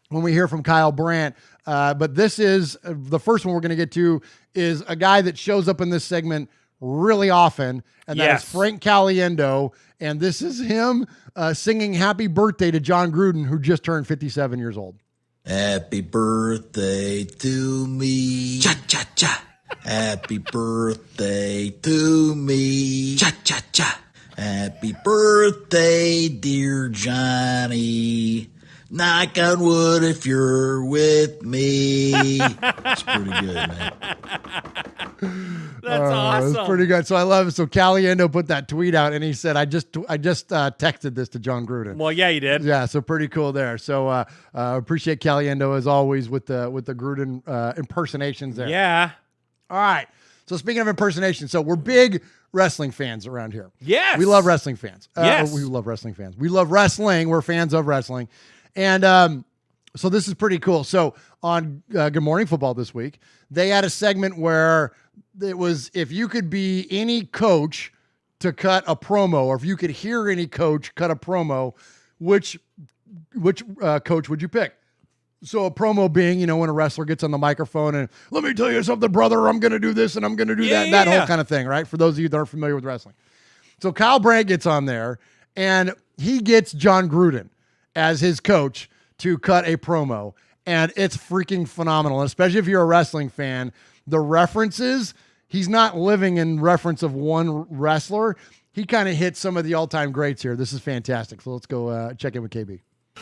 we hear from Kyle Brandt. But this is the first one we're going to get to is a guy that shows up in this segment really often, and that is Frank Caliendo, and this is him singing happy birthday to John Gruden, who just turned 57 years old. Happy birthday to me. Cha-cha-cha. Happy birthday to me. Cha-cha-cha. Happy birthday, dear Johnny. Knock on wood if you're with me. It's pretty good, man. That's awesome. It's pretty good. So I love it. So Caliendo put that tweet out, and he said, "I just texted this to John Gruden." Well, yeah, you did. Yeah, so pretty cool there. So appreciate Caliendo as always with the Gruden impersonations there. Yeah. All right. So speaking of impersonation, so we're big wrestling fans around here. Yes. We love wrestling fans. Yes. We love wrestling fans. We love wrestling. We're fans of wrestling. And so this is pretty cool. So on Good Morning Football this week, they had a segment where it was if you could be any coach to cut a promo, or if you could hear any coach cut a promo, which coach would you pick? So a promo being, when a wrestler gets on the microphone and, let me tell you something, brother, I'm going to do this and I'm going to do that whole kind of thing, right? For those of you that aren't familiar with wrestling. So Kyle Brandt gets on there and he gets John Gruden as his coach to cut a promo. And it's freaking phenomenal. And especially if you're a wrestling fan, the references, he's not living in reference of one wrestler. He kind of hits some of the all-time greats here. This is fantastic. So let's go check in with KB.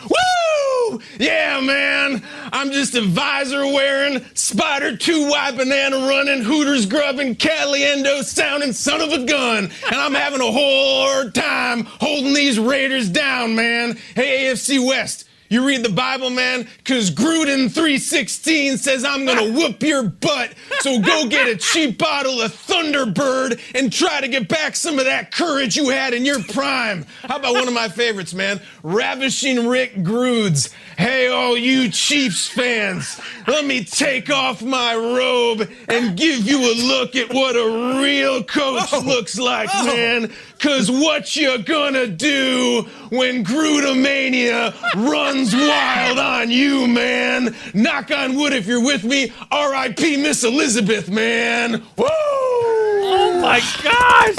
Woo! Yeah, man. I'm just a visor wearing, Spider 2 white banana running, Hooters grubbing, Caliendo sounding son of a gun. And I'm having a hard time holding these Raiders down, man. Hey, AFC West. You read the Bible, man? Because Gruden 3:16 says I'm going to whoop your butt. So go get a cheap bottle of Thunderbird and try to get back some of that courage you had in your prime. How about one of my favorites, man? Ravishing Rick Grudes. Hey, all you Chiefs fans, let me take off my robe and give you a look at what a real coach looks like, man. Because what you gonna do when Grudemania runs wild on you, man? Knock on wood if you're with me. R.I.P. Miss Elizabeth, man. Woo! Oh my gosh!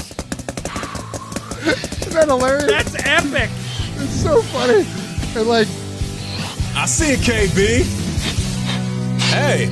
Isn't that hilarious? That's epic. It's so funny. And like, I see it, KB. Hey.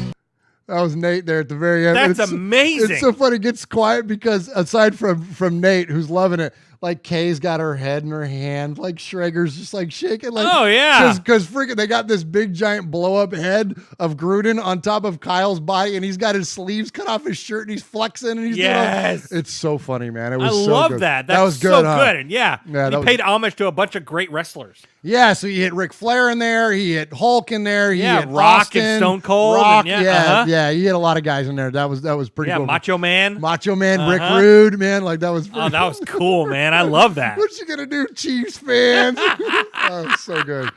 That was Nate there at the very end. That's amazing. It's so funny. It gets quiet because aside from Nate, who's loving it, like Kay's got her head in her hand, like Schrager's just like shaking. Like, oh, yeah. Because freaking they got this big giant blow up head of Gruden on top of Kyle's body, and he's got his sleeves cut off his shirt and he's flexing and he's yes. It's so funny, man. It was I so love good. that. That was good. So huh? good. And yeah, he paid homage to a bunch of great wrestlers. Yeah, so he hit Ric Flair in there. He hit Hulk in there. He hit Rock Austin, and Stone Cold. Rock, and yeah. He hit a lot of guys in there. That was pretty cool. Macho Man. Rick Rude, man. Like that was. Oh, that was cool, man. I love that. What you gonna do, Chiefs fans? Oh, so good.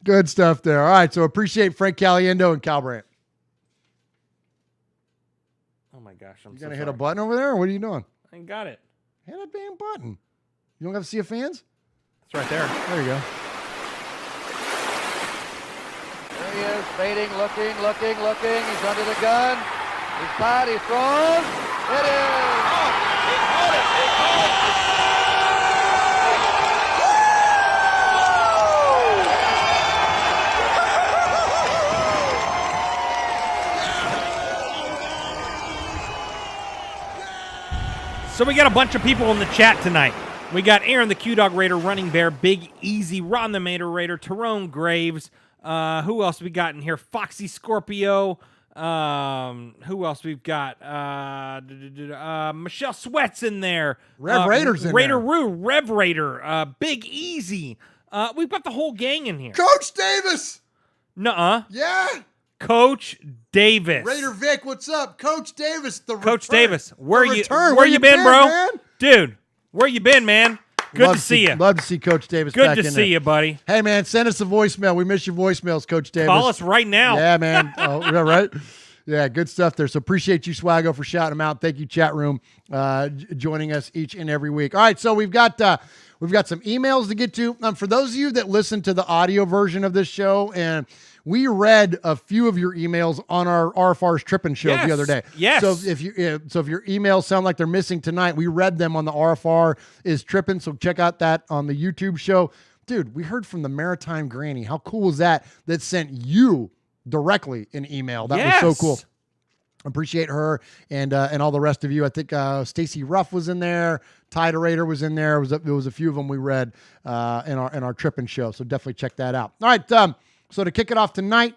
Good stuff there. All right, so appreciate Frank Caliendo and Cal Brandt. Oh my gosh, You gonna hit a button over there, or what are you doing? I ain't got it. Hit a damn button. You don't have to see a fans? It's right there. There you go. There he is, fading, looking. He's under the gun. He's tied, he throws. It is. So we got a bunch of people in the chat tonight. We got Aaron the Q-Dog Raider, Running Bear, Big Easy, Ron the Mater Raider, Tyrone Graves. Who else we got in here? Foxy Scorpio. Who else we've got? Michelle Sweat's in there. Rev Raider's in Raider there. Roo, Rev Raider, Big Easy. We've got the whole gang in here. Coach Davis. Nuh-uh. Yeah. Coach Davis. Raider Vic, what's up? Coach Davis. Coach Davis, where you Where been, bro? Man? Dude, where you been, man? Good Love to see you. Love to see Coach Davis Good back to in see there. you, buddy. Hey, man, send us a voicemail. We miss your voicemails, Coach Davis. Call us right now. Yeah, man. Oh, yeah, right? Yeah, good stuff there. So appreciate you, Swaggo, for shouting them out. Thank you, chat room, joining us each and every week. All right, so we've got some emails to get to. For those of you that listen to the audio version of this show, and we read a few of your emails on our RFR's Trippin' show the other day. Yes. So if your emails sound like they're missing tonight, we read them on the RFR is Trippin'. So check out that on the YouTube show. Dude, we heard from the Maritime Granny. How cool was that? That sent you directly an email. That was so cool. Appreciate her and all the rest of you. I think Stacy Ruff was in there. Ty Raider was in there. It was a few of them we read in our Trippin' show. So definitely check that out. All right. So to kick it off tonight,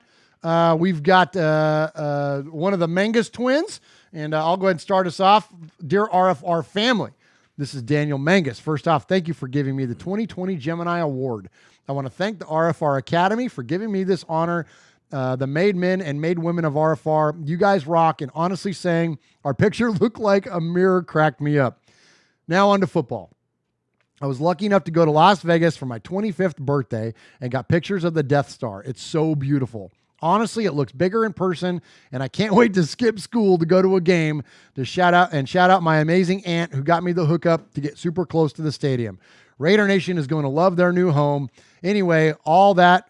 we've got one of the Mangus twins, and I'll go ahead and start us off. Dear RFR family, this is Daniel Mangus. First off, thank you for giving me the 2020 Gemini Award. I want to thank the RFR Academy for giving me this honor. The made men and made women of RFR, you guys rock, and honestly saying our picture looked like a mirror cracked me up. Now on to football. I was lucky enough to go to Las Vegas for my 25th birthday and got pictures of the Death Star. It's so beautiful. Honestly, it looks bigger in person, and I can't wait to skip school to go to a game to shout out my amazing aunt who got me the hookup to get super close to the stadium. Raider Nation is going to love their new home. Anyway, all that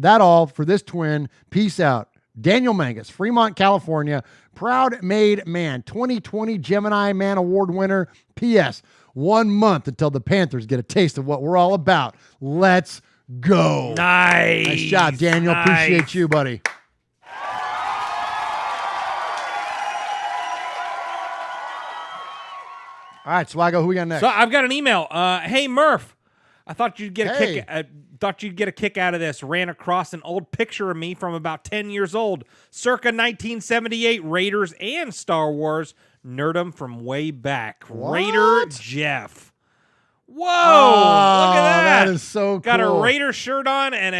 all for this twin. Peace out. Daniel Mangus, Fremont, California. Proud made man. 2020 Gemini Man Award winner. P.S. 1 month until the Panthers get a taste of what we're all about. Let's go. Nice job, Daniel. Nice. Appreciate you, buddy. All right, Swaggo, who we got next? So I've got an email. Hey Murph, I thought you'd get a kick. Thought you'd get a kick out of this. Ran across an old picture of me from about 10 years old, circa 1978. Raiders and Star Wars. Nerdum from way back. What? Raider Jeff. Whoa! Oh, look at that. that is so Got a cool. Raider shirt on and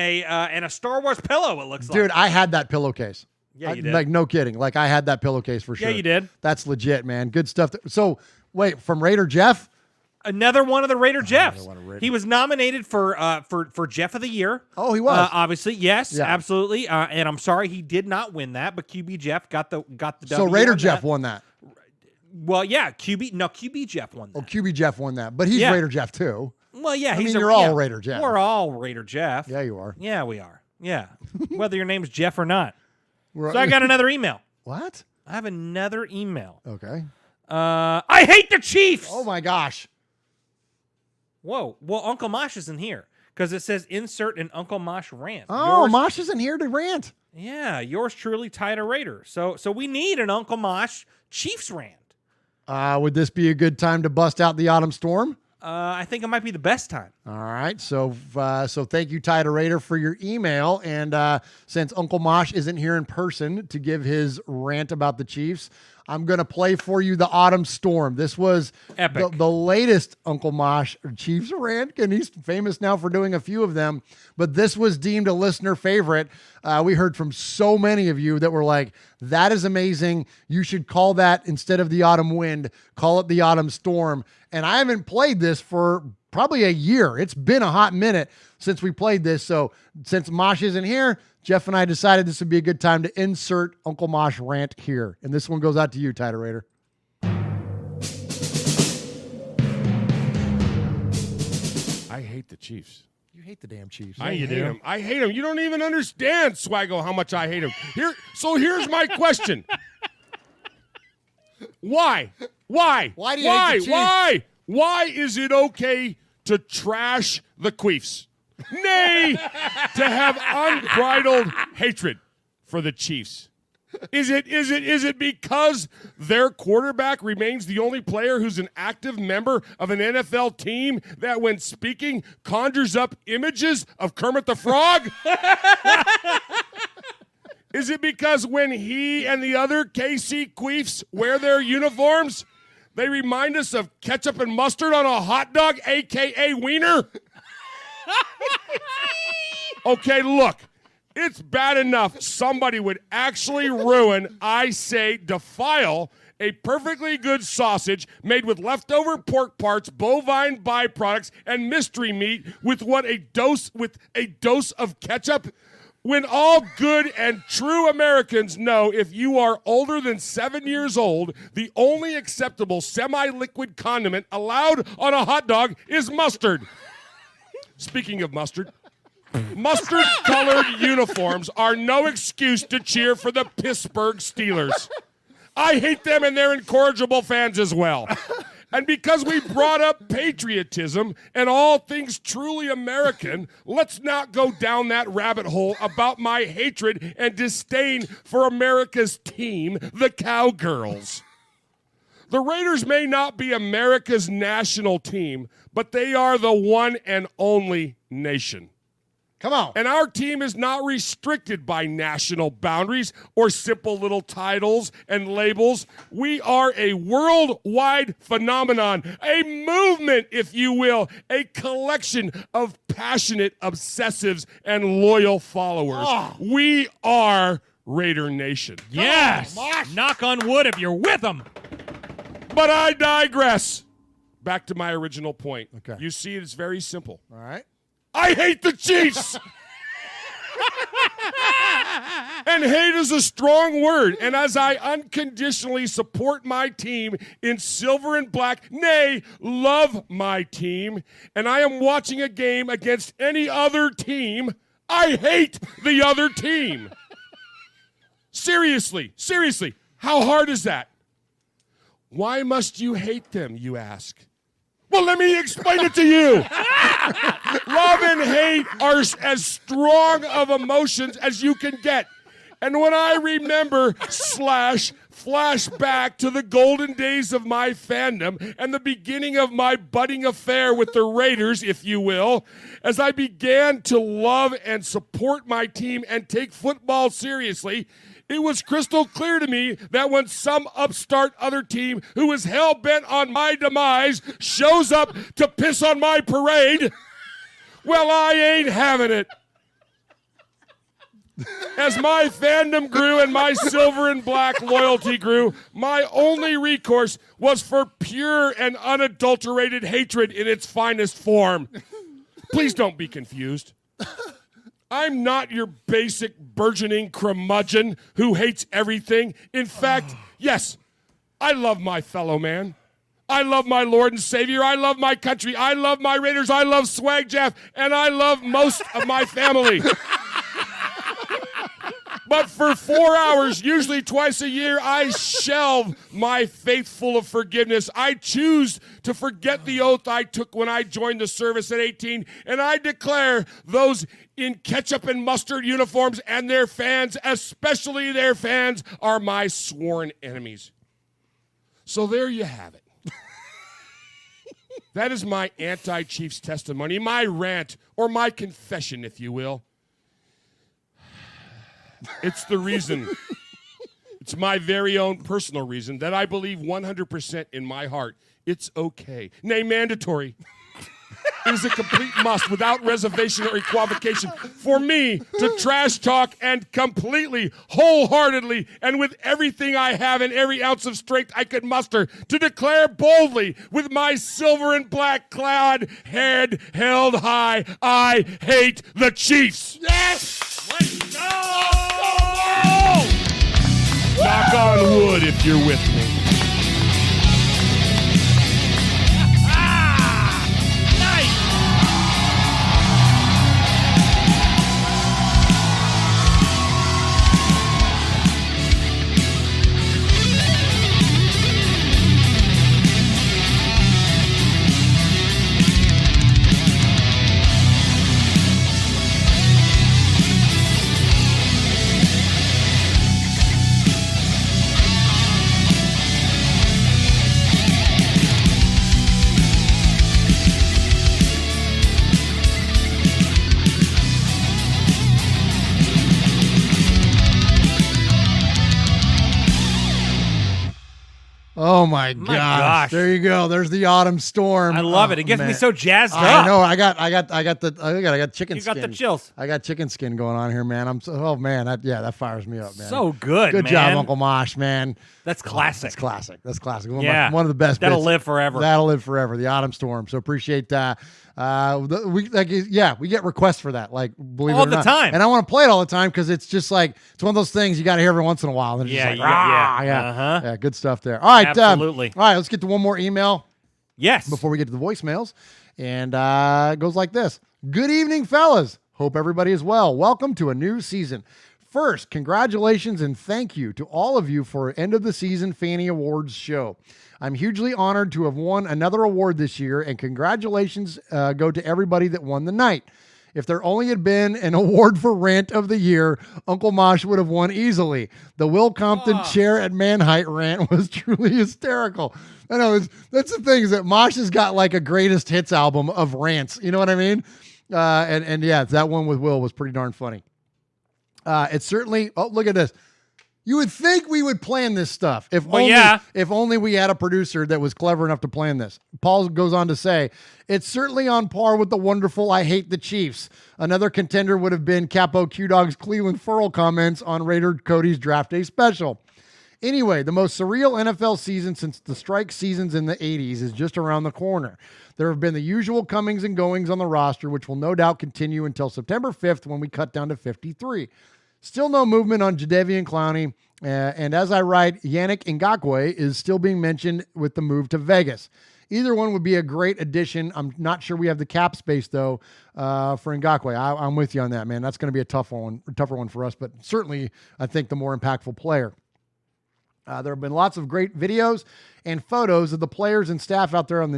a Star Wars pillow. It looks like. Dude, I had that pillowcase. Yeah, you did. Like, no kidding. Like, I had that pillowcase for sure. Yeah, you did. That's legit, man. Good stuff. So, wait, from Raider Jeff? Another one of the Raider Jeffs. He was nominated for Jeff of the Year. Oh, he was. Obviously, yes, Yeah. absolutely. And I'm sorry he did not win that, but QB Jeff got the W. So Raider on Jeff that. won that. Well, yeah, QB Jeff won that. Oh, QB Jeff won that. But he's Yeah. Raider Jeff too. Well, yeah, I he's mean, you're all Raider Jeff. We're all Raider Jeff. Yeah, you are. Yeah, we are. Yeah, whether your name's Jeff or not. We're- So I got another email. What? I have another email. Okay. I hate the Chiefs. Oh my gosh. Whoa. Well, Uncle Mosh isn't here because it says insert an Uncle Mosh rant. Oh, Mosh isn't here to rant. Yeah, yours truly, Tyler Raider. So we need an Uncle Mosh Chiefs rant. Would this be a good time to bust out the Autumn Storm? I think it might be the best time. All right. So thank you, Ty Raider, for your email. And since Uncle Mosh isn't here in person to give his rant about the Chiefs, I'm going to play for you the Autumn Storm. This was the latest Uncle Mosh Chiefs rant, and he's famous now for doing a few of them, but this was deemed a listener favorite. We heard from so many of you that were like, that is amazing. You should call that, instead of the Autumn Wind, call it the Autumn Storm. And I haven't played this for probably a year. It's been a hot minute since we played this. So since Mosh isn't here, Jeff and I decided this would be a good time to insert Uncle Mosh rant here. And this one goes out to you, Title Raider. I hate the Chiefs. You hate the damn Chiefs. I hate them. I hate them. You don't even understand, Swaggo, how much I hate them. Here's my question. Why? Why? Why do you hate the Chiefs? Why is it okay to trash the Queefs? Nay, to have unbridled hatred for the Chiefs. Is it because their quarterback remains the only player who's an active member of an NFL team that, when speaking, conjures up images of Kermit the Frog? Is it because when he and the other KC Queefs wear their uniforms, they remind us of ketchup and mustard on a hot dog, a.k.a. wiener? Okay, look, it's bad enough somebody would actually ruin, I say defile, a perfectly good sausage made with leftover pork parts, bovine byproducts, and mystery meat with a dose of ketchup. When all good and true Americans know, if you are older than 7 years old, the only acceptable semi-liquid condiment allowed on a hot dog is mustard. Speaking of mustard, mustard-colored uniforms are no excuse to cheer for the Pittsburgh Steelers. I hate them, and they're incorrigible fans as well. And because we brought up patriotism and all things truly American, let's not go down that rabbit hole about my hatred and disdain for America's team, the Cowgirls. The Raiders may not be America's national team, but they are the one and only nation. Come on. And our team is not restricted by national boundaries or simple little titles and labels. We are a worldwide phenomenon, a movement, if you will, a collection of passionate obsessives and loyal followers. Oh. We are Raider Nation. Yes. Knock on wood if you're with them. But I digress. Back to my original point. Okay. You see, it's very simple. All right. I hate the Chiefs. And hate is a strong word. And as I unconditionally support my team in silver and black, nay, love my team, and I am watching a game against any other team, I hate the other team. Seriously, how hard is that? Why must you hate them, you ask? Well, let me explain it to you. Love and hate are as strong of emotions as you can get. And when I remember flash back to the golden days of my fandom and the beginning of my budding affair with the Raiders, if you will, as I began to love and support my team and take football seriously, it was crystal clear to me that when some upstart other team who is hell-bent on my demise shows up to piss on my parade, well, I ain't having it. As my fandom grew and my silver and black loyalty grew, my only recourse was for pure and unadulterated hatred in its finest form. Please don't be confused. I'm not your basic burgeoning curmudgeon who hates everything. In fact, yes, I love my fellow man. I love my Lord and Savior. I love my country. I love my Raiders. I love Swag Jeff. And I love most of my family. But for 4 hours, usually twice a year, I shelve my faithful of forgiveness. I choose to forget the oath I took when I joined the service at 18, and I declare those in ketchup and mustard uniforms and their fans, especially their fans, are my sworn enemies. So there you have it. That is my anti-Chiefs testimony, my rant, or my confession, if you will. It's the reason It's my very own personal reason that I believe 100% in my heart it's okay, nay, mandatory. It is a complete must without reservation or equivocation for me to trash talk and completely, wholeheartedly, and with everything I have and every ounce of strength I could muster to declare boldly with my silver and black clad head held high, I hate the Chiefs. Yes! Let's go! Knock on wood if you're with me. Oh my gosh. There you go. There's the autumn storm. I love it. It gets me so jazzed up. I know. I got chicken You skin. got the chills. I got chicken skin going on here, man. That fires me up, man. So good, Good man. job, Uncle Mosh, man. That's classic. That's classic. That's classic. Yeah. One of the best. That'll bits. live forever. That'll live forever. The autumn storm. So appreciate that. We get requests for that, like, believe All it or the not. time. And I want to play it all the time because it's just like it's one of those things you got to hear every once in a while. And it's just like, yeah, good stuff there. All right, Absolutely. All right, let's get to one more email. Yes. Before we get to the voicemails, and it goes like this: Good evening, fellas. Hope everybody is well. Welcome to a new season. First, congratulations and thank you to all of you for end of the season Fanny Awards show. I'm hugely honored to have won another award this year, and congratulations go to everybody that won the night. If there only had been an award for rant of the year, Uncle Mosh would have won easily. The Will Compton chair at Man-Height rant was truly hysterical. I know that's the thing, is that Mosh has got like a greatest hits album of rants. You know what I mean? And yeah, that one with Will was pretty darn funny. It's certainly, look at this. You would think we would plan this stuff if only we had a producer that was clever enough to plan this. Paul goes on to say, it's certainly on par with the wonderful I Hate the Chiefs. Another contender would have been Capo Q-Dog's Cleveland Furl comments on Raider Cody's Draft Day special. Anyway, the most surreal NFL season since the strike seasons in the 80s is just around the corner. There have been the usual comings and goings on the roster, which will no doubt continue until September 5th when we cut down to 53. Still no movement on Jadeveon Clowney, and as I write, Yannick Ngakoue is still being mentioned with the move to Vegas. Either one would be a great addition. I'm not sure we have the cap space, though, for Ngakoue. I'm with you on that, man. That's going to be a tougher one for us, but certainly I think the more impactful player. There have been lots of great videos and photos of the players and staff out there on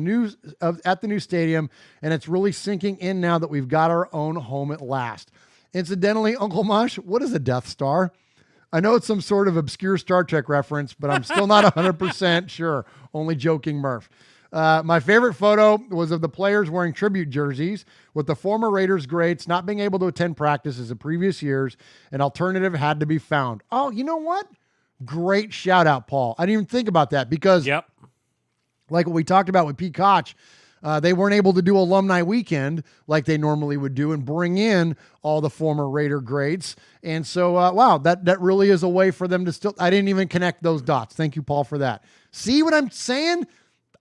at the new stadium, and it's really sinking in now that we've got our own home at last. Incidentally, Uncle Mosh, what is a Death Star? I know it's some sort of obscure Star Trek reference, but I'm still not 100% sure. Only joking, Murph. My favorite photo was of the players wearing tribute jerseys, with the former Raiders greats not being able to attend practices in previous years. An alternative had to be found. Oh, you know what? Great shout out, Paul. I didn't even think about that because, like what we talked about with Pete Koch, they weren't able to do alumni weekend like they normally would do and bring in all the former Raider greats. And so, wow, that really is a way for them to still, I didn't even connect those dots. Thank you, Paul, for that. See what I'm saying?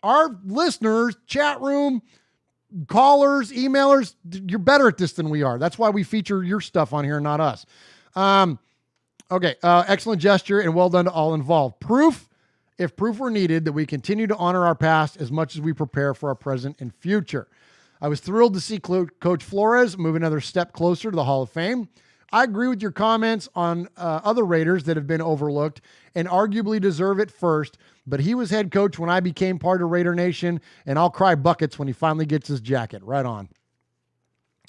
Our listeners, chat room, callers, emailers, you're better at this than we are. That's why we feature your stuff on here, not us. Okay, excellent gesture and well done to all involved. If proof were needed, that we continue to honor our past as much as we prepare for our present and future. I was thrilled to see Coach Flores move another step closer to the Hall of Fame. I agree with your comments on other Raiders that have been overlooked and arguably deserve it first, but he was head coach when I became part of Raider Nation, and I'll cry buckets when he finally gets his jacket. Right on.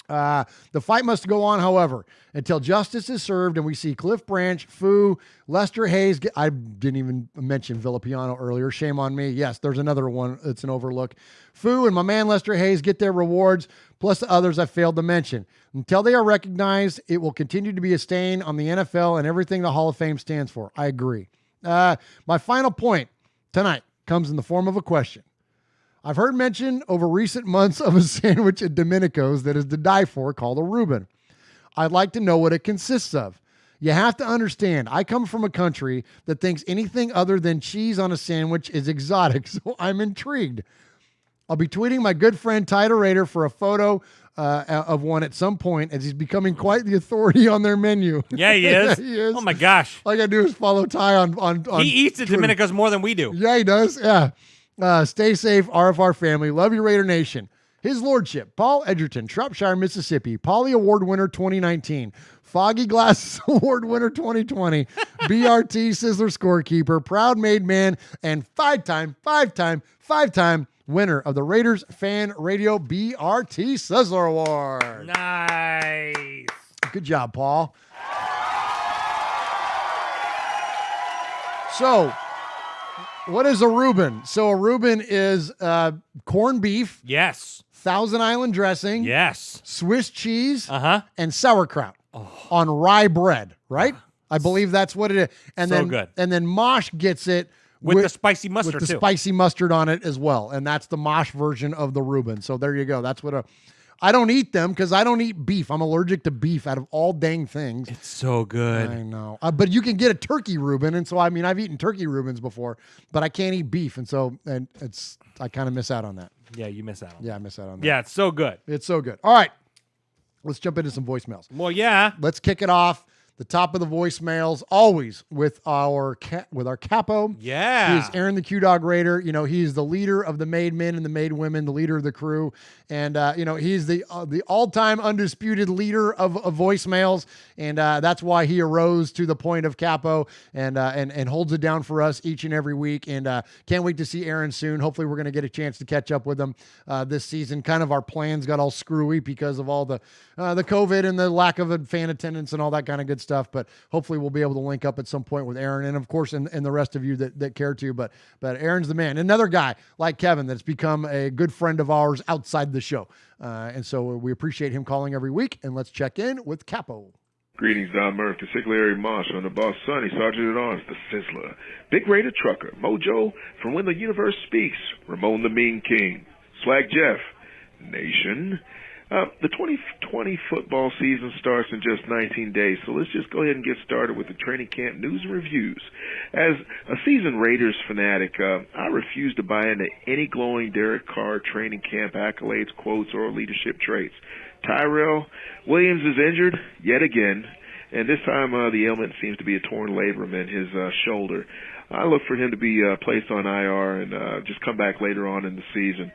The fight must go on, however, until justice is served and we see Cliff Branch, Fu, Lester Hayes. I didn't even mention Villapiano earlier. Shame on me. Yes, there's another one that's an overlook. Fu and my man Lester Hayes get their rewards, plus the others I failed to mention. Until they are recognized, it will continue to be a stain on the NFL and everything the Hall of Fame stands for. I agree. My final point tonight comes in the form of a question. I've heard mention over recent months of a sandwich at Domenico's that is to die for called a Reuben. I'd like to know what it consists of. You have to understand, I come from a country that thinks anything other than cheese on a sandwich is exotic, so I'm intrigued. I'll be tweeting my good friend Tyler Rader for a photo of one at some point, as he's becoming quite the authority on their menu. Yeah, he is. He is. Oh, my gosh. All I got to do is follow Ty on He eats at Twitter. Domenico's more than we do. Yeah, he does. Yeah. Stay safe, RFR family. Love you, Raider Nation. His Lordship, Paul Edgerton, Shropshire, Mississippi, Polly Award winner 2019, Foggy Glasses Award winner 2020, BRT Sizzler scorekeeper, proud made man, and five-time winner of the Raiders Fan Radio BRT Sizzler Award. Nice. Good job, Paul. So, what is a Reuben? So a Reuben is corned beef. Yes. Thousand Island dressing. Yes. Swiss cheese. Uh-huh. And sauerkraut on rye bread, right? I believe that's what it is. And So then, good. And then Mosh gets it With the spicy mustard, with the too. spicy mustard on it as well. And that's the Mosh version of the Reuben. So there you go. That's what I don't eat them because I don't eat beef. I'm allergic to beef out of all dang things. It's so good. I know. But you can get a turkey Reuben. And so, I mean, I've eaten turkey Reubens before, but I can't eat beef. And so I kind of miss out on that. Yeah, you miss out on Yeah, I miss out on that. Yeah, it's so good. It's so good. All right. Let's jump into some voicemails. Well, yeah. Let's kick it off. The top of the voicemails, always with our capo. Yeah. He's Aaron the Q-Dog Raider. You know, he's the leader of the made men and the made women, the leader of the crew. And, he's the all-time undisputed leader of voicemails. And that's why he arose to the point of capo and holds it down for us each and every week. And can't wait to see Aaron soon. Hopefully we're going to get a chance to catch up with him this season. Kind of our plans got all screwy because of all the COVID and the lack of fan attendance and all that kind of good stuff, but hopefully we'll be able to link up at some point with Aaron and of course and the rest of you that care to, but Aaron's the man. Another guy like Kevin that's become a good friend of ours outside the show. And so we appreciate him calling every week, and let's check in with Capo. Greetings, Don Murph, the Sigley Marshal, and the boss Sonny, Sergeant at Arms, the Sizzler, Big Raider Trucker, Mojo from When the Universe Speaks, Ramon the Mean King, Swag Jeff, Nation. The 2020 football season starts in just 19 days, so let's just go ahead and get started with the training camp news and reviews. As a seasoned Raiders fanatic, I refuse to buy into any glowing Derek Carr training camp accolades, quotes, or leadership traits. Tyrell Williams is injured yet again, and this time the ailment seems to be a torn labrum in his shoulder. I look for him to be placed on IR and just come back later on in the season.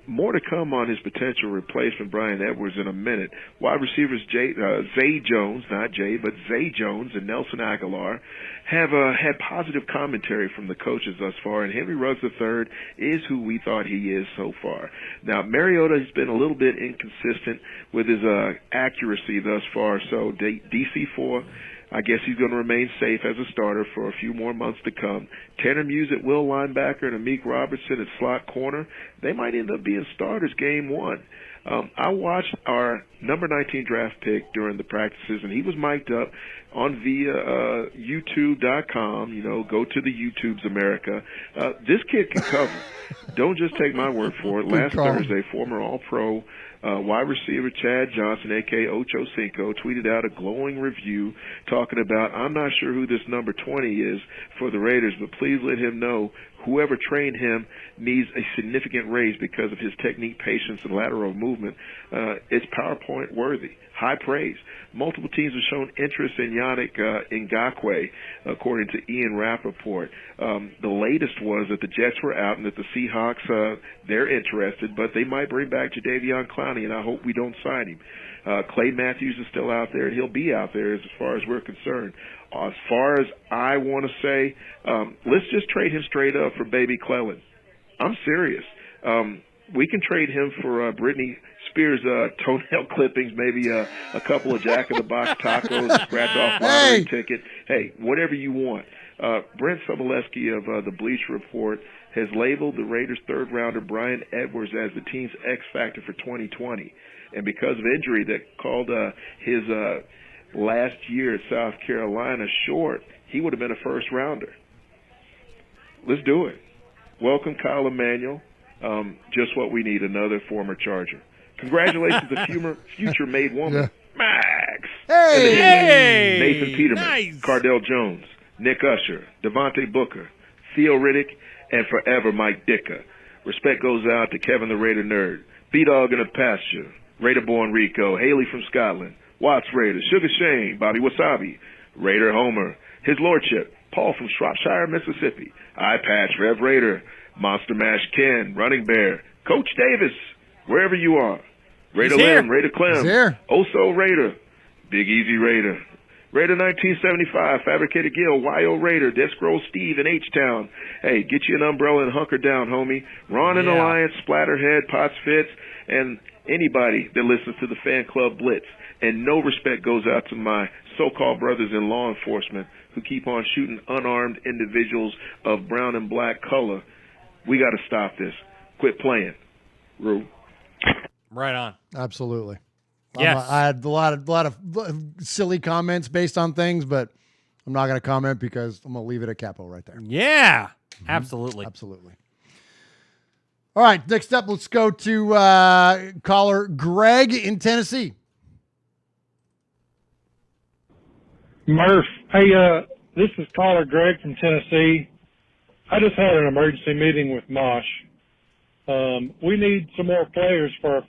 More to come on his potential replacement, Brian Edwards, in a minute. Wide receivers Zay Jones, not Jay, but Zay Jones and Nelson Aguilar have had positive commentary from the coaches thus far, and Henry Ruggs III is who we thought he is so far. Now, Mariota has been a little bit inconsistent with his accuracy thus far, so DC4, I guess he's going to remain safe as a starter for a few more months to come. Tanner Muse at will linebacker and Amik Robertson at slot corner. They might end up being starters game one. I watched our number 19 draft pick during the practices, and he was mic'd up on via YouTube.com. You know, go to the YouTubes, America. This kid can cover. Don't just take my word for it. Last Thursday, former All-Pro wide receiver Chad Johnson, a.k.a. Ocho Cinco, tweeted out a glowing review talking about, I'm not sure who this number 20 is for the Raiders, but please let him know whoever trained him needs a significant raise because of his technique, patience, and lateral movement. It's PowerPoint worthy. High praise. Multiple teams have shown interest in Yannick Ngakoue, according to Ian Rappaport. The latest was that the Jets were out and that the Seahawks, they're interested, but they might bring back Jadeveon Clowney, and I hope we don't sign him. Clay Matthews is still out there, and he'll be out there as far as we're concerned. As far as I want to say, let's just trade him straight up for Baby Clellan. I'm serious. We can trade him for Britney Spears toenail clippings, maybe a couple of Jack-in-the-Box tacos, a scratch-off lottery ticket. Hey, whatever you want. Brent Sobolewski of the Bleacher Report has labeled the Raiders' third-rounder Brian Edwards as the team's X-factor for 2020. And because of injury that called his last year at South Carolina short, he would have been a first rounder. Let's do it. Welcome, Kyle Emanuel. Just what we need, another former Charger. Congratulations to future made woman, Max. Hey! Nathan Peterman, Nice. Cardell Jones, Nick Usher, Devontae Booker, Theo Riddick, and forever Mike Ditka. Respect goes out to Kevin the Raider Nerd, B-Dog in the Pasture, Raider Born Rico, Haley from Scotland, Watts Raider, Sugar Shane, Bobby Wasabi, Raider Homer, His Lordship, Paul from Shropshire, Mississippi, Eye Patch, Rev Raider, Monster Mash Ken, Running Bear, Coach Davis, wherever you are, Raider Lim, Raider Clem, Oso Raider, Big Easy Raider, Raider 1975, Fabricated Gill, YO Raider, Death Scroll Steve in H-Town. Hey, get you an umbrella and hunker down, homie. Ron and Alliance, Splatterhead, Potts Fitz, and anybody that listens to the Fan Club Blitz. And no respect goes out to my so-called brothers in law enforcement who keep on shooting unarmed individuals of brown and black color. We got to stop this. Quit playing. Rue. Right on. Absolutely. Yes. I had a lot of silly comments based on things, but I'm not going to comment because I'm going to leave it at capo right there. Yeah, absolutely. Absolutely. All right, next up, let's go to caller Greg in Tennessee. Murph, hey, this is caller Greg from Tennessee. I just had an emergency meeting with Mosh. We need some more players for our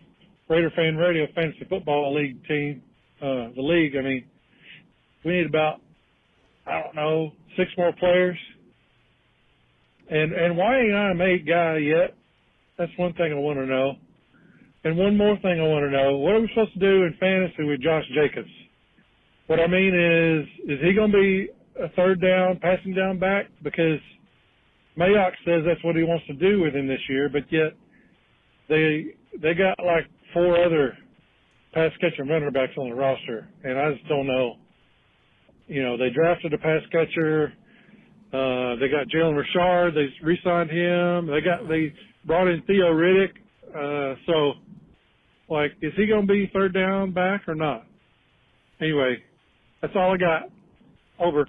Raider Fan Radio Fantasy Football League team. The league, I mean, we need about, 6 more players. And why ain't I a made guy yet? That's one thing I want to know. And one more thing I want to know. What are we supposed to do in fantasy with Josh Jacobs? What I mean is he going to be a third down, passing down back? Because Mayock says that's what he wants to do with him this year, but yet they got like 4 other pass catcher running backs on the roster, and I just don't know. You know, they drafted a pass catcher. They got Jalen Richard. They re-signed him. They brought in Theo Riddick. So, like, is he going to be third down back or not? Anyway, that's all I got. Over.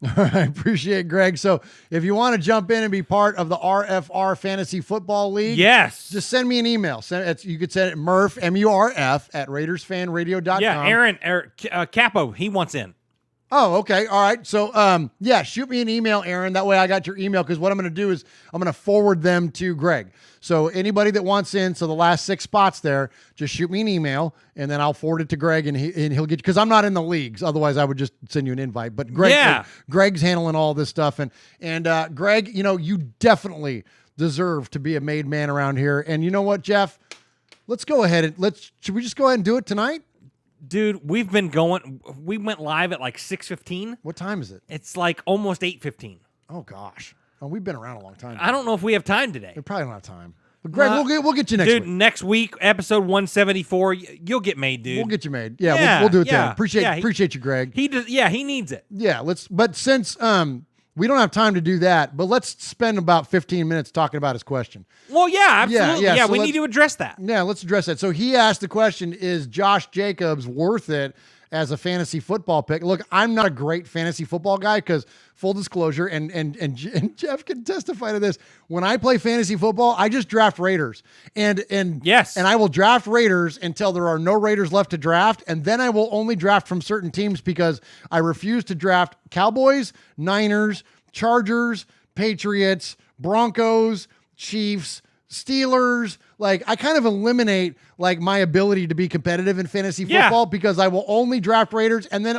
All right, appreciate it, Greg. So if you want to jump in and be part of the RFR Fantasy Football League, yes, just send me an email. You could send it Murph, M-U-R-F, at RaidersFanRadio.com. Yeah, Aaron Capo, he wants in. Oh, okay. All right. So, shoot me an email, Aaron. That way I got your email, because what I'm going to do is I'm going to forward them to Greg. So anybody that wants in, so the last 6 spots there, just shoot me an email, and then I'll forward it to Greg, and he'll get, because I'm not in the leagues. Otherwise, I would just send you an invite. But Greg's handling all this stuff. And Greg, you definitely deserve to be a made man around here. And you know what, Jeff? Let's go ahead and should we just go ahead and do it tonight? Dude, we went live at like 6:15. What time is it? It's like almost 8:15. Oh, gosh. Oh, we've been around a long time. I don't know if we have time today. We probably don't have time. But Greg, we'll get you next week. Dude, next week, episode 174, you'll get made, dude. We'll get you made. Yeah, we'll do it then. Appreciate you, Greg. He needs it. Yeah, but since we don't have time to do that, but let's spend about 15 minutes talking about his question. Well, yeah, absolutely. Yeah, so we need to address that. Yeah, let's address that. So he asked the question, is Josh Jacobs worth it as a fantasy football pick? Look, I'm not a great fantasy football guy, because full disclosure, and Jeff can testify to this. When I play fantasy football, I just draft Raiders. And I will draft Raiders until there are no Raiders left to draft, and then I will only draft from certain teams, because I refuse to draft Cowboys, Niners, Chargers, Patriots, Broncos, Chiefs, Steelers. Like, I kind of eliminate like my ability to be competitive in fantasy football, because I will only draft Raiders, and then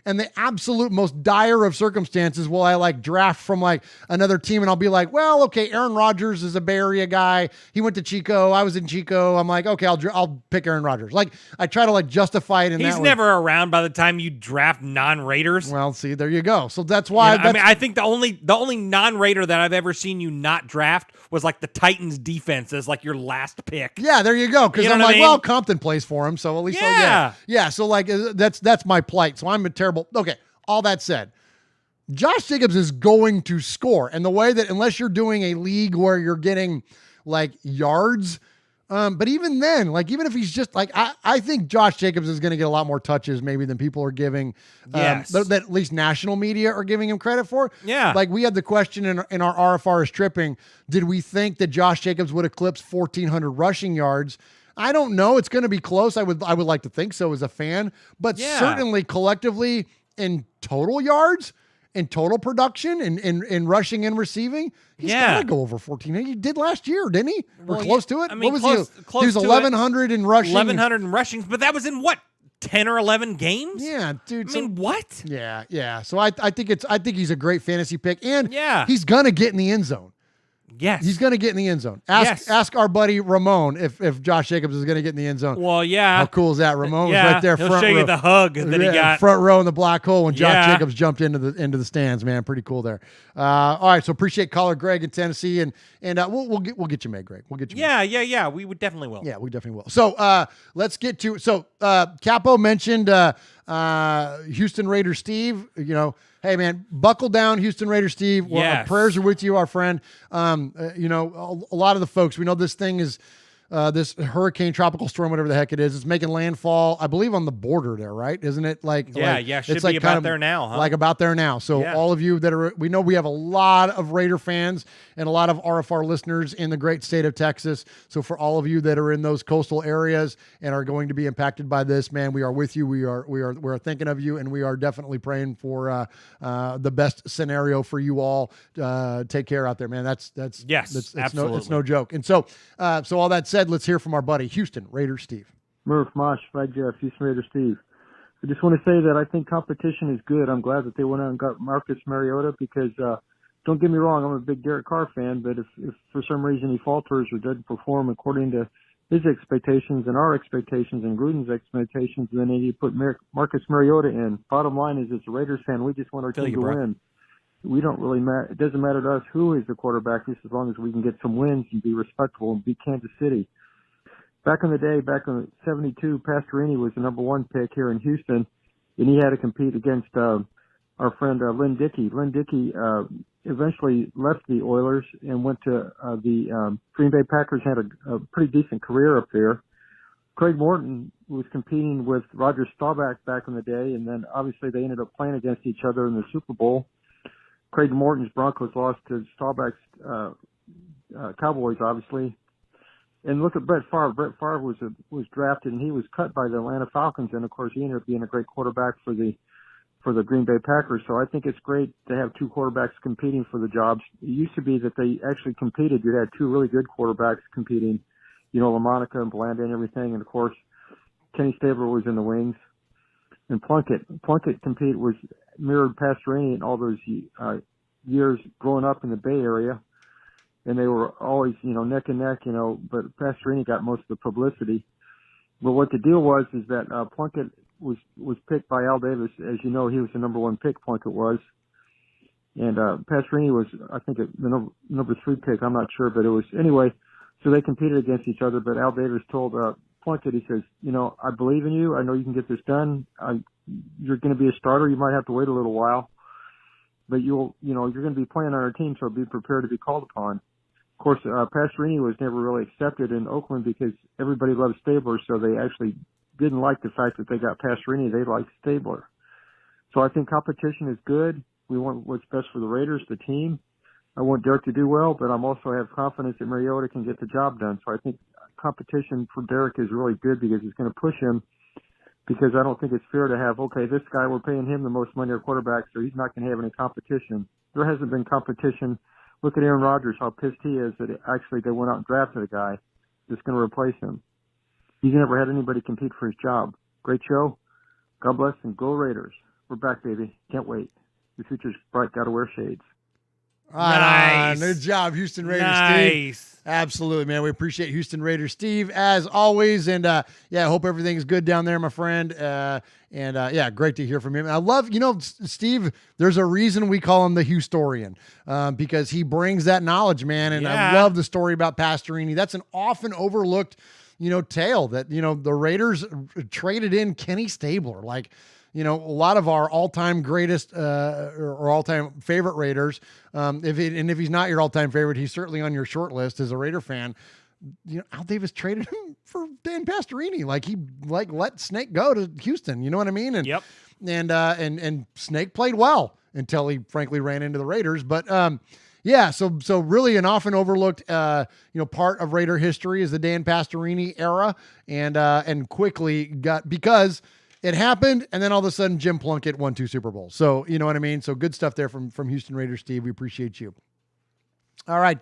and the absolute most dire of circumstances will I draft from another team, and I'll be like, well, okay, Aaron Rodgers is a Bay Area guy. He went to Chico. I was in Chico. I'm like, okay, I'll pick Aaron Rodgers. I try to justify it in that way. He's never around by the time you draft non-Raiders. Well, see, there you go. So that's why. I think the only non-Raider that I've ever seen you not draft was the Titans defense as your last pick. Yeah, there you go. Because I'm well, Compton plays for him, so at least yeah. So that's my plight. So I'm a terrible. Okay, all that said, Josh Jacobs is going to score. And the way that, unless you're doing a league where you're getting yards, But even then, like, even if he's just like, I think Josh Jacobs is going to get a lot more touches maybe than people are giving, Yes. that at least national media are giving him credit for. Yeah. Like, we had the question in our RFR is tripping. Did we think that Josh Jacobs would eclipse 1,400 rushing yards? I don't know. It's going to be close. I would like to think so as a fan, but certainly collectively in total yards, in total production, in rushing and receiving, he's got to go over 1,400. He did last year, didn't he? Or close to it? I mean, what was close he was to 1,100 in rushing. 1,100 in rushing, but that was in what, 10 or 11 games? Yeah, dude. I mean, what? Yeah. So I think he's a great fantasy pick, and he's gonna get in the end zone. Yes. He's going to get in the end zone. Ask our buddy Ramon if Josh Jacobs is going to get in the end zone. Well, yeah. How cool is that? Ramon was right there. He'll front show row. you the hug that he got. Front row in the black hole when Josh Jacobs jumped into the stands, man. Pretty cool there. All right. So appreciate caller Greg in Tennessee. And we'll get you made, Greg. We'll get you made. Yeah. We would definitely will. Yeah, we definitely will. So let's get to, Capo mentioned Houston Raiders Steve, hey man, buckle down, Houston Raiders Steve. Well, our prayers are with you, our friend. A lot of the folks, we know this thing is this hurricane, tropical storm, whatever the heck it is. It's making landfall, I believe, on the border there, right? Isn't it? Should be about there now, huh? Like about there now. So all of you that we know we have a lot of Raider fans and a lot of RFR listeners in the great state of Texas. So for all of you that are in those coastal areas and are going to be impacted by this, man, we are with you. We're thinking of you, and we are definitely praying for the best scenario for you all. Take care out there, man. That's absolutely. It's no joke. And so all that said, let's hear from our buddy Houston Raiders Steve. Murph, Mosh, Swag Jeff, Houston Raiders Steve. I just want to say that I think competition is good. I'm glad that they went out and got Marcus Mariota because, don't get me wrong, I'm a big Derek Carr fan, but if for some reason he falters or doesn't perform according to his expectations and our expectations and Gruden's expectations, then they need to put Marcus Mariota in. Bottom line is, as a Raiders fan, we just want our team to win. We don't really matter. It doesn't matter to us who is the quarterback, just as long as we can get some wins and be respectable and beat Kansas City. Back in the day, back in '72, Pastorini was the number one pick here in Houston, and he had to compete against our friend Lynn Dickey. Lynn Dickey eventually left the Oilers and went to the Green Bay Packers. Had a pretty decent career up there. Craig Morton was competing with Roger Staubach back in the day, and then obviously they ended up playing against each other in the Super Bowl. Craig Morton's Broncos lost to Staubach's Cowboys, obviously. And look at Brett Favre. Brett Favre was drafted, and he was cut by the Atlanta Falcons, and of course he ended up being a great quarterback for the Green Bay Packers. So I think it's great to have two quarterbacks competing for the jobs. It used to be that they actually competed. You had two really good quarterbacks competing, LaMonica and Blanda and everything. And of course, Kenny Stabler was in the wings. And Plunkett mirrored Pastorini in all those years growing up in the Bay Area. And they were always, neck and neck, but Pastorini got most of the publicity. But what the deal was is that Plunkett was picked by Al Davis. As you know, he was the number one pick, Plunkett was. And Pastorini was, I think, the number 3 pick. I'm not sure, but it was. Anyway, so they competed against each other. But Al Davis told Plunkett, he says, I believe in you. I know you can get this done. You're going to be a starter. You might have to wait a little while. But you're going to be playing on our team, so be prepared to be called upon. Of course, Pastorini was never really accepted in Oakland because everybody loved Stabler, so they actually didn't like the fact that they got Pastorini. They liked Stabler. So I think competition is good. We want what's best for the Raiders, the team. I want Derek to do well, but I'm also have confidence that Mariota can get the job done. So I think competition for Derek is really good because it's going to push him, because I don't think it's fair to have, okay, this guy, we're paying him the most money at quarterback, so he's not going to have any competition. There hasn't been competition. Look at Aaron Rodgers, how pissed he is that actually they went out and drafted a guy that's going to replace him. He's never had anybody compete for his job. Great show. God bless, and go Raiders. We're back, baby. Can't wait. The future's bright. Got to wear shades. Nice. Good job, Houston Raiders Steve. Absolutely, man. We appreciate Houston Raiders Steve as always. And I hope everything's good down there, my friend. Great to hear from him. And I love, Steve, there's a reason we call him the Houstorian, because he brings that knowledge, man. And I love the story about Pastorini. That's an often overlooked, tale that, the Raiders traded in Kenny Stabler. Like, a lot of our all-time greatest or all-time favorite Raiders, if he's not your all-time favorite, he's certainly on your short list as a Raider fan. Al Davis traded him for Dan Pastorini. Like he let Snake go to Houston. You know what I mean? And and Snake played well until he frankly ran into the Raiders. But so really an often overlooked part of Raider history is the Dan Pastorini era, and quickly because it happened, and then all of a sudden Jim Plunkett won 2 Super Bowls. So you know what I mean? So good stuff there from Houston Raiders, Steve. We appreciate you. All right,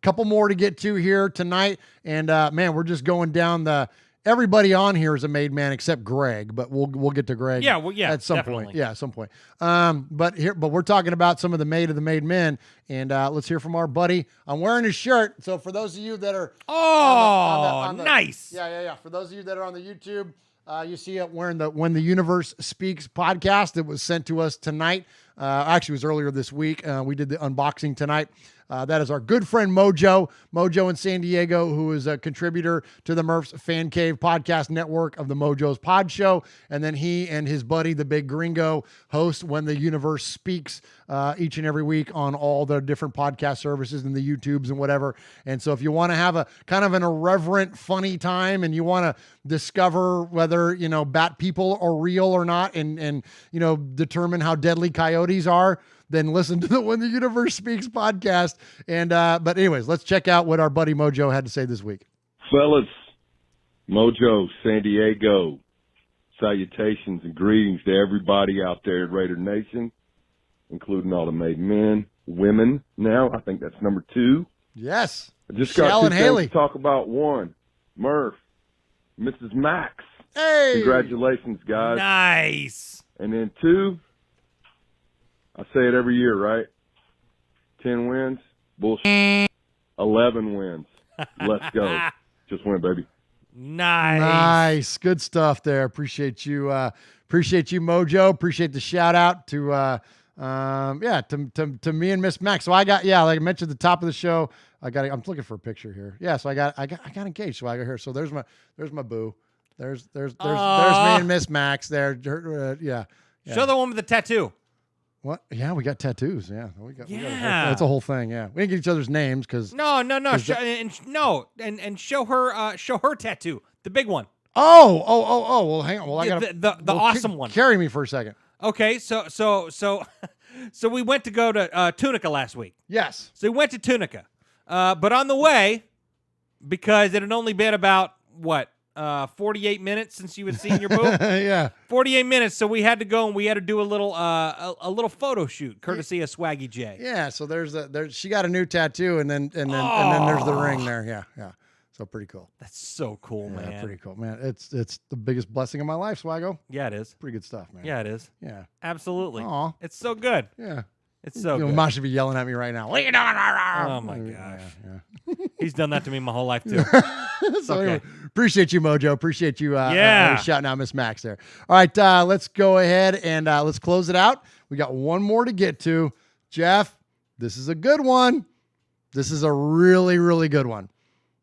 couple more to get to here tonight, and man, we're just going down everybody on here is a made man except Greg, but we'll get to Greg. At some definitely. point. Yeah, at some point. But we're talking about some of the made men, and let's hear from our buddy. I'm wearing his shirt, so for those of you that are nice. Yeah. For those of you that are on the YouTube, you see it wearing the When the Universe Speaks podcast that was sent to us tonight. Actually, it was earlier this week. We did the unboxing tonight. That is our good friend Mojo in San Diego, who is a contributor to the Murph's Fan Cave podcast network of the Mojo's Pod Show. And then he and his buddy, the Big Gringo, host When the Universe Speaks each and every week on all the different podcast services and the YouTubes and whatever. And so if you want to have a kind of an irreverent, funny time and you want to discover whether, bat people are real or not and determine how deadly coyotes are, then listen to the When the Universe Speaks podcast. And but anyways, let's check out what our buddy Mojo had to say this week. Fellas, Mojo, San Diego, salutations and greetings to everybody out there at Raider Nation, including all the made men, women now. I think that's number 2. Yes. I just got Shell 2 and things Haley to talk about. 1, Murph, Mrs. Max. Hey. Congratulations, guys. Nice. And then 2, I say it every year, right? 10 wins, bullshit. 11 wins. Let's go. Just win, baby. Nice. Good stuff there. Appreciate you, Mojo. Appreciate the shout out to me and Miss Max. So I got, like I mentioned at the top of the show, I'm looking for a picture here. Yeah, so I got engaged. So I got here. So there's my boo. There's me and Miss Max there. Yeah. Show the one with the tattoo. What? Yeah, we got tattoos. Yeah, we got it's a whole thing. Yeah, we didn't get each other's names because no. And show her tattoo, the big one. Oh. Well, hang on. Well, I got the awesome one. Carry me for a second. Okay, so we went to go to Tunica last week. Yes. So we went to Tunica, but on the way, because it had only been about 48 minutes since you had seen your boo. Yeah, 48 minutes. So we had to go and we had to do a little photo shoot, courtesy of Swaggy J. Yeah. So she got a new tattoo, and then there's the ring there. Yeah. So pretty cool. That's so cool, man. Yeah, pretty cool, man. It's the biggest blessing of my life, Swaggo. Yeah, it is. Pretty good stuff, man. Yeah, it is. Yeah, absolutely. Aw. It's so good. Yeah. It's so good. Mosh should be yelling at me right now. What are you doing? Oh my gosh. Yeah. He's done that to me my whole life too. So anyway, appreciate you, Mojo. Appreciate you shouting out Miss Max there. All right, let's go ahead and let's close it out. We got one more to get to. Jeff, this is a good one. This is a really, really good one.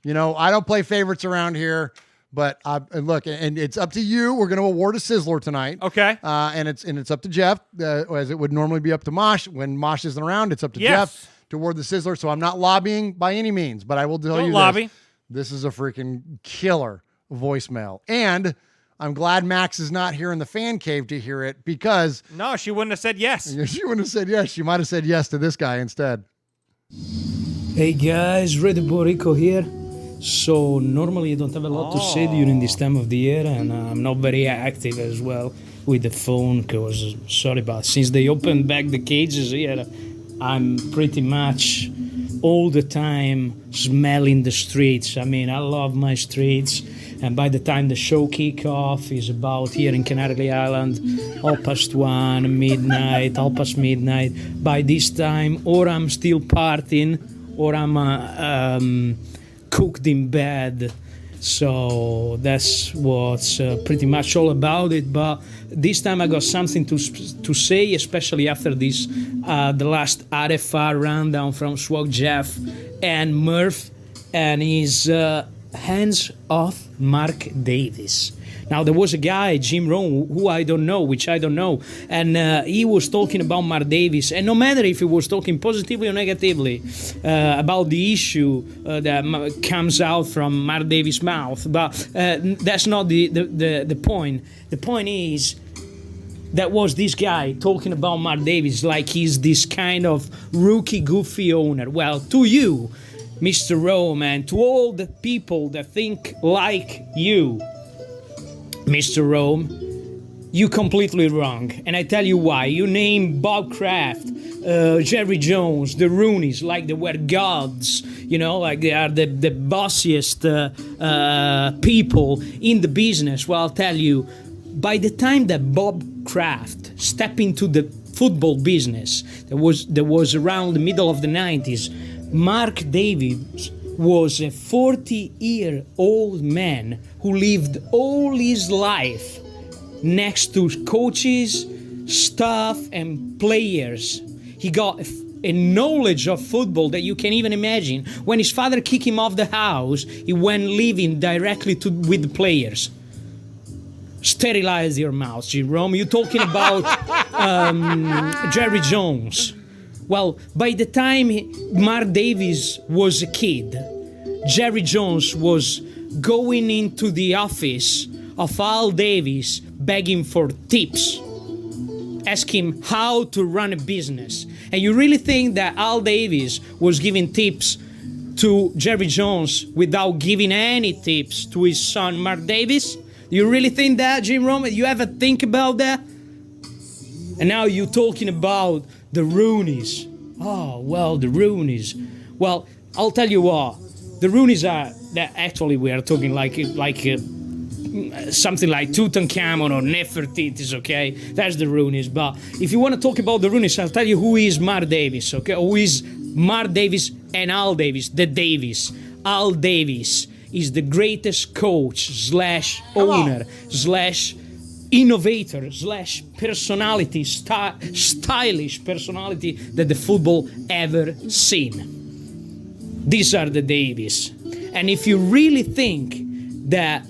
I don't play favorites around here. But look, and it's up to you. We're going to award a Sizzler tonight. Okay. And it's up to Jeff, as it would normally be up to Mosh. When Mosh isn't around, it's up to Jeff to award the Sizzler. So I'm not lobbying by any means, but I will tell you lobby. This is a freaking killer voicemail. And I'm glad Max is not here in the fan cave to hear it because... No, she wouldn't have said yes. She wouldn't have said yes. She might have said yes to this guy instead. Hey guys, Ready Borico here. So normally I don't have a lot to say during this time of the year, and I'm not very active as well with the phone because, since they opened back the cages here, I'm pretty much all the time smelling the streets. I mean, I love my streets, and by the time the show kick off is about here in Canary Island, 1:30, midnight, 1:30 midnight. By this time, or I'm still partying, or I'm cooked in bed. So that's what's pretty much all about it. But this time I got something to say, especially after this the last RFR rundown from Swag Jeff and Murph and his hands off Mark Davis. Now, there was a guy, Jim Rome, who I don't know, and he was talking about Mark Davis, and no matter if he was talking positively or negatively about the issue that comes out from Mark Davis' mouth, but that's not the point. The point is, that was this guy talking about Mark Davis like he's this kind of rookie, goofy owner. Well, to you, Mr. Rome, and to all the people that think like you, Mr. Rome, you completely wrong. And I tell you why. You name Bob Kraft, Jerry Jones, the Rooneys, like they were gods, like they are the bossiest people in the business. Well, I'll tell you, by the time that Bob Kraft stepped into the football business, that was around the middle of the 90s, Mark Davis was a 40-year-old man who lived all his life next to coaches, staff, and players. He got a knowledge of football that you can't even imagine. When his father kicked him off the house, he went living directly with the players. Sterilize your mouth, Jerome. You're talking about Jerry Jones. Well, by the time Mark Davis was a kid, Jerry Jones was going into the office of Al Davis begging for tips, asking him how to run a business. And you really think that Al Davis was giving tips to Jerry Jones without giving any tips to his son, Mark Davis? You really think that, Jim Rome? You ever think about that? And now you're talking about the Rooneys. Oh, well, the Rooneys. Well, I'll tell you what. The Rooneys are, that actually we are talking like something like Tutankhamun or Nefertiti, okay? That's the Rooneys. But if you want to talk about the Rooneys, I'll tell you who is Mark Davis, okay? Who is Mark Davis and Al Davis, the Davis. Al Davis is the greatest coach / owner / innovator / personality, stylish personality that the football ever seen. These are the Davis. And if you really think that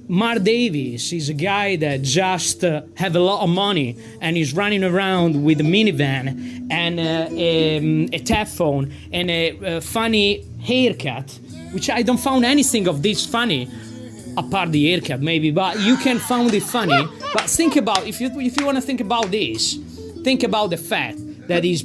Mark Davis is a guy that just have a lot of money and is running around with a minivan and a tap phone and a funny haircut, which I don't find anything of this funny, apart the haircut maybe, but you can find it funny. But think about, if you want to think about this, think about the fact that he's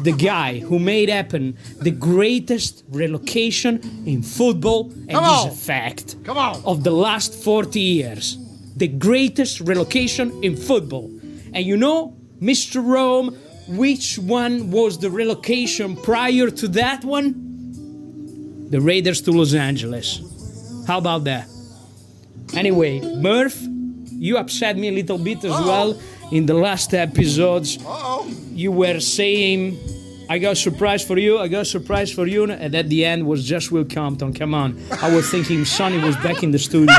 the guy who made happen the greatest relocation in football, and is a fact of the last 40 years. The greatest relocation in football. And you know, Mr. Rome, which one was the relocation prior to that one? The Raiders to Los Angeles. How about that? Anyway, Murph, you upset me a little bit as well in the last episodes. You were saying, I got a surprise for you, and at the end was just Will Compton. Come on. I was thinking Sonny was back in the studio.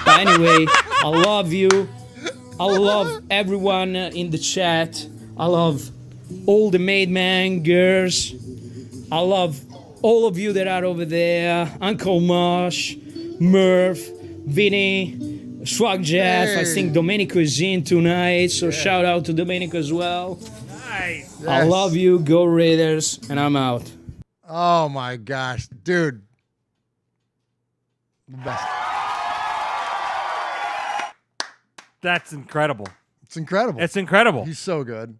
But anyway, I love you. I love everyone in the chat. I love all the Made Man girls. I love all of you that are over there. Uncle Mosh, Murph, Vinny, Swag Jeff. I think Domenico is in tonight, so shout out to Domenico as well. Nice. Yes. I love you. Go Raiders, and I'm out. Oh my gosh, dude. The best. That's incredible. It's incredible. It's incredible. He's so good.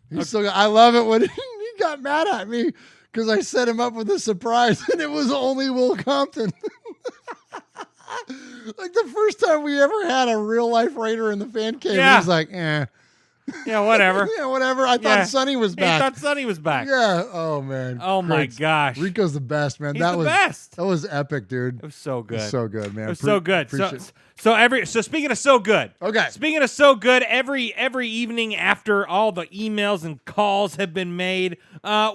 He's so good. I love it when he got mad at me because I set him up with a surprise and it was only Will Compton. Like the first time we ever had a real life Raider in the fan cave, he was like, eh. Yeah, whatever. Yeah, whatever. I thought Sonny was back. I thought Sonny was back. Yeah. Oh man. Oh my gosh. Rico's the best, man. He's the best. That was epic, dude. It was so good. It was so good, man. It was so good. So speaking of so good. Okay. Speaking of so good, every evening after all the emails and calls have been made,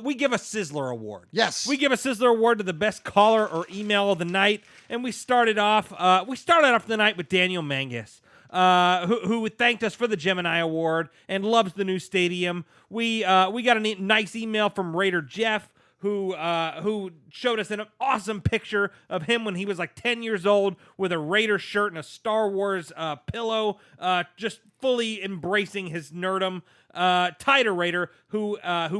we give a Sizzler Award. Yes. We give a Sizzler Award to the best caller or email of the night, and we started off the night with Daniel Mangus. Who thanked us for the Gemini Award and loves the new stadium. We got a nice email from Raider Jeff, who showed us an awesome picture of him when he was like 10 years old with a Raider shirt and a Star Wars pillow, just fully embracing his nerdum. Tighter Raider, who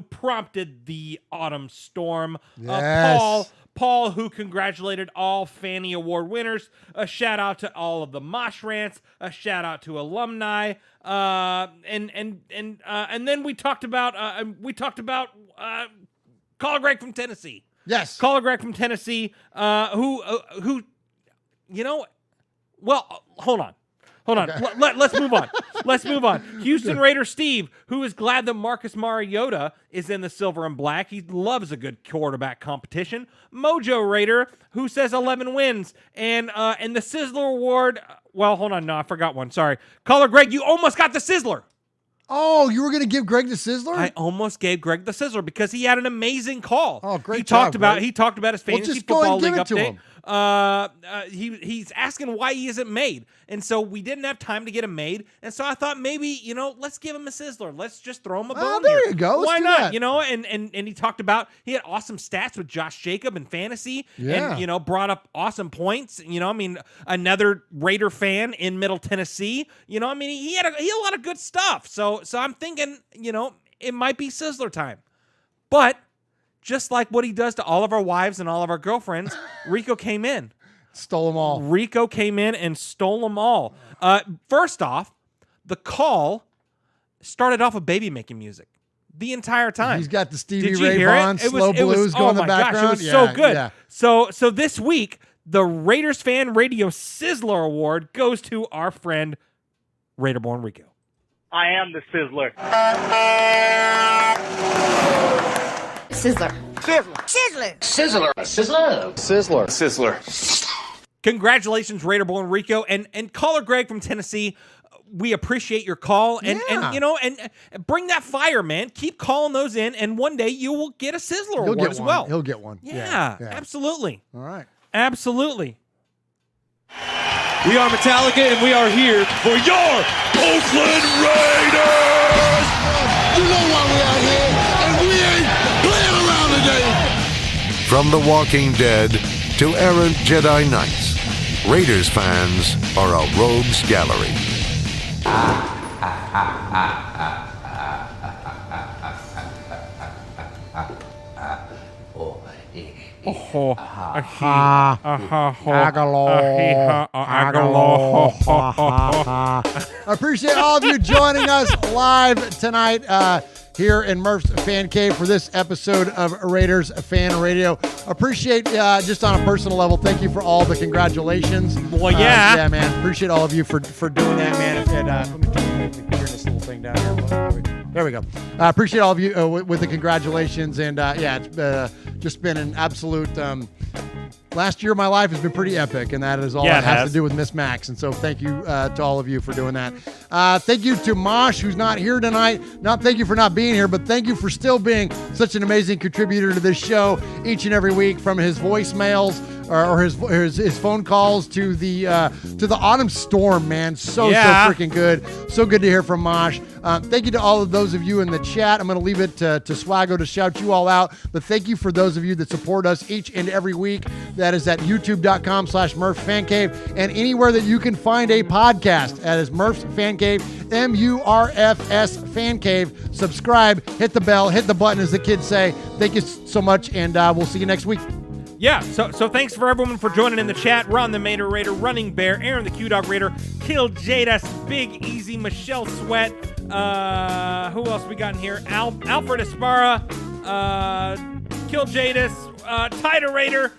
prompted the Autumn Storm. Yes. Paul, who congratulated all Fanny Award winners. A shout out to all of the Mosh Rants. A shout out to alumni. And then we talked about Caller Greg from Tennessee. Yes, Caller Greg from Tennessee. Who well, hold on. Okay. Let's move on. Let's move on. Houston Raider Steve, who is glad that Marcus Mariota is in the silver and black. He loves a good quarterback competition. Mojo Raider, who says 11 wins. And the Sizzler Award, well, hold on. No, I forgot one. Sorry. Caller Greg, you almost got the Sizzler. Oh, you were going to give Greg the Sizzler? I almost gave Greg the Sizzler because he had an amazing call. Oh, great He job, talked about his fantasy just go ahead football and league give it to update. him. He's asking why he isn't made. And so we didn't have time to get him made. And so I thought maybe, let's give him a Sizzler. Let's just throw him a bone there here. you go. Let's Why do not? that. And he talked about, he had awesome stats with Josh Jacob in fantasy. Yeah. And, brought up awesome points. Another Raider fan in Middle Tennessee. He had a lot of good stuff. So I'm thinking, it might be Sizzler time. But just like what he does to all of our wives and all of our girlfriends, Rico came in. Stole them all. Rico came in and stole them all. First off, the call started off with baby making music the entire time. He's got the Stevie Did you Ray hear Vaughan it? slow blues going in the background. Gosh, it was so good. Yeah. So this week, the Raiders Fan Radio Sizzler Award goes to our friend Raiderborn Rico. I am the Sizzler. Sizzler. Sizzler. Sizzler. Sizzler. Sizzler. Sizzler. Congratulations, Raiderborn Rico and caller Greg from Tennessee. We appreciate your call and bring that fire, man. Keep calling those in, and one day you will get a Sizzler Award as well. He'll get one. Yeah, absolutely. All right. Absolutely. We are Metallica, and we are here for your Oakland Raiders! You know why we out here, and we ain't playing around today. From The Walking Dead to errant Jedi Knights, Raiders fans are a rogues gallery. I appreciate all of you joining us live tonight here in Murph's Fan Cave for this episode of Raiders Fan Radio. Appreciate, just on a personal level, thank you for all the congratulations. Well, yeah. Yeah, man. Appreciate all of you for doing that, man. And let me turn this little thing down here. There we go. Appreciate all of you with the congratulations. And it's just been an absolute... last year of my life has been pretty epic, and that is all that has to do with Miss Max. And so thank you to all of you for doing that. Thank you to Mosh, who's not here tonight. Not thank you for not being here, but thank you for still being such an amazing contributor to this show each and every week, from his voicemails or his phone calls to the Autumn Storm, man. So freaking good. So good to hear from Mosh. Thank you to all of those of you in the chat. I'm going to leave it to Swaggo to shout you all out, but thank you for those of you that support us each and every week. That is at youtube.com/Murph's Fan Cave, and anywhere that you can find a podcast. That is Murph's Fan Cave, MURFS Fan Cave. Subscribe, hit the bell, hit the button, as the kids say. Thank you so much, and we'll see you next week. Yeah, so thanks for everyone for joining in the chat. Ron the Mater Raider, Running Bear, Aaron the Q-Dog Raider, Kill Jadis, Big Easy, Michelle Sweat. Who else we got in here? Alfred Aspara, Kill Jadis, Tighter Raider,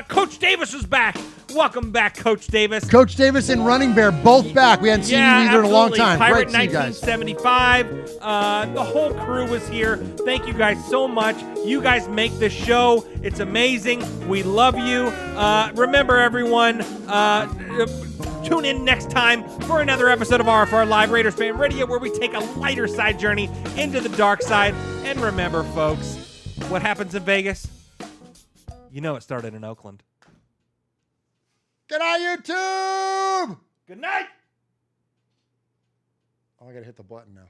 Coach Davis is back. Welcome back, Coach Davis. Coach Davis and Running Bear both back. We hadn't seen you either in a long time. Pirate Great to see you guys. 1975. The whole crew was here. Thank you guys so much. You guys make this show. It's amazing. We love you. Remember, everyone, tune in next time for another episode of RFR Live Raiders Fan Radio, where we take a lighter side journey into the dark side. And remember, folks, what happens in Vegas? You know it started in Oakland. Good night, YouTube! Good night! Oh, I gotta hit the button now.